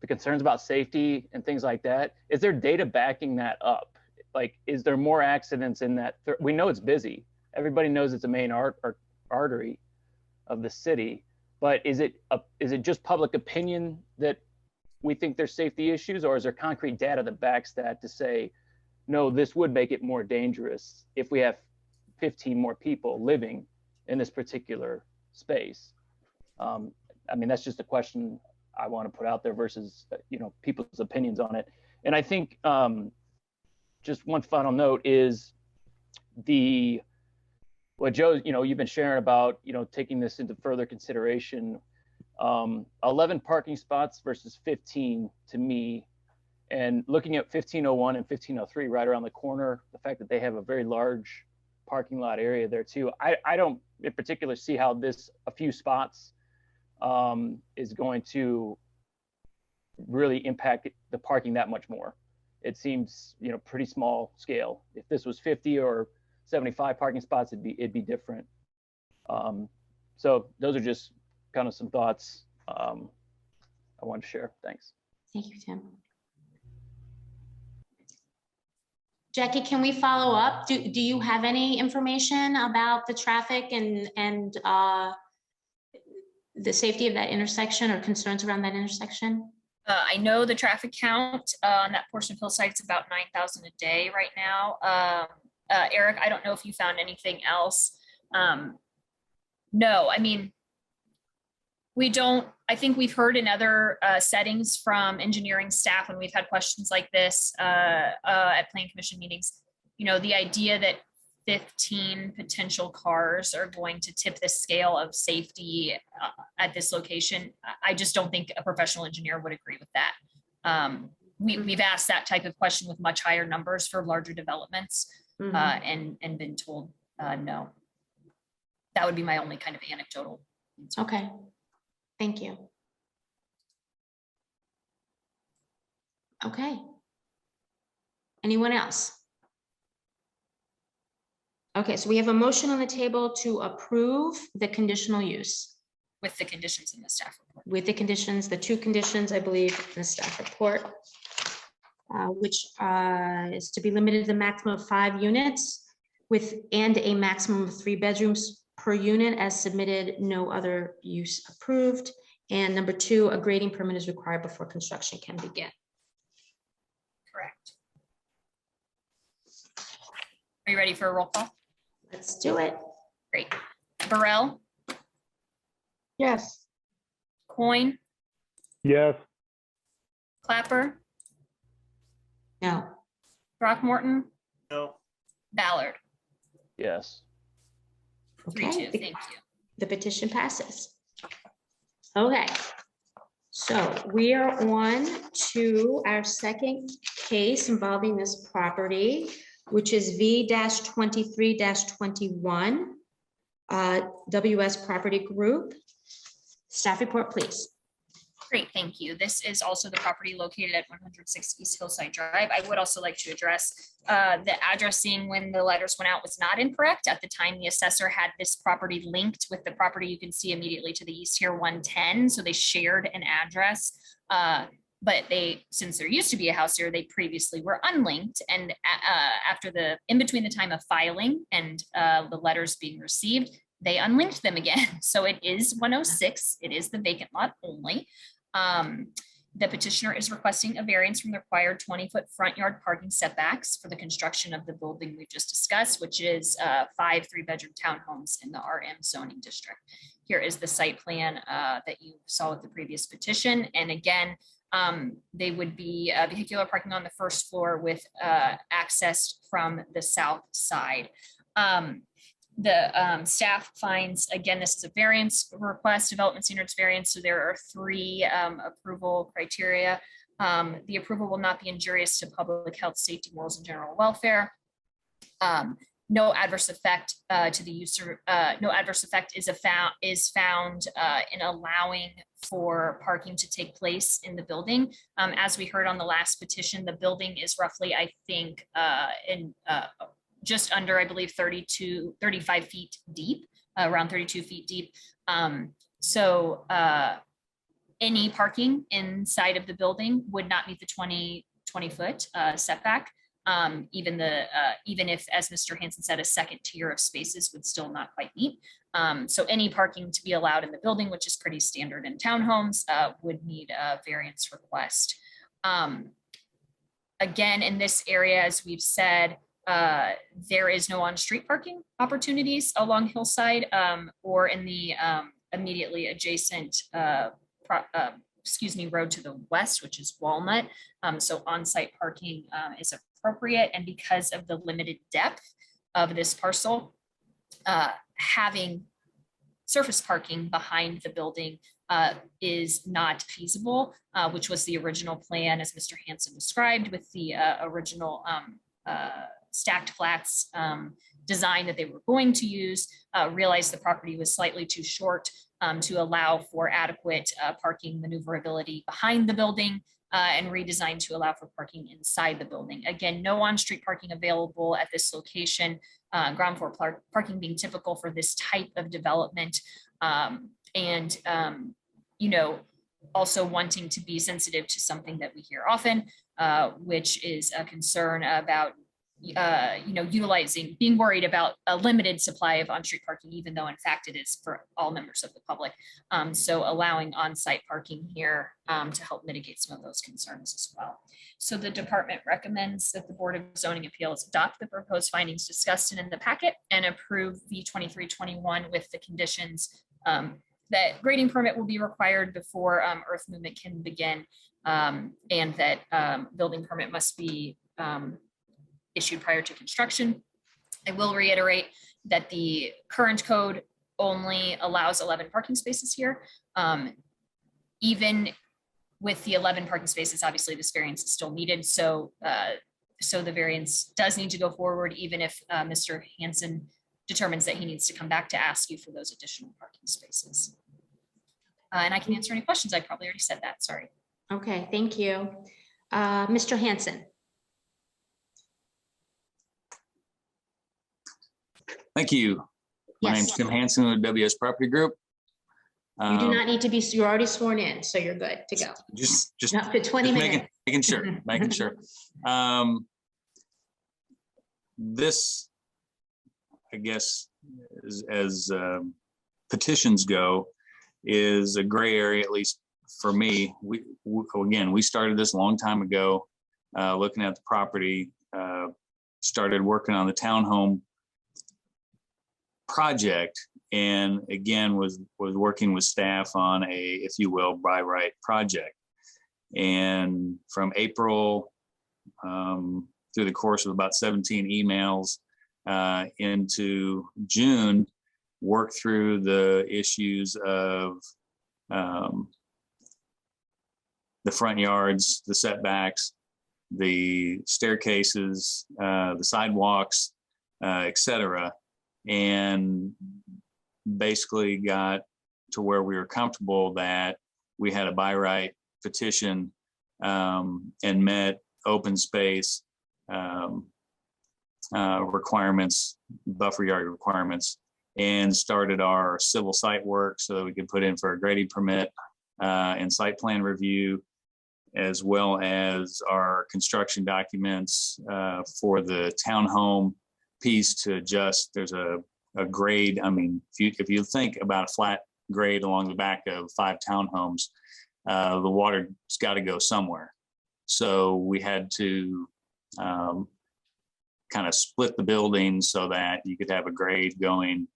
the concerns about safety and things like that. Is there data backing that up? Like, is there more accidents in that? We know it's busy. Everybody knows it's a main artery of the city, but is it just public opinion that we think there's safety issues, or is there concrete data that backs that to say, no, this would make it more dangerous if we have 15 more people living in this particular space? I mean, that's just a question I want to put out there versus, you know, people's opinions on it. And I think just one final note is what Joe, you know, you've been sharing about, you know, taking this into further consideration. 11 parking spots versus 15 to me, and looking at 1501 and 1503 right around the corner, the fact that they have a very large parking lot area there too. I don't in particular see how a few spots is going to really impact the parking that much more. It seems, you know, pretty small scale. If this was 50 or 75 parking spots, it'd be different. So those are just kind of some thoughts I wanted to share. Thanks. Thank you, Tim. Jackie, can we follow up? Do you have any information about the traffic and the safety of that intersection or concerns around that intersection? I know the traffic count on that portion of Hillside is about 9,000 a day right now. Eric, I don't know if you found anything else. No, I mean, I think we've heard in other settings from engineering staff when we've had questions like this at planning commission meetings, you know, the idea that 15 potential cars are going to tip the scale of safety at this location, I just don't think a professional engineer would agree with that. We've asked that type of question with much higher numbers for larger developments and been told no. That would be my only kind of anecdotal answer. Okay, thank you. Okay. Anyone else? Okay, so we have a motion on the table to approve the conditional use. With the conditions in the staff report. With the conditions, the two conditions, I believe, in the staff report, which is to be limited to the maximum of 5 units and a maximum of 3 bedrooms per unit as submitted, no other use approved. And number 2, a grading permit is required before construction can begin. Correct. Are you ready for a roll call? Let's do it. Great. Burrell, Yes. Coyne, Yes. Clapper, No. Throckmorton, No. Ballard. Yes. 3-2, thank you. The petition passes. Okay. So we are on to our second case involving this property, which is V-23-21, WS Property Group. Staff report, please. Great, thank you. This is also the property located at 106 East Hillside Drive. I would also like to address the addressing when the letters went out was not incorrect. At the time, the assessor had this property linked with the property you can see immediately to the east here, 110. So they shared an address, but since there used to be a house here, they previously were unlinked. And in between the time of filing and the letters being received, they unlinked them again. So it is 106. It is the vacant lot only. The petitioner is requesting a variance from the required 20-foot front yard parking setbacks for the construction of the building we just discussed, which is 5 3-bedroom townhomes in the RM zoning district. Here is the site plan that you saw with the previous petition. And again, they would be vehicular parking on the first floor with access from the south side. The staff finds, again, this is a variance request, development standards variance. So there are 3 approval criteria. The approval will not be injurious to public health, safety, morals, and general welfare. No adverse effect to the user. No adverse effect is found in allowing for parking to take place in the building. As we heard on the last petition, the building is roughly, I think, just under, I believe, 35 feet deep, around 32 feet deep. So any parking inside of the building would not meet the 20 foot setback. Even if, as Mr. Hansen said, a second tier of spaces would still not quite meet. So any parking to be allowed in the building, which is pretty standard in townhomes, would need a variance request. Again, in this area, as we've said, there is no on-street parking opportunities along Hillside or in the immediately adjacent road to the west, which is Walnut. So on-site parking is appropriate. And because of the limited depth of this parcel, having surface parking behind the building is not feasible, which was the original plan, as Mr. Hansen described, with the original stacked flats design that they were going to use. Realized the property was slightly too short to allow for adequate parking maneuverability behind the building, and redesigned to allow for parking inside the building. Again, no on-street parking available at this location, ground floor parking being typical for this type of development. Also wanting to be sensitive to something that we hear often, which is a concern about being worried about a limited supply of on-street parking, even though in fact it is for all members of the public. So allowing on-site parking here to help mitigate some of those concerns as well. So the department recommends that the Board of Zoning Appeals adopt the proposed findings discussed in the packet and approve V-2321 with the conditions that grading permit will be required before earth movement can begin, and that building permit must be issued prior to construction. I will reiterate that the current code only allows 11 parking spaces here. Even with the 11 parking spaces, obviously this variance is still needed. So, so the variance does need to go forward, even if Mr. Hansen determines that he needs to come back to ask you for those additional parking spaces. And I can answer any questions. I probably already said that, sorry. Okay, thank you. Mr. Hansen. Thank you. My name's Tim Hansen with WS Property Group. You do not need to be, you're already sworn in, so you're good to go. Just Not for 20 minutes. making sure. This, I guess, as petitions go, is a gray area, at least for me. We started this a long time ago, looking at the property, started working on the townhome project, and again was working with staff on a, if you will, by right project. And from April through the course of about 17 emails into June, work through the issues of the front yards, the setbacks, the staircases, the sidewalks, etc. And basically got to where we were comfortable that we had a by right petition and met open space requirements, buffer yard requirements, and started our civil site work so that we could put in for a grading permit and site plan review, as well as our construction documents for the townhome piece to adjust. There's a grade. I mean, if you think about a flat grade along the back of 5 townhomes, the water's got to go somewhere. So we had to kind of split the building so that you could have a grade going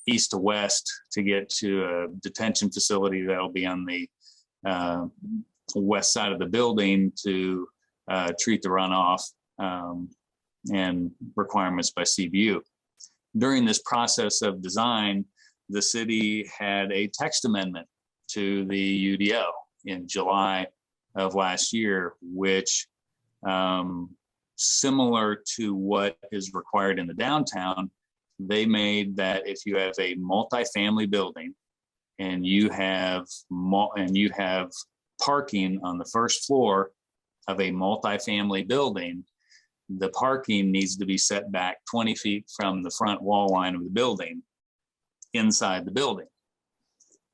east to west to get to a detention facility that'll be on the west side of the building to treat the runoff and requirements by CBU. During this process of design, the city had a text amendment to the UDO in July of last year, which similar to what is required in the downtown, they made that if you have a multifamily building and you have parking on the first floor of a multifamily building, the parking needs to be set back 20 feet from the front wall line of the building inside the building.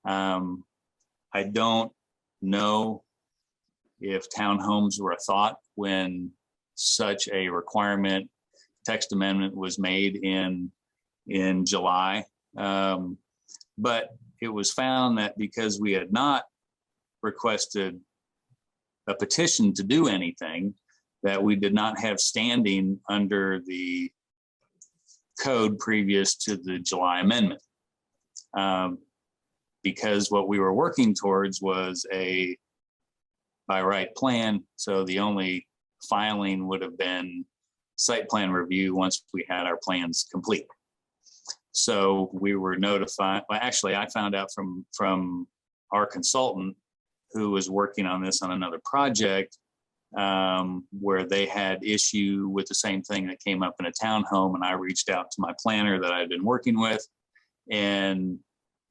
I don't know if townhomes were a thought when such a requirement text amendment was made in July. But it was found that because we had not requested a petition to do anything, that we did not have standing under the code previous to the July amendment. Because what we were working towards was a by right plan. So the only filing would have been site plan review once we had our plans complete. So we were notified, well, actually I found out from our consultant who was working on this on another project where they had issue with the same thing that came up in a townhome, and I reached out to my planner that I'd been working with, and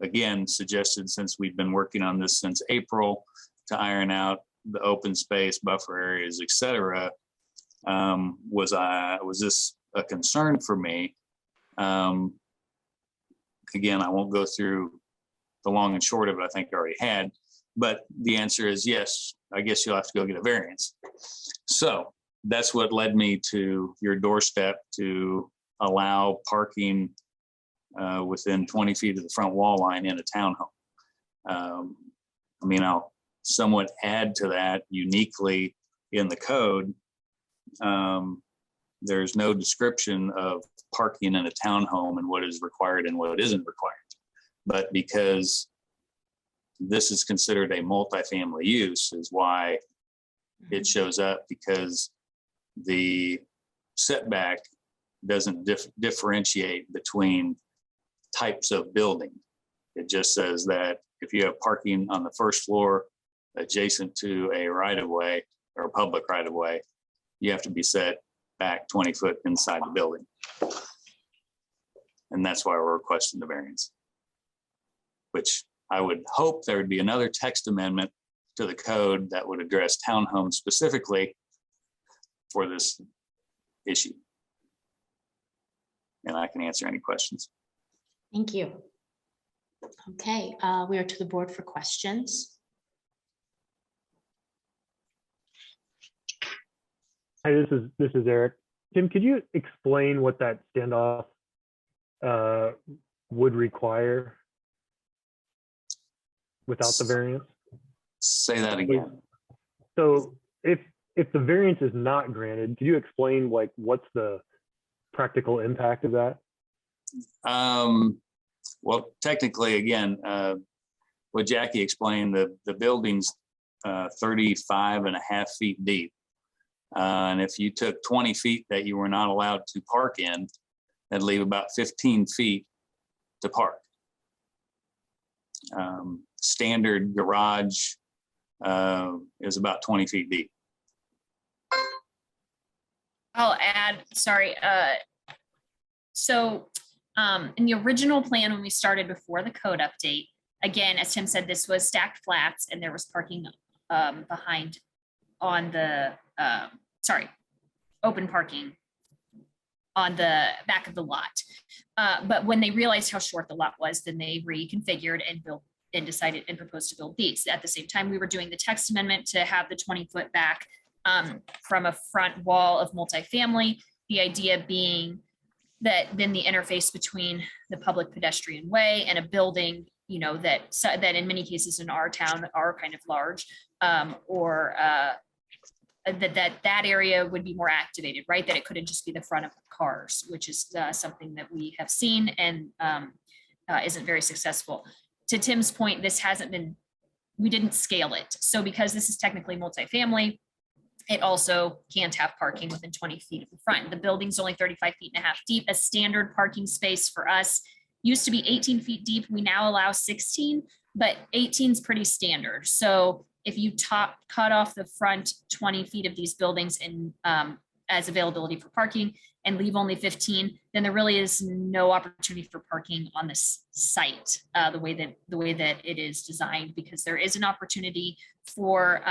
again suggested, since we've been working on this since April, to iron out the open space, buffer areas, etc. Was this a concern for me? Again, I won't go through the long and short of it. I think I already had, but the answer is yes. I guess you'll have to go get a variance. So that's what led me to your doorstep to allow parking within 20 feet of the front wall line in a townhome. I mean, I'll somewhat add to that uniquely in the code. There's no description of parking in a townhome and what is required and what isn't required. But because this is considered a multifamily use is why it shows up, because the setback doesn't differentiate between types of building. It just says that if you have parking on the first floor adjacent to a right-of-way or a public right-of-way, you have to be set back 20 foot inside the building. And that's why we're requesting the variance, which I would hope there would be another text amendment to the code that would address townhomes specifically for this issue. And I can answer any questions. Thank you. Okay, we are to the board for questions. Hi, this is Eric. Tim, could you explain what that standoff would require without the variance? Say that again. So if the variance is not granted, could you explain like what's the practical impact of that? Well, technically, again, what Jackie explained, the building's 35.5 feet deep. And if you took 20 feet that you were not allowed to park in, that'd leave about 15 feet to park. Standard garage is about 20 feet deep. I'll add, sorry. So in the original plan, when we started before the code update, again, as Tim said, this was stacked flats and there was parking behind on the, open parking on the back of the lot. But when they realized how short the lot was, then they reconfigured and built and decided and proposed to build these. At the same time, we were doing the text amendment to have the 20-foot back from a front wall of multifamily. The idea being that then the interface between the public pedestrian way and a building, you know, that in many cases in our town are kind of large, or that area would be more activated, right? That it couldn't just be the front of cars, which is something that we have seen and isn't very successful. To Tim's point, this hasn't been, we didn't scale it. So because this is technically multifamily, it also can't have parking within 20 feet of the front. The building's only 35.5 feet deep. A standard parking space for us used to be 18 feet deep. We now allow 16, but 18 is pretty standard. So if you cut off the front 20 feet of these buildings and as availability for parking and leave only 15, then there really is no opportunity for parking on this site the way that it is designed, because there is an opportunity for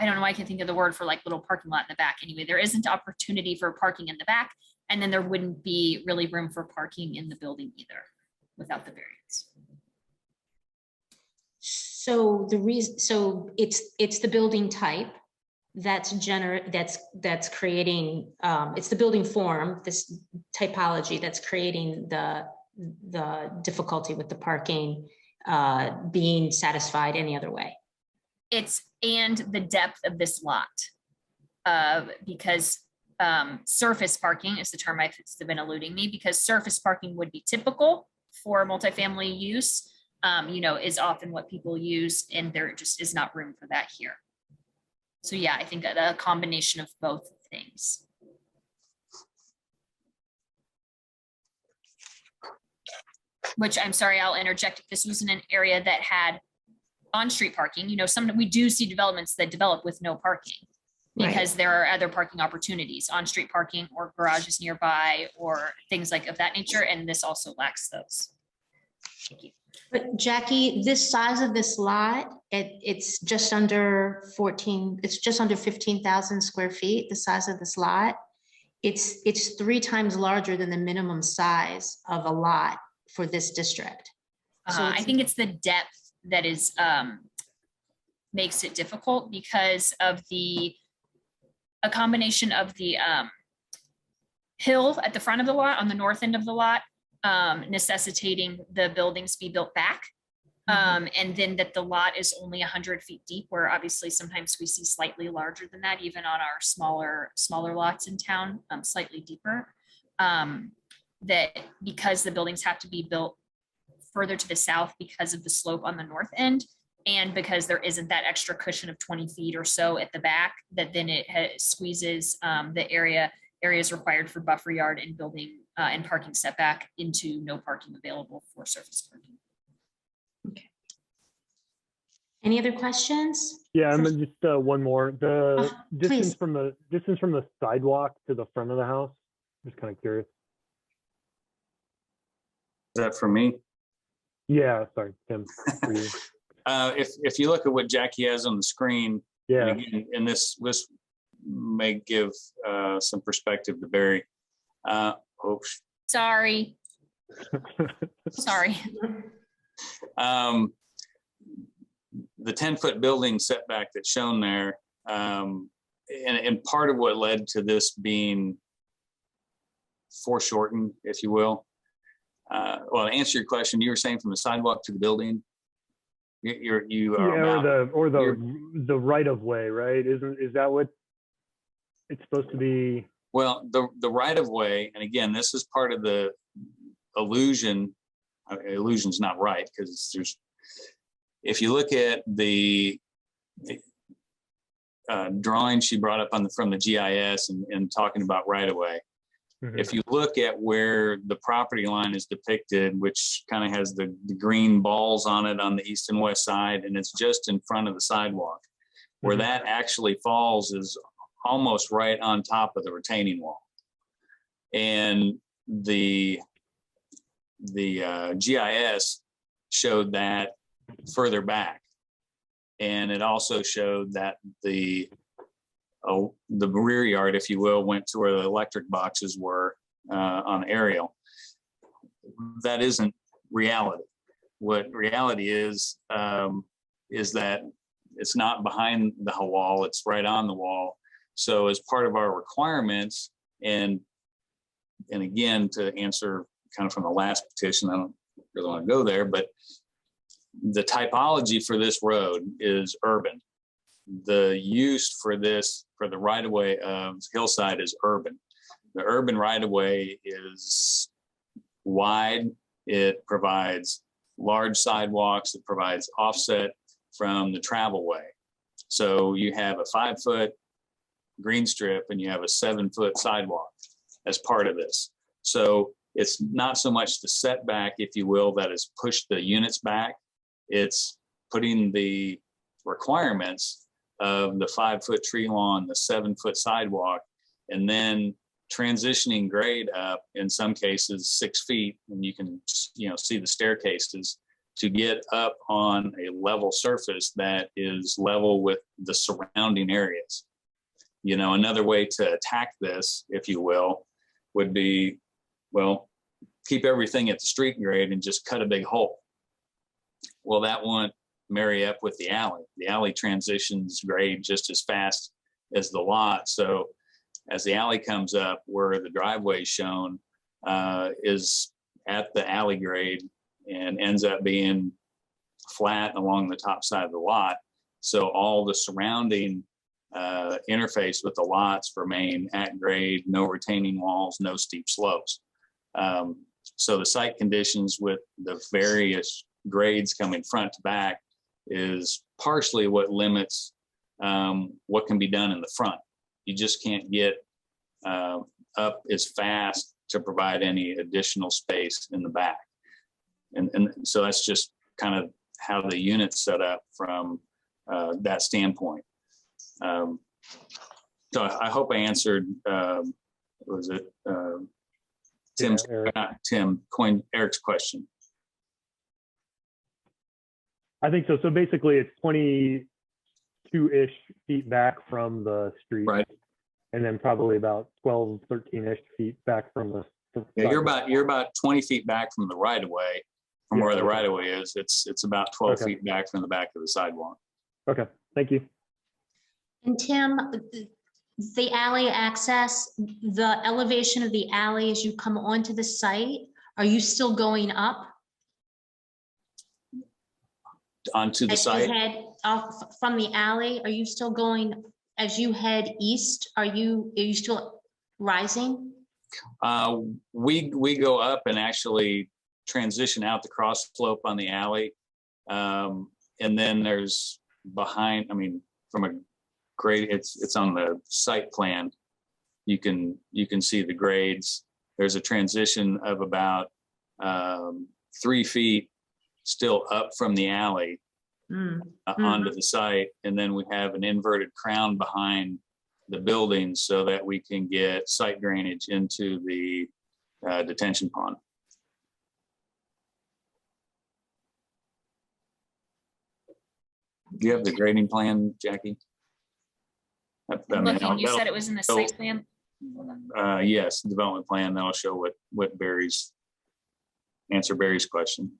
I don't know why I can think of the word for like little parking lot in the back. Anyway, there isn't opportunity for parking in the back, and then there wouldn't be really room for parking in the building either without the variance. So the reason, so it's the building type that's creating, it's the building form, this typology that's creating the difficulty with the parking being satisfied any other way. And the depth of this lot, because surface parking is the term I've been eluding me, because surface parking would be typical for multifamily use, you know, is often what people use, and there just is not room for that here. So yeah, I think a combination of both things. Which, I'm sorry, I'll interject. If this was in an area that had on-street parking, you know, we do see developments that develop with no parking because there are other parking opportunities, on-street parking or garages nearby or things like of that nature, and this also lacks those. Thank you. But Jackie, this size of this lot, it's just under 15,000 square feet, the size of this lot. It's 3 times larger than the minimum size of a lot for this district. So I think it's the depth that is makes it difficult because of a combination of the hill at the front of the lot, on the north end of the lot, necessitating the buildings be built back. And then that the lot is only 100 feet deep, where obviously sometimes we see slightly larger than that, even on our smaller lots in town, slightly deeper. That because the buildings have to be built further to the south because of the slope on the north end, and because there isn't that extra cushion of 20 feet or so at the back, that then it squeezes the area areas required for buffer yard and building and parking setback into no parking available for surface parking. Any other questions? Yeah, I'm just one more. The please. distance from the sidewalk to the front of the house. Just kind of curious. Is that for me? Yeah, sorry, Tim. For you. If you look at what Jackie has on the screen, Yeah, and this may give some perspective to Barry. Sorry. Sorry. The 10-foot building setback that's shown there, and part of what led to this being foreshortened, if you will. Well, to answer your question, you were saying from the sidewalk to the building. You are or the right of way, right? Is that what it's supposed to be? Well, the right of way, and again, this is part of the illusion. Illusion's not right, because there's. If you look at the drawing she brought up from the GIS and talking about right of way, if you look at where the property line is depicted, which kind of has the green balls on it on the east and west side, and it's just in front of the sidewalk, where that actually falls is almost right on top of the retaining wall. And the GIS showed that further back, and it also showed that the rear yard, if you will, went to where the electric boxes were on aerial. That isn't reality. What reality is that it's not behind the wall, it's right on the wall. So as part of our requirements, and again, to answer kind of from the last petition, I don't really want to go there, but the typology for this road is urban. The use for the right-of-way of Hillside is urban. The urban right-of-way is wide. It provides large sidewalks. It provides offset from the travel way. So you have a 5-foot green strip and you have a 7-foot sidewalk as part of this. So it's not so much the setback, if you will, that has pushed the units back. It's putting the requirements of the 5-foot tree lawn, the 7-foot sidewalk, and then transitioning grade up in some cases 6 feet, and you can see the staircases to get up on a level surface that is level with the surrounding areas. Another way to attack this, if you will, would be, well, keep everything at the street grade and just cut a big hole. Well, that won't marry up with the alley. The alley transitions grade just as fast as the lot. So as the alley comes up, where the driveway is shown is at the alley grade and ends up being flat along the top side of the lot. So all the surrounding interface with the lots remain at grade, no retaining walls, no steep slopes. So the site conditions with the various grades coming front to back is partially what limits what can be done in the front. You just can't get up as fast to provide any additional space in the back. And so that's just kind of how the unit's set up from that standpoint. So I hope I answered, was it Eric's question. I think so. So basically it's 22-ish feet back from the street. Right. And then probably about 12, 13-ish feet back from the yeah, you're about 20 feet back from the right of way, from where the right of way is. It's about 12 feet back from the back of the sidewalk. Okay, thank you. And Tim, the alley access, the elevation of the alley as you come onto the site, are you still going up? Onto the as site? You head off from the alley, are you still going, as you head east, are you still rising? We go up and actually transition out the cross slope on the alley. And then there's behind, from a grade, it's on the site plan. you can see the grades. There's a transition of about 3 feet still up from the alley onto the site. And then we have an inverted crown behind the building so that we can get site drainage into the detention pond. Do you have the grading plan, Jackie? Looking, you said it was in the site plan? Yes, development plan. That'll show what Barry's, answer Barry's question.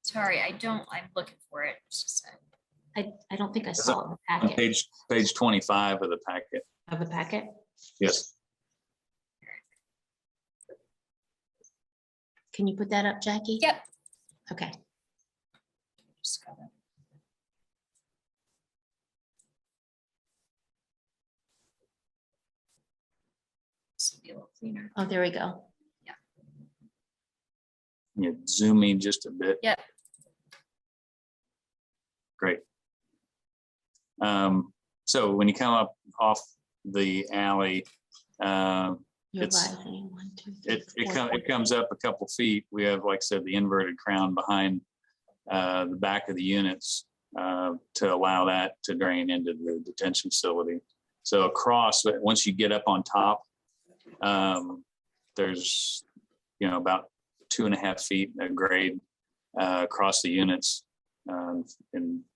Sorry, I'm looking for it. It's just I don't think I saw it in the packet. Page 25 of the packet. Of the packet? Yes. Can you put that up, Jackie? Yep. Okay. Just gotta- This will be a little cleaner. Oh, there we go. You zoom in just a bit. Yep. Great. So when you come up off the alley, it comes up a couple feet. We have, like I said, the inverted crown behind the back of the units to allow that to drain into the detention facility. So across, once you get up on top, there's, about 2.5 feet of grade across the units. And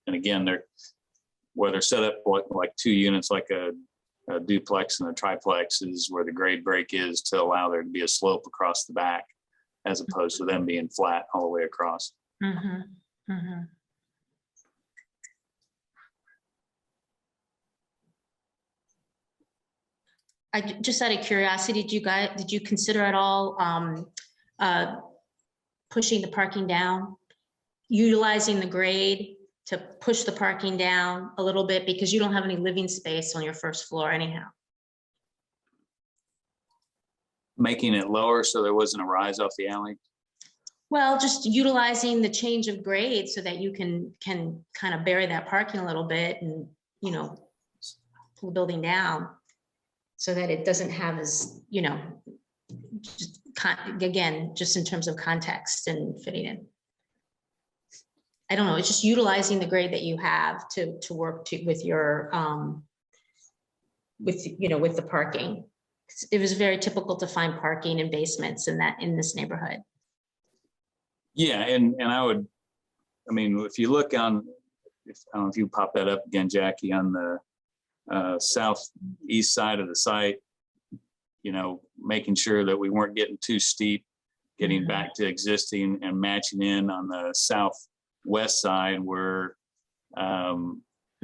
again, where they're set up like 2 units, like a duplex and a triplex, is where the grade break is to allow there to be a slope across the back as opposed to them being flat all the way across. Mm-hmm. Mm-hmm. Just out of curiosity, did you consider at all pushing the parking down, utilizing the grade to push the parking down a little bit, because you don't have any living space on your first floor anyhow? Making it lower so there wasn't a rise off the alley? Well, just utilizing the change of grade so that you can kind of bury that parking a little bit and, pull the building down so that it doesn't have as, again, just in terms of context and fitting in. I don't know, it's just utilizing the grade that you have to work with your, with the parking. It was very typical to find parking in basements in this neighborhood. Yeah, and if you look on, I don't know if you pop that up again, Jackie, on the southeast side of the site, making sure that we weren't getting too steep, getting back to existing and matching in on the southwest side where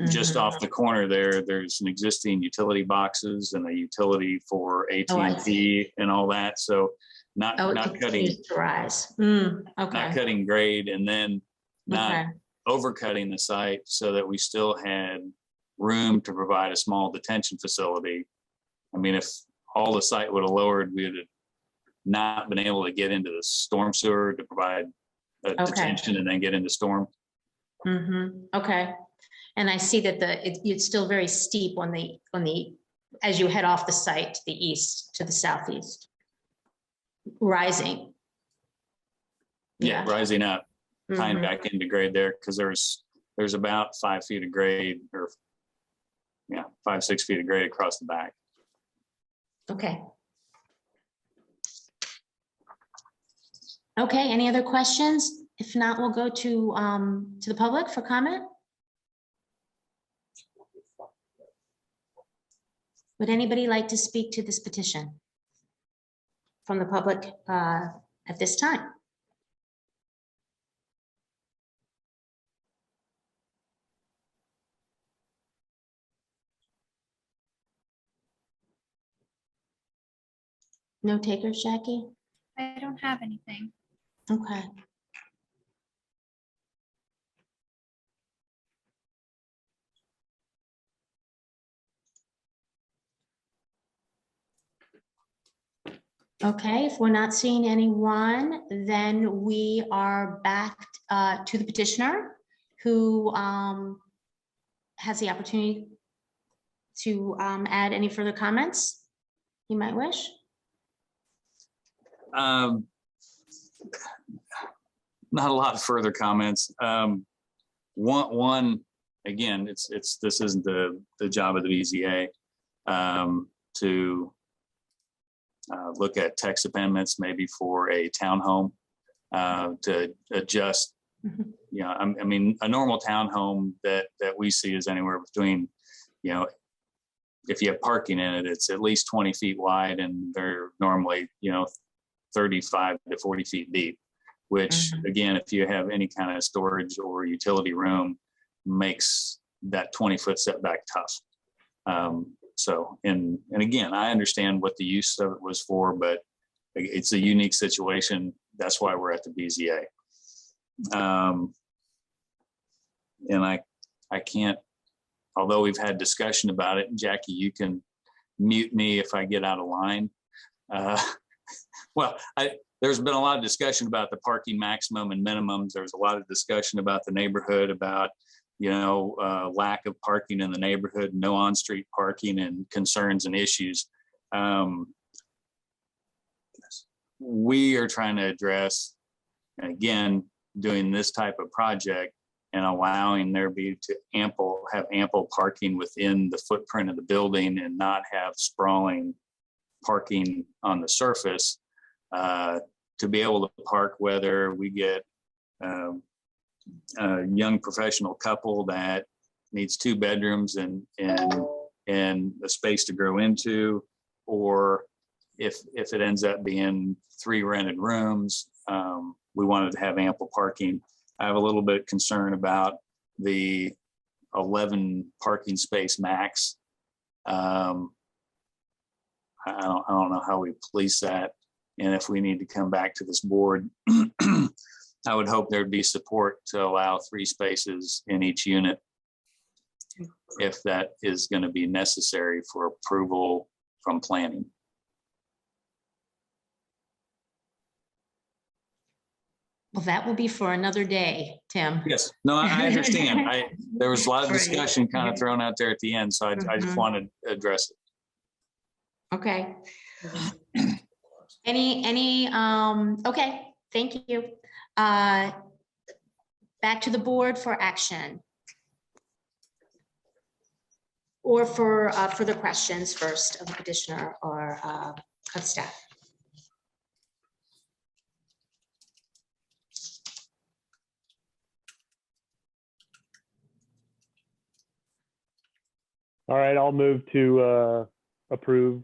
just off the corner there's an existing utility boxes and a utility for AT&T and all that. So not cutting to rise. not cutting grade and then not overcutting the site so that we still had room to provide a small detention facility. I mean, if all the site would have lowered, we would have not been able to get into the storm sewer to provide a detention and then get into storm. Okay. And I see that it's still very steep on the as you head off the site to the east, to the southeast, rising. Yeah, rising up, tying back into grade there, because there's about 5 feet of grade, or 5-6 feet of grade across the back. Okay. Okay, any other questions? If not, we'll go to the public for comment. Would anybody like to speak to this petition from the public at this time? No takers, Jackie? I don't have anything. Okay. Okay, if we're not seeing anyone, then we are back to the petitioner who has the opportunity to add any further comments you might wish. Not a lot of further comments. One, again, this isn't the job of the BZA to look at text amendments maybe for a townhome to adjust. You know, I mean, a normal townhome that we see is anywhere between, you know, if you have parking in it, it's at least 20 feet wide, and they're normally, you know, 35 to 40 feet deep, which again, if you have any kind of storage or utility room, makes that 20-foot setback tough. So, and again, I understand what the use of it was for, but it's a unique situation. That's why we're at the BZA. And I can't, although we've had discussion about it, Jackie, you can mute me if I get out of line. Well, there's been a lot of discussion about the parking maximum and minimums. There's a lot of discussion about the neighborhood, about, you know, lack of parking in the neighborhood, no on-street parking, and concerns and issues. We are trying to address, and again, doing this type of project and allowing there have ample parking within the footprint of the building and not have sprawling parking on the surface, to be able to park, whether we get a young professional couple that needs 2 bedrooms and a space to grow into, or if it ends up being 3 rented rooms, we wanted to have ample parking. I have a little bit of concern about the 11 parking space max. I don't know how we police that. And if we need to come back to this board, I would hope there'd be support to allow 3 spaces in each unit, if that is going to be necessary for approval from planning. Well, that will be for another day, Tim. Yes, no, I understand. There was a lot of discussion kind of thrown out there at the end, so I just wanted to address it. Okay. Okay, thank you. Back to the board for action. Or for further questions first of the petitioner or of staff. All right, I'll move to approve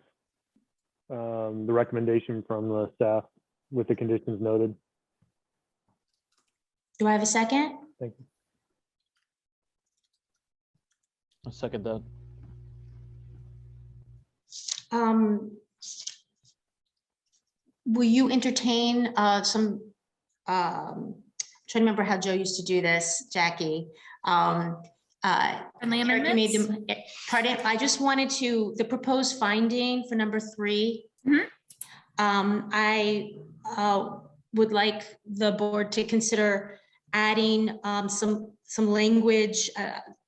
the recommendation from the staff with the conditions noted. Do I have a second? Thank you. I'll second that. Will you entertain some, trying to remember how Joe used to do this, Jackie. Friendly amendments? Pardon, I just wanted to, the proposed finding for number 3. I would like the board to consider adding some language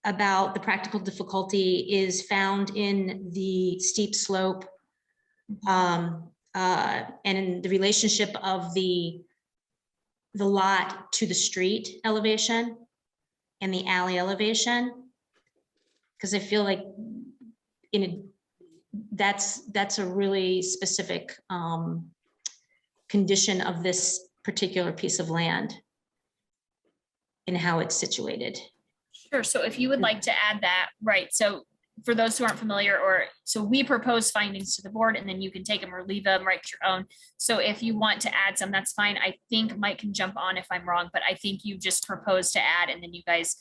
about the practical difficulty is found in the steep slope and in the relationship of the lot to the street elevation and the alley elevation, because I feel like that's a really specific condition of this particular piece of land and how it's situated. Sure. So if you would like to add that, right. So for those who aren't familiar, so we propose findings to the board and then you can take them or leave them, write your own. So if you want to add some, that's fine. I think Mike can jump on if I'm wrong, but I think you just propose to add and then you guys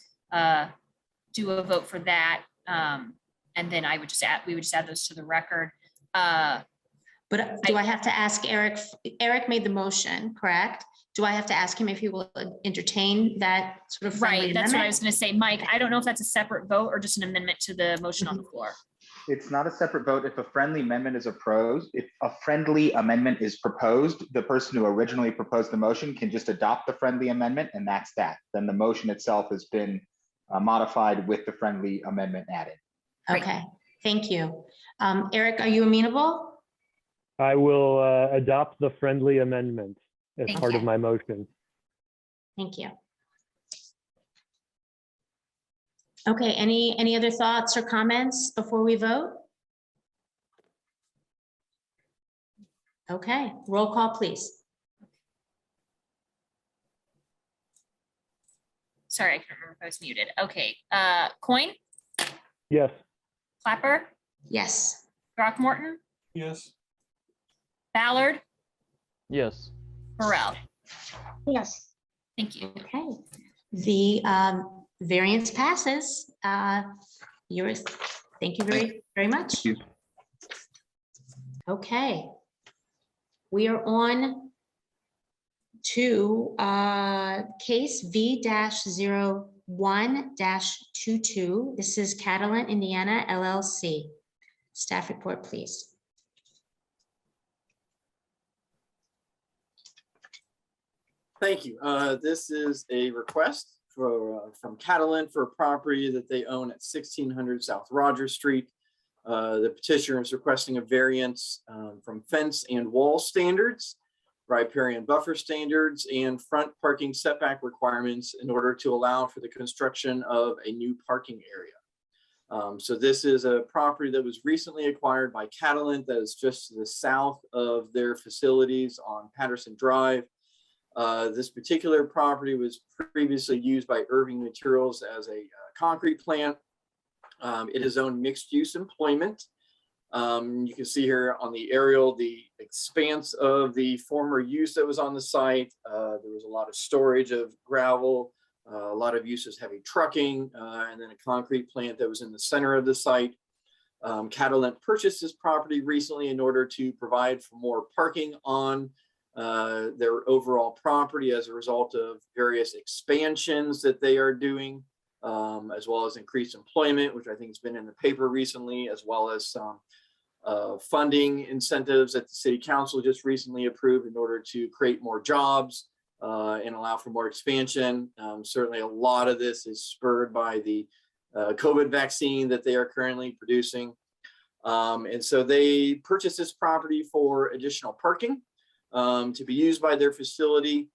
do a vote for that. And then we would just add those to the record. But do I have to ask Eric? Eric made the motion, correct? Do I have to ask him if he will entertain that sort of friendly right? That's amendment? what I was going to say, Mike. I don't know if that's a separate vote or just an amendment to the motion on the floor. It's not a separate vote. If a friendly amendment is proposed, if a friendly amendment is proposed, the person who originally proposed the motion can just adopt the friendly amendment, and that's that. Then the motion itself has been modified with the friendly amendment added. Okay, thank you. Eric, are you amenable? I will adopt the friendly amendment as Thank part you. of my motion. Thank you. Okay, any other thoughts or comments before we vote? Okay, roll call, please. Sorry, I can't remember if I was muted. Okay, Coin, Yes. Clapper, Yes. Throckmorton, Yes. Ballard, Yes. Burrell. Yes. Thank you. Okay, the variance passes. Yours. Thank you very much. Okay. We are on to case V-01-22. This is Catalent, Indiana, LLC. Staff report, please. Thank you. This is a request from Catalent for a property that they own at 1600 South Rogers Street. The petitioner is requesting a variance from fence and wall standards, riparian buffer standards, and front parking setback requirements in order to allow for the construction of a new parking area. So this is a property that was recently acquired by Catalent that is just to the south of their facilities on Patterson Drive. This particular property was previously used by Irving Materials as a concrete plant. It is owned mixed-use employment. You can see here on the aerial the expanse of the former use that was on the site. There was a lot of storage of gravel, a lot of uses heavy trucking, and then a concrete plant that was in the center of the site. Catalent purchased this property recently in order to provide for more parking on their overall property as a result of various expansions that they are doing, as well as increased employment, which I think has been in the paper recently, as well as some funding incentives that the city council just recently approved in order to create more jobs and allow for more expansion. Certainly a lot of this is spurred by the COVID vaccine that they are currently producing. And so they purchased this property for additional parking to be used by their facility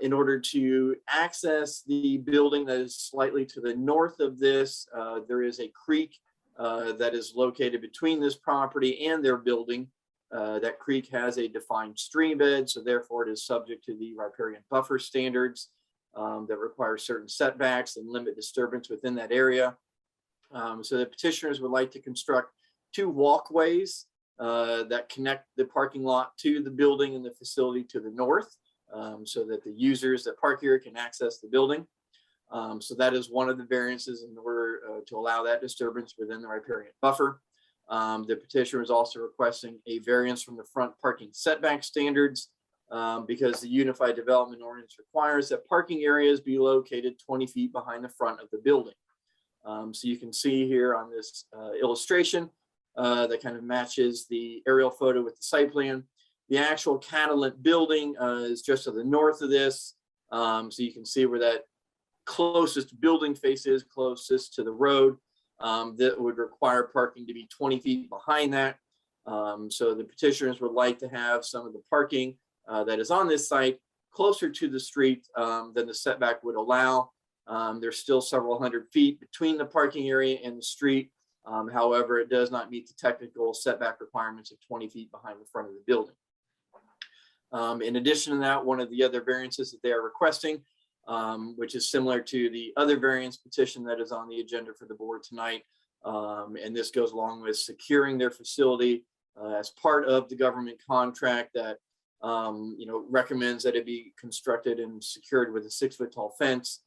in order to access the building that is slightly to the north of this. There is a creek that is located between this property and their building. That creek has a defined stream bed, so therefore it is subject to the riparian buffer standards that require certain setbacks and limit disturbance within that area. So the petitioners would like to construct two walkways that connect the parking lot to the building and the facility to the north, so that the users that park here can access the building. So that is one of the variances in order to allow that disturbance within the riparian buffer. The petitioner is also requesting a variance from the front parking setback standards because the Unified Development Ordinance requires that parking areas be located 20 feet behind the front of the building. So you can see here on this illustration that kind of matches the aerial photo with the site plan. The actual Catalent building is just to the north of this. So you can see where that closest building face is, closest to the road. That would require parking to be 20 feet behind that. So the petitioners would like to have some of the parking that is on this site closer to the street than the setback would allow. There's still several hundred feet between the parking area and the street. However, it does not meet the technical setback requirements of 20 feet behind the front of the building. In addition to that, one of the other variances that they are requesting, which is similar to the other variance petition that is on the agenda for the board tonight, and this goes along with securing their facility as part of the government contract that recommends that it be constructed and secured with a 6-foot tall fence,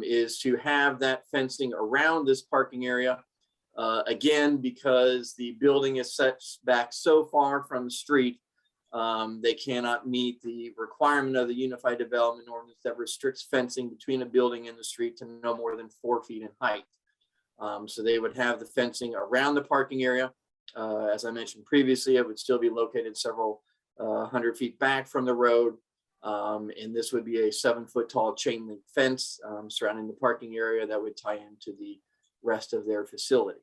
is to have that fencing around this parking area. Again, because the building is set back so far from the street, they cannot meet the requirement of the Unified Development Ordinance that restricts fencing between a building and the street to no more than 4 feet in height. So they would have the fencing around the parking area. As I mentioned previously, it would still be located several 100 feet back from the road. And this would be a 7-foot tall chain link fence surrounding the parking area that would tie into the rest of their facility.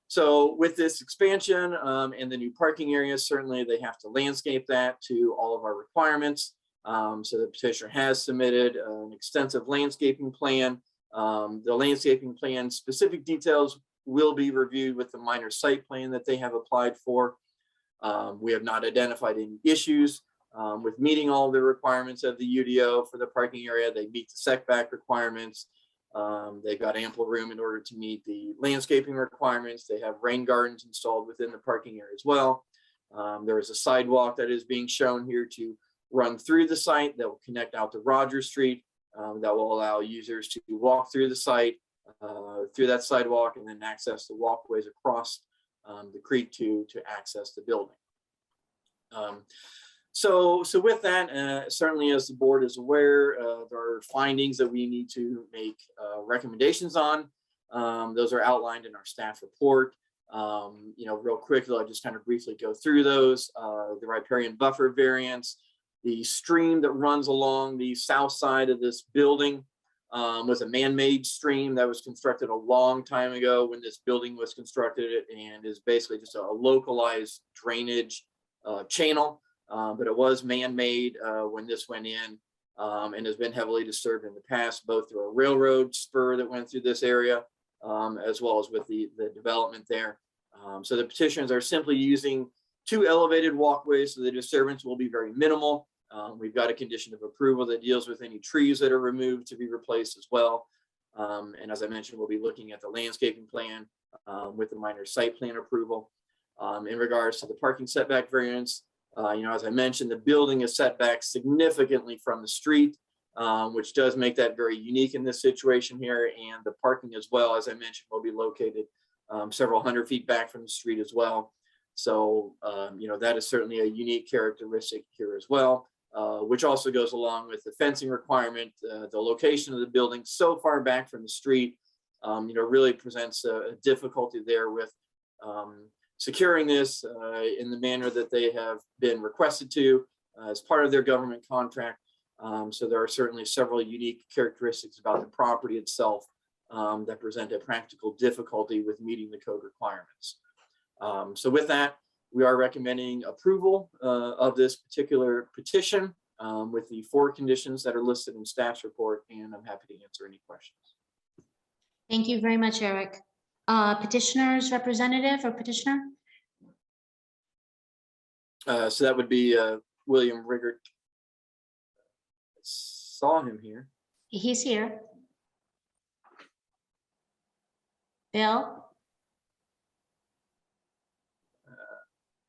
So with this expansion and the new parking area, certainly they have to landscape that to all of our requirements. So the petitioner has submitted an extensive landscaping plan. The landscaping plan specific details will be reviewed with the minor site plan that they have applied for. We have not identified any issues with meeting all the requirements of the UDO for the parking area. They meet the setback requirements. They've got ample room in order to meet the landscaping requirements. They have rain gardens installed within the parking area as well. There is a sidewalk that is being shown here to run through the site that will connect out to Rogers Street. That will allow users to walk through the site, through that sidewalk, and then access the walkways across the creek to access the building. So with that, certainly as the board is aware, there are findings that we need to make recommendations on. Those are outlined in our staff report. Real quickly, I'll just kind of briefly go through those. The riparian buffer variance, the stream that runs along the south side of this building was a man-made stream that was constructed a long time ago when this building was constructed, and is basically just a localized drainage channel. But it was man-made when this went in, and has been heavily disturbed in the past, both through a railroad spur that went through this area, as well as with the development there. So the petitioners are simply using 2 elevated walkways, so the disturbance will be very minimal. We've got a condition of approval that deals with any trees that are removed to be replaced as well. And as I mentioned, we'll be looking at the landscaping plan with the minor site plan approval. In regards to the parking setback variance, as I mentioned, the building is set back significantly from the street, which does make that very unique in this situation here. And the parking as well, as I mentioned, will be located several 100 feet back from the street as well. So, that is certainly a unique characteristic here as well, which also goes along with the fencing requirement. The location of the building so far back from the street, really presents a difficulty there with securing this in the manner that they have been requested to as part of their government contract. So there are certainly several unique characteristics about the property itself that present a practical difficulty with meeting the code requirements. So with that, we are recommending approval of this particular petition with the 4 conditions that are listed in staff's report, and I'm happy to answer any questions. Thank you very much, Eric. Petitioner's representative or petitioner? So that would be William Riggert. Saw him here. He's here. Bill?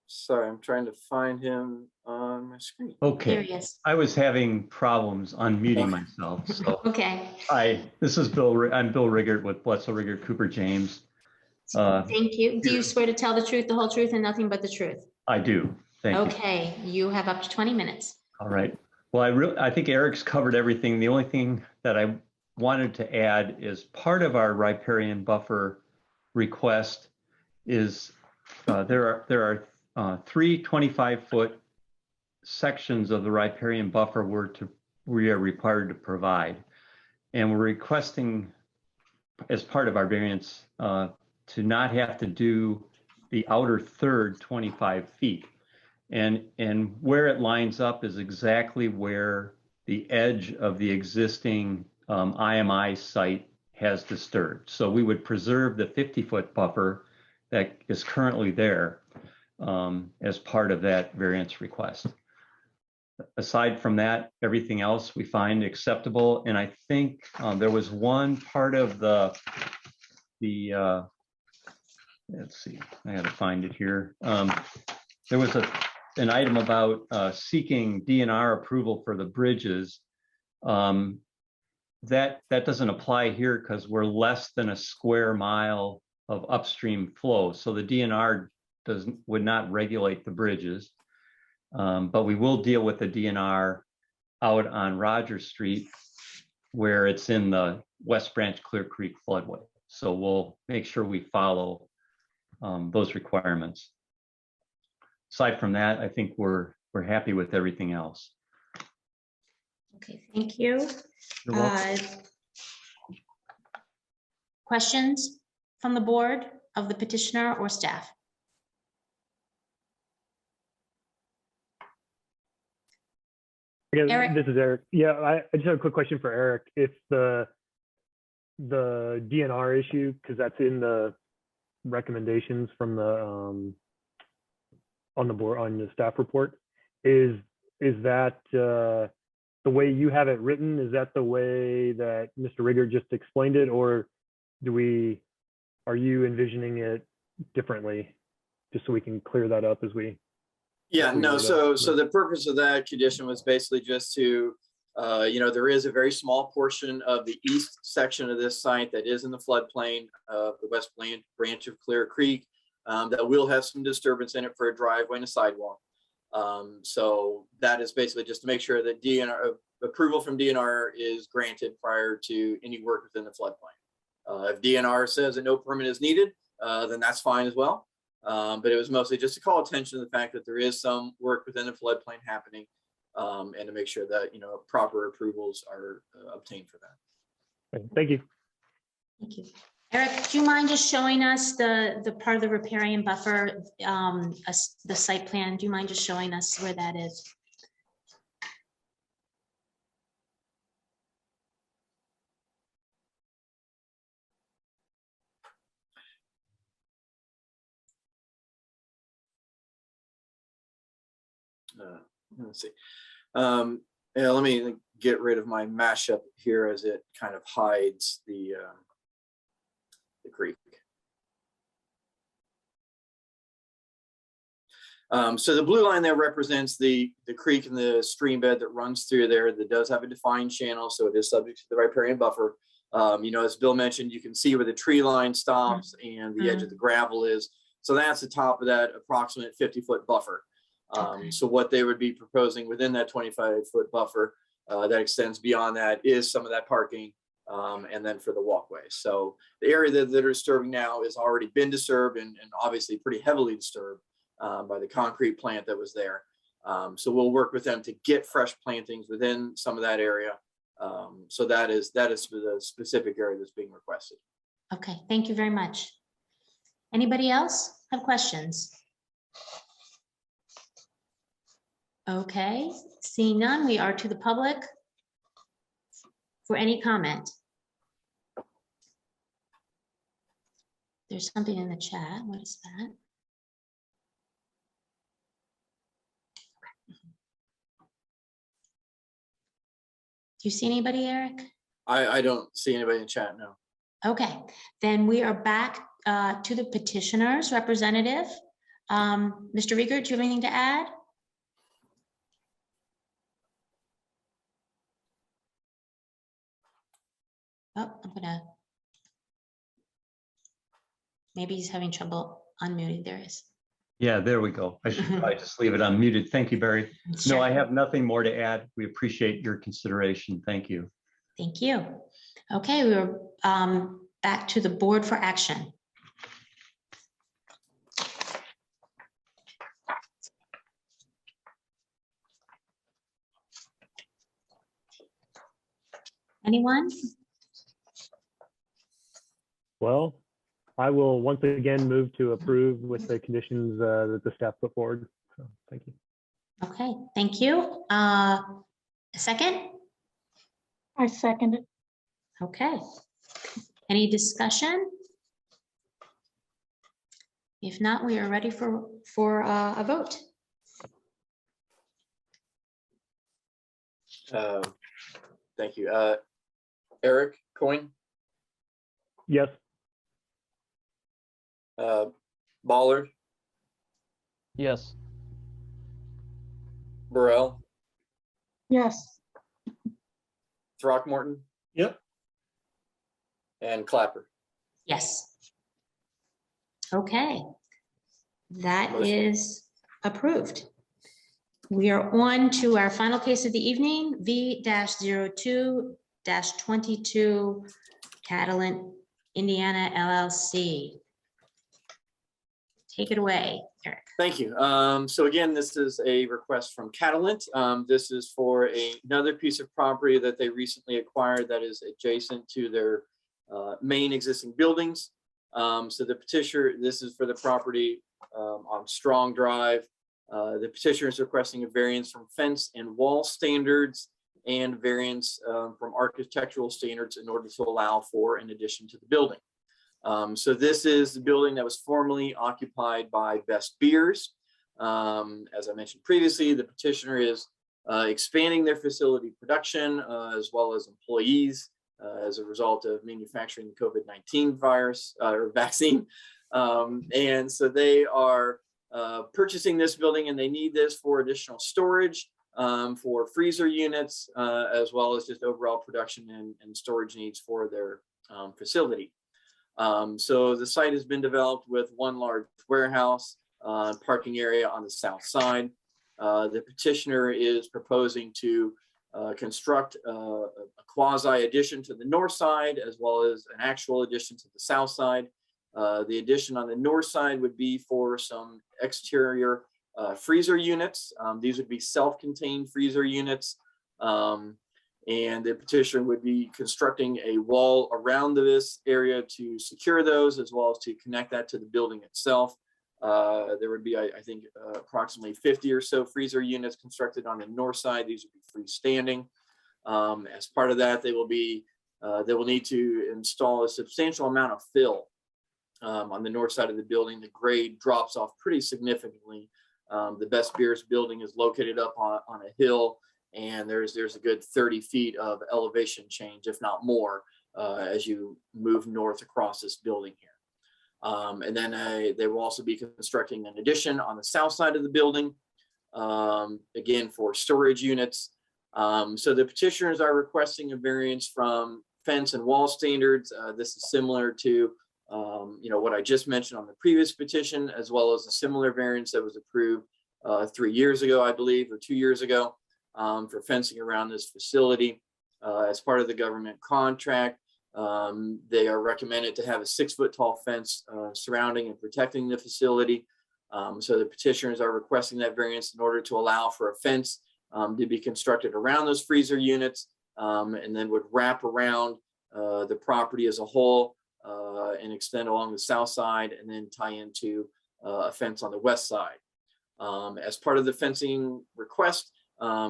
Sorry, I'm trying to find him on my screen. There Okay, he is. I was having problems unmuting myself, so. Okay. Hi, this is Bill. I'm Bill Riggert with Bledsoe Riggert Cooper James. Thank you. Do you swear to tell the truth, the whole truth, and nothing but the truth? I do. Thank you. Okay, you have up to 20 minutes. All right. Well, I think Eric's covered everything. The only thing that I wanted to add is part of our riparian buffer request is there are 3 25-foot sections of the riparian buffer we are required to provide. And we're requesting, as part of our variance, to not have to do the outer third 25 feet. And where it lines up is exactly where the edge of the existing IMI site has disturbed. So we would preserve the 50-foot buffer that is currently there as part of that variance request. Aside from that, everything else we find acceptable. And I think there was one part of the let's see, I got to find it here. There was an item about seeking DNR approval for the bridges. That doesn't apply here because we're less than a square mile of upstream flow. So the DNR would not regulate the bridges, but we will deal with the DNR out on Rogers Street where it's in the West Branch Clear Creek floodway. So we'll make sure we follow those requirements. Aside from that, I think we're happy with everything else. Okay, thank you. You're welcome. Questions from the board of the petitioner or staff? Again, Eric? this is Eric. Yeah, I just have a quick question for Eric. If the DNR issue, because that's in the recommendations from the on the board, on the staff report, is that the way you have it written? Is that the way that Mr. Rigger just explained it, or are you envisioning it differently? Just so we can clear that up as we. Yeah, as we no, read it. so the purpose of that condition was basically just to, there is a very small portion of the east section of this site that is in the floodplain of the west branch of Clear Creek that will have some disturbance in it for a driveway and a sidewalk. So that is basically just to make sure that DNR approval from DNR is granted prior to any work within the floodplain. If DNR says that no permit is needed, then that's fine as well. But it was mostly just to call attention to the fact that there is some work within the floodplain happening, and to make sure that proper approvals are obtained for that. Thank you. Thank you. Eric, do you mind just showing us the part of the riparian buffer, the site plan? Do you mind just showing us where that is? Let's see. Yeah, let me get rid of my mashup here as it kind of hides the creek. So the blue line there represents the creek and the stream bed that runs through there. That does have a defined channel, so it is subject to the riparian buffer. As Bill mentioned, you can see where the tree line stops and the edge of the gravel is. So that's the top of that approximate 50-foot buffer. So what they would be proposing within that 25-foot buffer that extends beyond that is some of that parking, and then for the walkway. So the area that they're disturbing now has already been disturbed and obviously pretty heavily disturbed by the concrete plant that was there. So we'll work with them to get fresh plantings within some of that area. So that is for the specific area that's being requested. Okay, thank you very much. Anybody else have questions? Okay, seeing none, we are to the public for any comment. There's something in the chat. What is that? Do you see anybody, Eric? I don't see anybody in chat now. Okay, then we are back to the petitioner's representative. Mr. Rieger, do you have anything to add? Oh, maybe he's having trouble unmuting. There is. Yeah, there we go. I should probably just leave it unmuted. Thank you, Barry. Sure. No, I have nothing more to add. We appreciate your consideration. Thank you. Thank you. Okay, we're back to the board for action. Anyone? Well, I will once again move to approve with the conditions that the staff put forward. So, thank you. Okay, thank you. A second? I second it. Okay. Any discussion? If not, we are ready for a vote. Thank you. Eric Coyne? Yes. Ballard? Yes. Burrell? Yes. Throckmorton? Yep. And Clapper? Yes. Okay. That Motion. is approved. We are on to our final case of the evening, V-02-22 Catalan Indiana LLC. Take it away, Eric. Thank you. So again, this is a request from Catalent. This is for another piece of property that they recently acquired that is adjacent to their main existing buildings. So the petitioner, this is for the property on Strong Drive. The petitioner is requesting a variance from fence and wall standards and variance from architectural standards in order to allow for an addition to the building. So this is the building that was formerly occupied by Best Beers. As I mentioned previously, the petitioner is expanding their facility production as well as employees as a result of manufacturing the COVID-19 virus or vaccine. And so they are purchasing this building, and they need this for additional storage, for freezer units, as well as just overall production and storage needs for their facility. So the site has been developed with one large warehouse, parking area on the south side. The petitioner is proposing to construct a quasi addition to the north side, as well as an actual addition to the south side. The addition on the north side would be for some exterior freezer units. These would be self-contained freezer units. And the petitioner would be constructing a wall around this area to secure those, as well as to connect that to the building itself. There would be, I think, approximately 50 or so freezer units constructed on the north side. These would be freestanding. As part of that, they will need to install a substantial amount of fill on the north side of the building. The grade drops off pretty significantly. The Best Beers building is located up on a hill, and there's a good 30 feet of elevation change, if not more, as you move north across this building here. And then they will also be constructing an addition on the south side of the building, again, for storage units. So the petitioners are requesting a variance from fence and wall standards. This is similar to what I just mentioned on the previous petition, as well as a similar variance that was approved 3 years ago, I believe, or 2 years ago, for fencing around this facility. As part of the government contract, they are recommended to have a 6-foot tall fence surrounding and protecting the facility. So the petitioners are requesting that variance in order to allow for a fence to be constructed around those freezer units, and then would wrap around the property as a whole and extend along the south side, and then tie into a fence on the west side. As part of the fencing request,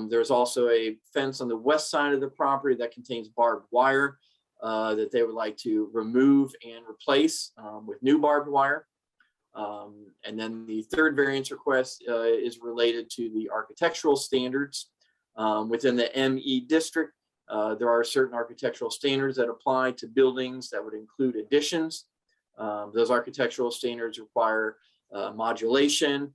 there's also a fence on the west side of the property that contains barbed wire that they would like to remove and replace with new barbed wire. And then the third variance request is related to the architectural standards. Within the ME district, there are certain architectural standards that apply to buildings that would include additions. Those architectural standards require modulation,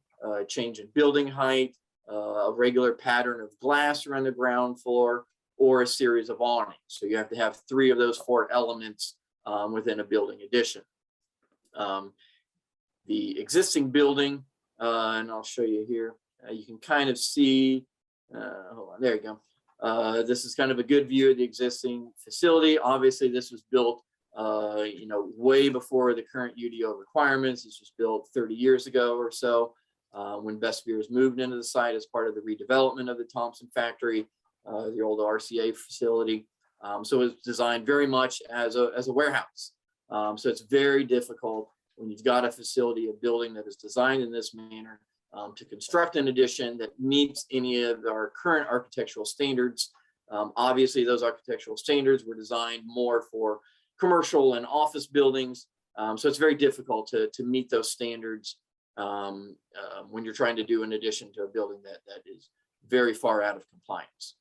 change in building height, a regular pattern of glass around the ground floor, or a series of awnings. So you have to have 3 of those 4 elements within a building addition. The existing building, and I'll show you here, you can kind of see, hold on, there you go. This is kind of a good view of the existing facility. Obviously, this was built way before the current UDO requirements. This was built 30 years ago or so, when Best Beers moved into the site as part of the redevelopment of the Thompson factory, the old RCA facility. So it was designed very much as a warehouse. So it's very difficult when you've got a facility, a building that is designed in this manner, to construct an addition that meets any of our current architectural standards. Obviously, those architectural standards were designed more for commercial and office buildings. So it's very difficult to meet those standards when you're trying to do an addition to a building that is very far out of compliance.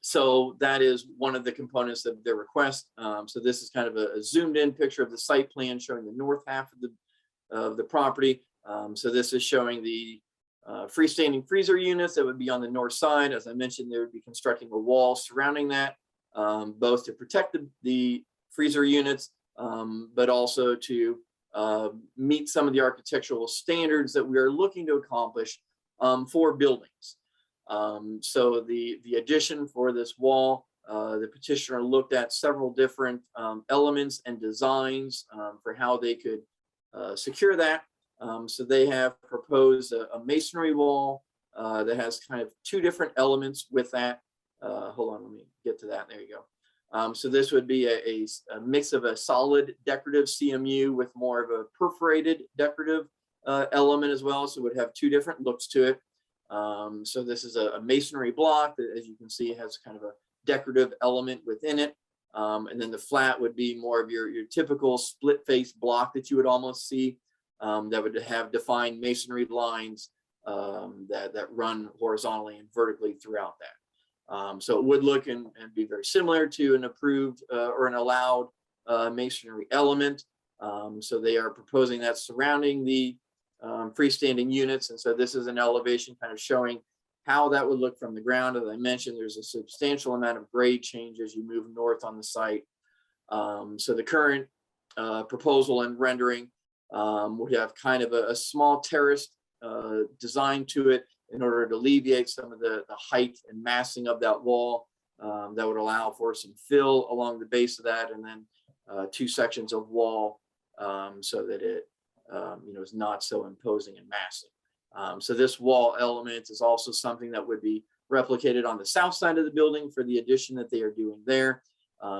So that is one of the components of their request. So this is kind of a zoomed in picture of the site plan showing the north half of the property. So this is showing the freestanding freezer units that would be on the north side. As I mentioned, they would be constructing a wall surrounding that, both to protect the freezer units, but also to meet some of the architectural standards that we are looking to accomplish for buildings. So the addition for this wall The petitioner looked at several different elements and designs for how they could secure that. So they have proposed a masonry wall that has kind of two different elements with that. Hold on, let me get to that. There you go. So this would be a mix of a solid decorative CMU with more of a perforated decorative element as well. So it would have two different looks to it. So this is a masonry block that, as you can see, has kind of a decorative element within it. And then the flat would be more of your typical split face block that you would almost see, that would have defined masonry lines that run horizontally and vertically throughout that. So it would look and be very similar to an approved or an allowed masonry element. So they are proposing that surrounding the freestanding units. And so this is an elevation kind of showing how that would look from the ground. As I mentioned, there's a substantial amount of grade change as you move north on the site. So the current proposal and rendering would have kind of a small terraced design to it in order to alleviate some of the height and massing of that wall. That would allow for some fill along the base of that, and then two sections of wall so that it is not so imposing and massive. So this wall element is also something that would be replicated on the south side of the building for the addition that they are doing there.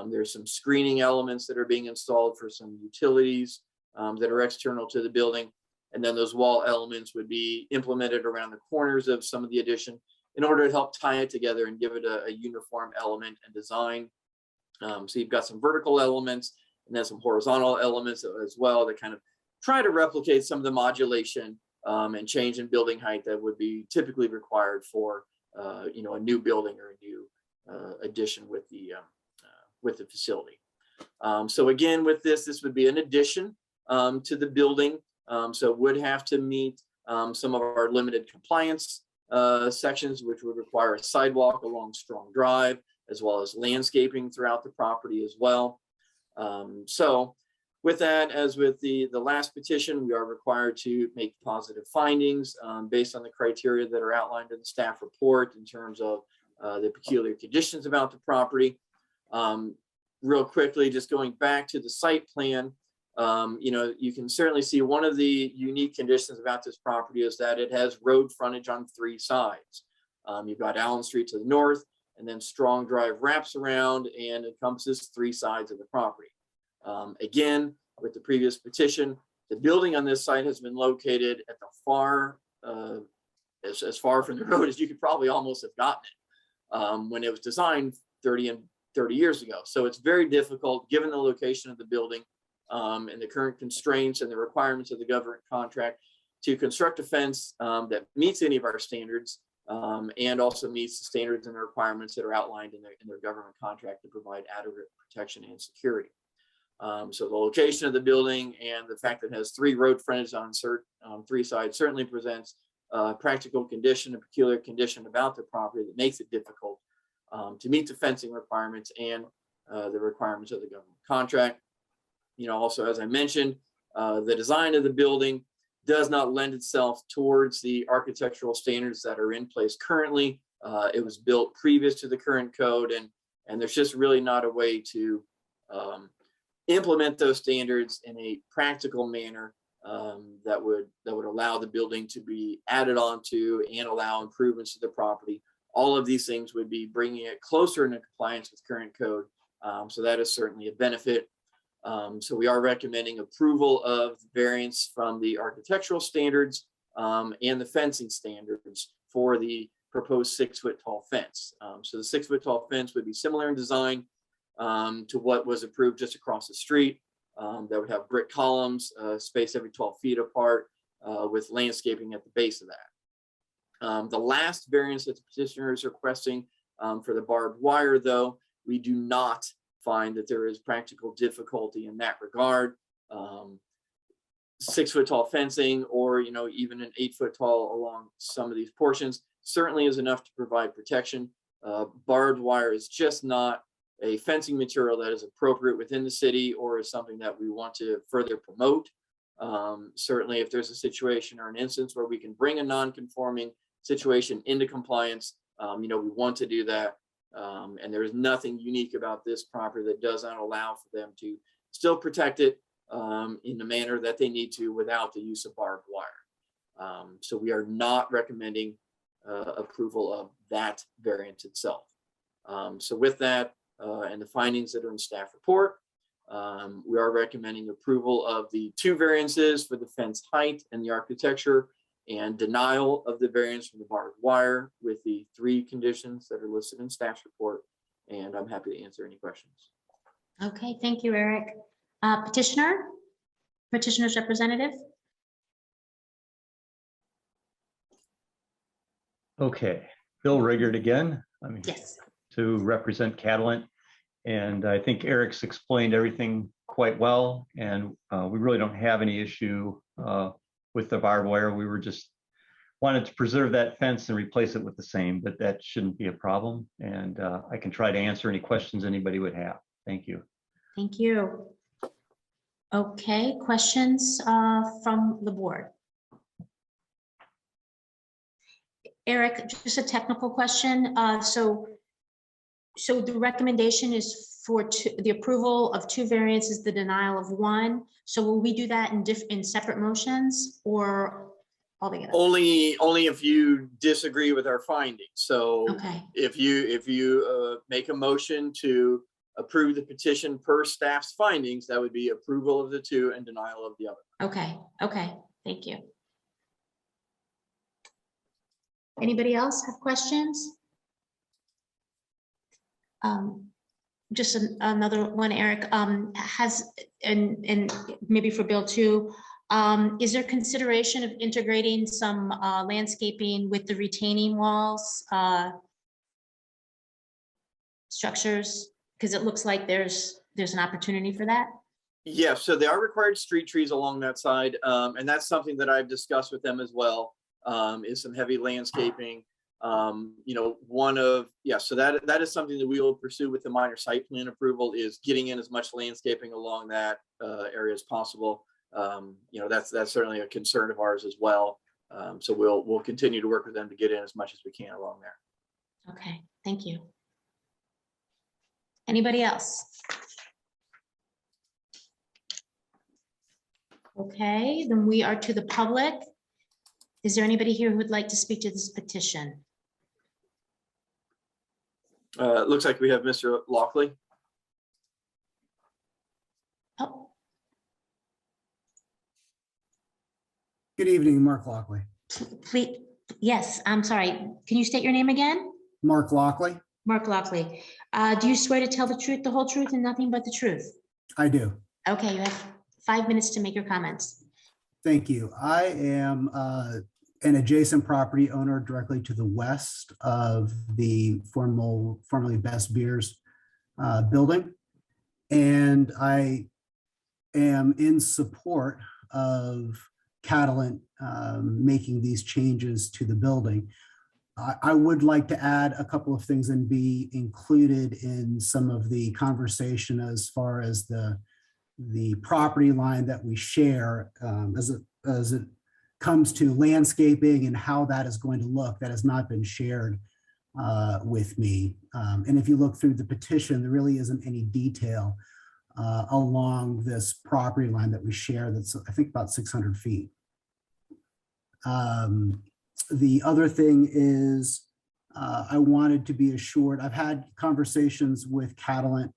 There's some screening elements that are being installed for some utilities that are external to the building. And then those wall elements would be implemented around the corners of some of the addition in order to help tie it together and give it a uniform element and design. So you've got some vertical elements and then some horizontal elements as well that kind of try to replicate some of the modulation and change in building height that would be typically required for a new building or a new addition with the facility. So again, with this would be an addition to the building. So it would have to meet some of our limited compliance sections, which would require a sidewalk along Strong Drive, as well as landscaping throughout the property as well. So with that, as with the last petition, we are required to make positive findings based on the criteria that are outlined in the staff report in terms of the peculiar conditions about the property. Real quickly, just going back to the site plan, you can certainly see one of the unique conditions about this property is that it has road frontage on three sides. You've got Allen Street to the north, and then Strong Drive wraps around and encompasses three sides of the property. Again, with the previous petition, the building on this site has been located at the far, as far from the road as you could probably almost have gotten it when it was designed 30 years ago. So it's very difficult, given the location of the building and the current constraints and the requirements of the government contract, to construct a fence that meets any of our standards and also meets the standards and the requirements that are outlined in their government contract to provide adequate protection and security. So the location of the building and the fact that it has three road frontage on three sides certainly presents a practical condition, a peculiar condition about the property that makes it difficult to meet the fencing requirements and the requirements of the government contract. Also, as I mentioned, the design of the building does not lend itself towards the architectural standards that are in place currently. It was built previous to the current code, and there's just really not a way to implement those standards in a practical manner that would allow the building to be added onto and allow improvements to the property. All of these things would be bringing it closer into compliance with current code. So that is certainly a benefit. So we are recommending approval of variance from the architectural standards and the fencing standards for the proposed 6-foot tall fence. So the 6-foot tall fence would be similar in design to what was approved just across the street. That would have brick columns spaced every 12 feet apart with landscaping at the base of that. The last variance that the petitioner is requesting for the barbed wire, though, we do not find that there is practical difficulty in that regard. 6-foot tall fencing, or even an 8-foot tall along some of these portions, certainly is enough to provide protection. Barbed wire is just not a fencing material that is appropriate within the city or is something that we want to further promote. Certainly, if there's a situation or an instance where we can bring a non-conforming situation into compliance, we want to do that. And there's nothing unique about this property that does not allow for them to still protect it in the manner that they need to without the use of barbed wire. So we are not recommending approval of that variance itself. So with that and the findings that are in staff report, we are recommending approval of the 2 variances for the fence height and the architecture, and denial of the variance from the barbed wire with the 3 conditions that are listed in staff's report. And I'm happy to answer any questions. Okay, thank you, Eric. Petitioner's representative. Okay, Bill Riggert again. Yes. To represent Catalent. And I think Eric's explained everything quite well. And we really don't have any issue with the barbed wire. We were just wanted to preserve that fence and replace it with the same, but that shouldn't be a problem. And I can try to answer any questions anybody would have. Thank you. Thank you. Okay, questions from the board? Eric, just a technical question. So the recommendation is for the approval of 2 variances, the denial of 1. So will we do that in separate motions or all together? Only if you disagree with our findings. So okay. if you make a motion to approve the petition per staff's findings, that would be approval of the 2 and denial of the other. Okay, okay, thank you. Anybody else have questions? Just another one, Eric, and maybe for Bill too, is there consideration of integrating some landscaping with the retaining walls, structures? Because it looks like there's an opportunity for that. Yeah, so they are required street trees along that side, and that's something that I've discussed with them as well. Is some heavy landscaping. You know, so that is something that we will pursue with the minor site plan approval, is getting in as much landscaping along that area as possible. You know, that's certainly a concern of ours as well. So we'll continue to work with them to get in as much as we can along there. Okay, thank you. Anybody else? Okay, then we are to the public. Is there anybody here who would like to speak to this petition? It looks like we have Mr. Lockley. Oh. Good evening, Mark Lockley. Please, yes, I'm sorry. Can you state your name again? Mark Lockley. Mark Lockley. Do you swear to tell the truth, the whole truth, and nothing but the truth? I do. Okay, you have 5 minutes to make your comments. Thank you. I am an adjacent property owner directly to the west of the formerly Best Beers building. And I am in support of Catalent making these changes to the building. I would like to add a couple of things and be included in some of the conversation as far as the property line that we share as it comes to landscaping and how that is going to look. That has not been shared with me. And if you look through the petition, there really isn't any detail along this property line that we share that's, I think, about 600 feet. The other thing is I wanted to be assured, I've had conversations with Catalent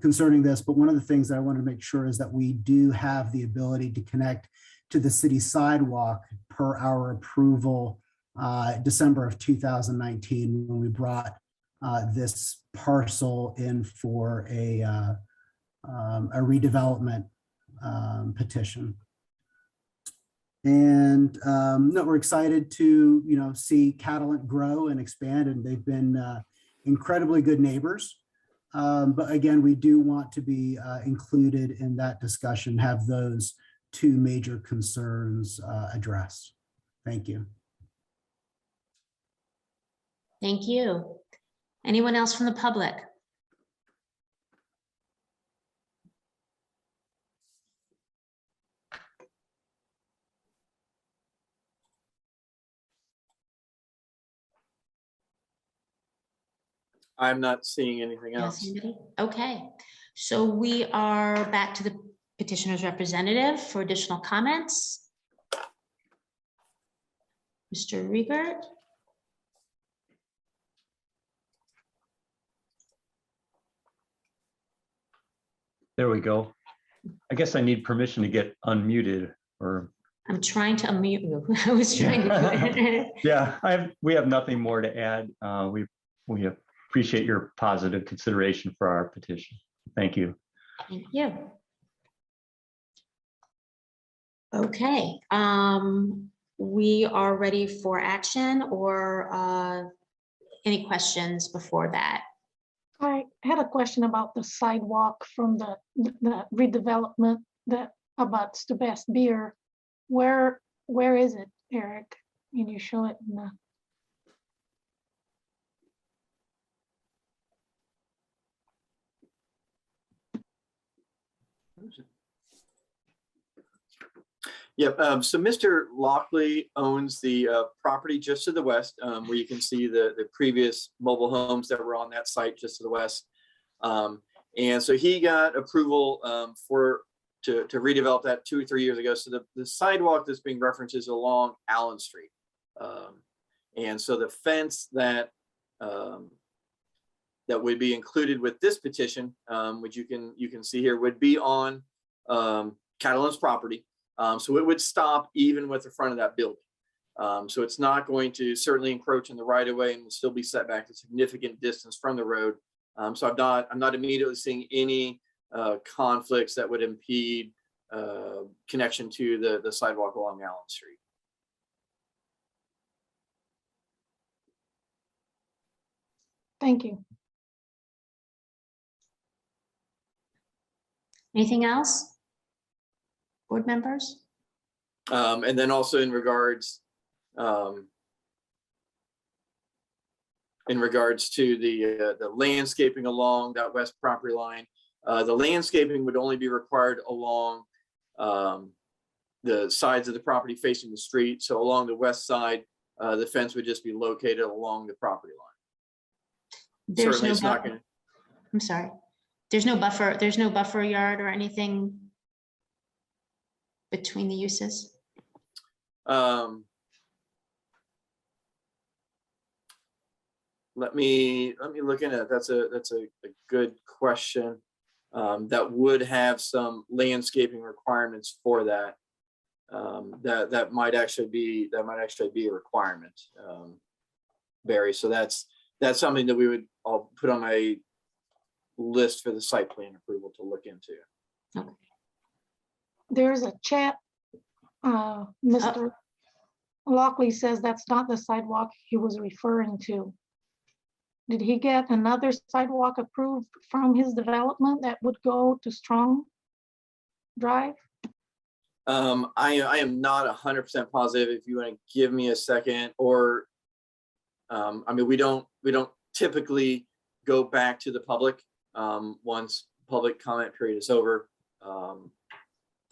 concerning this, but one of the things that I want to make sure is that we do have the ability to connect to the city sidewalk per our approval December of 2019, when we brought this parcel in for a redevelopment petition. And no, we're excited to see Catalent grow and expand, and they've been incredibly good neighbors. But again, we do want to be included in that discussion, have those 2 major concerns addressed. Thank you. Thank you. Anyone else from the public? I'm not seeing anything Yes, else. anybody? Okay, so we are back to the petitioner's representative for additional comments. Mr. Riegert. There we go. I guess I need permission to get unmuted or. I'm trying to unmute you. I was trying to do it. Yeah, we have nothing more to add. We appreciate your positive consideration for our petition. Thank you. Thank you. Okay, we are ready for action or any questions before that? I had a question about the sidewalk from the redevelopment that abuts to Best Beer. Where is it, Eric? Can you show it in the? Yep. So Mr. Lockley owns the property just to the west, where you can see the previous mobile homes that were on that site just to the west. And so he got approval to redevelop that 2 or 3 years ago. So the sidewalk that's being referenced is along Allen Street. And so the fence that would be included with this petition, which you can see here, would be on Catalan's property. So it would stop even with the front of that building. So it's not going to certainly encroach in the right of way and will still be set back a significant distance from the road. So I'm not immediately seeing any conflicts that would impede connection to the sidewalk along Allen Street. Thank you. Anything else? Board members? And then also in regards to the landscaping along that west property line, the landscaping would only be required along the sides of the property facing the street. So along the west side, the fence would just be located along the property line. Certainly it's not going to. I'm sorry. There's no buffer yard or anything between the uses? Let me look into it. That's a good question. That would have some landscaping requirements for that. That might actually be a requirement, Barry. So that's something that I'll put on my list for the site plan approval to look into. Okay. There's a chat. Mr. Lockley says that's not the sidewalk he was referring to. Did he get another sidewalk approved from his development that would go to Strong Drive? I am not 100% positive. If you want to give me a second, or I mean, we don't typically go back to the public once public comment period is over.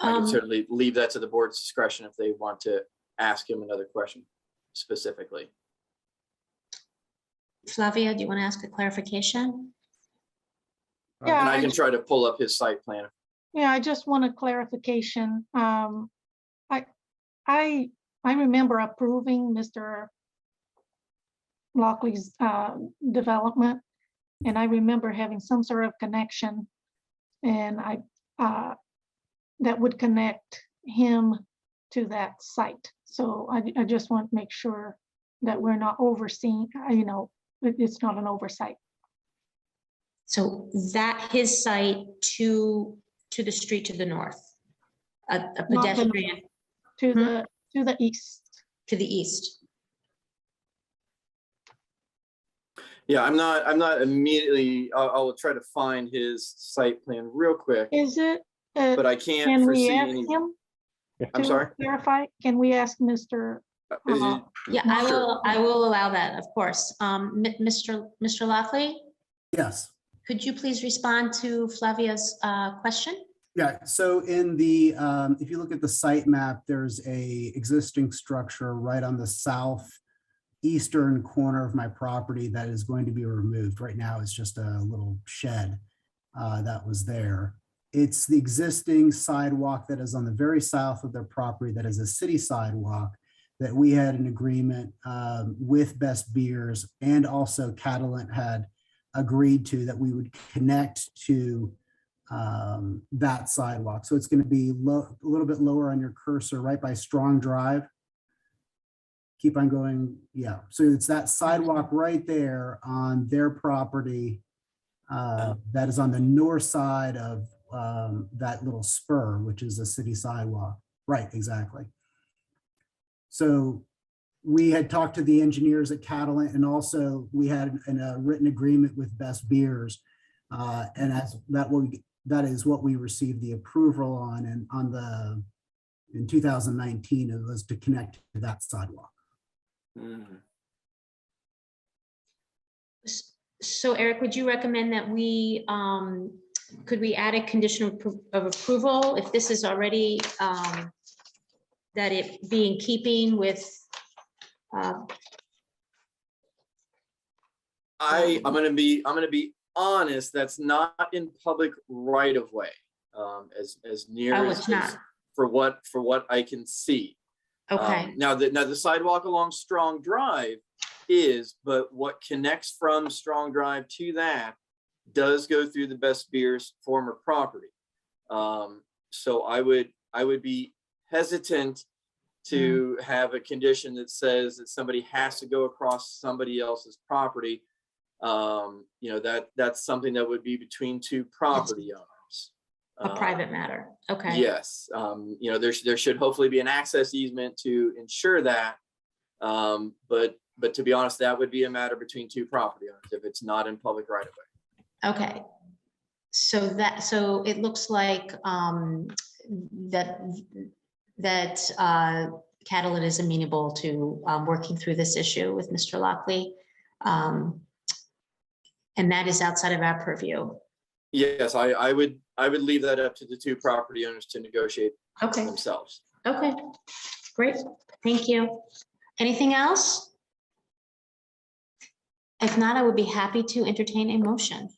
I can certainly leave that to the board's discretion if they want to ask him another question specifically. Flavia, do you want to ask a clarification? Yeah, and I can try to pull up his site plan. Yeah, I just want a clarification. I remember approving Mr. Lockley's development, and I remember having some sort of connection, and that would connect him to that site. So I just want to make sure that we're not overseeing, it's not an oversight. So that his site to the street to the north, a pedestrian to the east. To the east. Yeah, I'm not immediately. I'll try to find his site plan real quick. Is it? But I can't Can foresee we ask any. him? I'm sorry. Clarify. Can we ask Mr. Yeah, I will allow that, of course. Mr. Lockley? Yes. Could you please respond to Flavia's question? Yeah, so in the, if you look at the site map, there's a existing structure right on the south eastern corner of my property that is going to be removed. Right now, it's just a little shed that was there. It's the existing sidewalk that is on the very south of their property that is a city sidewalk that we had an agreement with Best Beers, and also Catalent had agreed to, that we would connect to that sidewalk. So it's going to be a little bit lower on your cursor, right by Strong Drive. Keep on going. Yeah. So it's that sidewalk right there on their property that is on the north side of that little spur, which is a city sidewalk. Right, exactly. So we had talked to the engineers at Catalent, and also we had a written agreement with Best Beers, and that is what we received the approval on. And in 2019, it was to connect to that sidewalk. So Eric, would you recommend that could we add a condition of approval if this is already, that it be in keeping with? I'm gonna be honest. That's not in public right of way, as near it's not. For what I can see. Okay. Now the sidewalk along Strong Drive is, but what connects from Strong Drive to that does go through the Best Beers former property. So I would be hesitant to have a condition that says that somebody has to go across somebody else's property. That's something that would be between two property owners. A private matter. Okay. Yes. There should hopefully be an access easement to ensure that. But to be honest, that would be a matter between two property owners if it's not in public right of way. Okay. So it looks like that Catalent is amenable to working through this issue with Mr. Lockley. And that is outside of our purview. Yes, I would leave that up to the two property owners to negotiate themselves. Okay, great. Thank you. Anything else? If not, I would be happy to entertain a motion.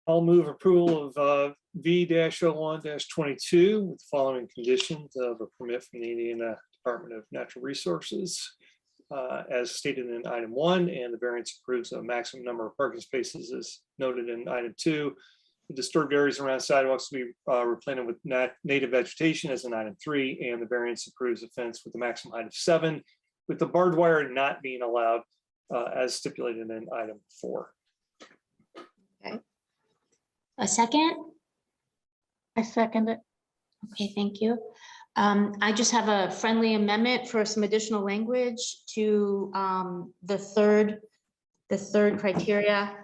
I'll move approval of V-01-22 with the following conditions of a permit from the Indiana Department of Natural Resources, as stated in item 1, and the variance approves a maximum number of parking spaces as noted in item 2. The disturbed areas around sidewalks will be replanted with native vegetation as in item 3, and the variance approves a fence with a maximum height of 7, with the barbed wire not being allowed as stipulated in item 4. Okay. A second? I second it. Okay, thank you. I just have a friendly amendment for some additional language to the third criteria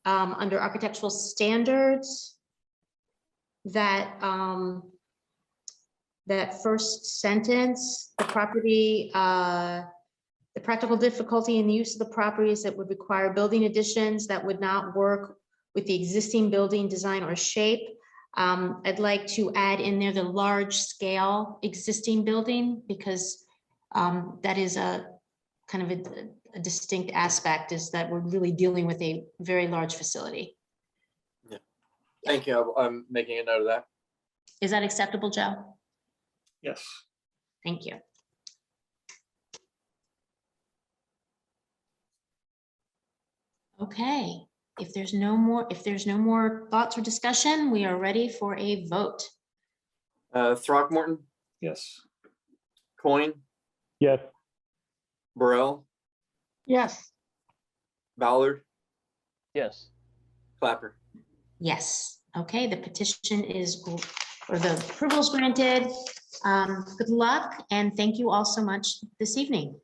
under architectural standards. That first sentence, the practical difficulty in the use of the properties that would require building additions that would not work with the existing building design or shape. I'd like to add in there the large scale existing building, because that is a kind of a distinct aspect, is that we're really dealing with a very large facility. Yeah. Thank you. I'm making a note of that. Is that acceptable, Joe? Yes. Thank you. Okay. If there's no more thoughts or discussion, we are ready for a vote. Throckmorton? Yes. Coyne? Yes. Burrell? Yes. Ballard? Yes. Clapper? Yes. Okay, the petition or the approval is granted. Good luck, and thank you all so much this evening.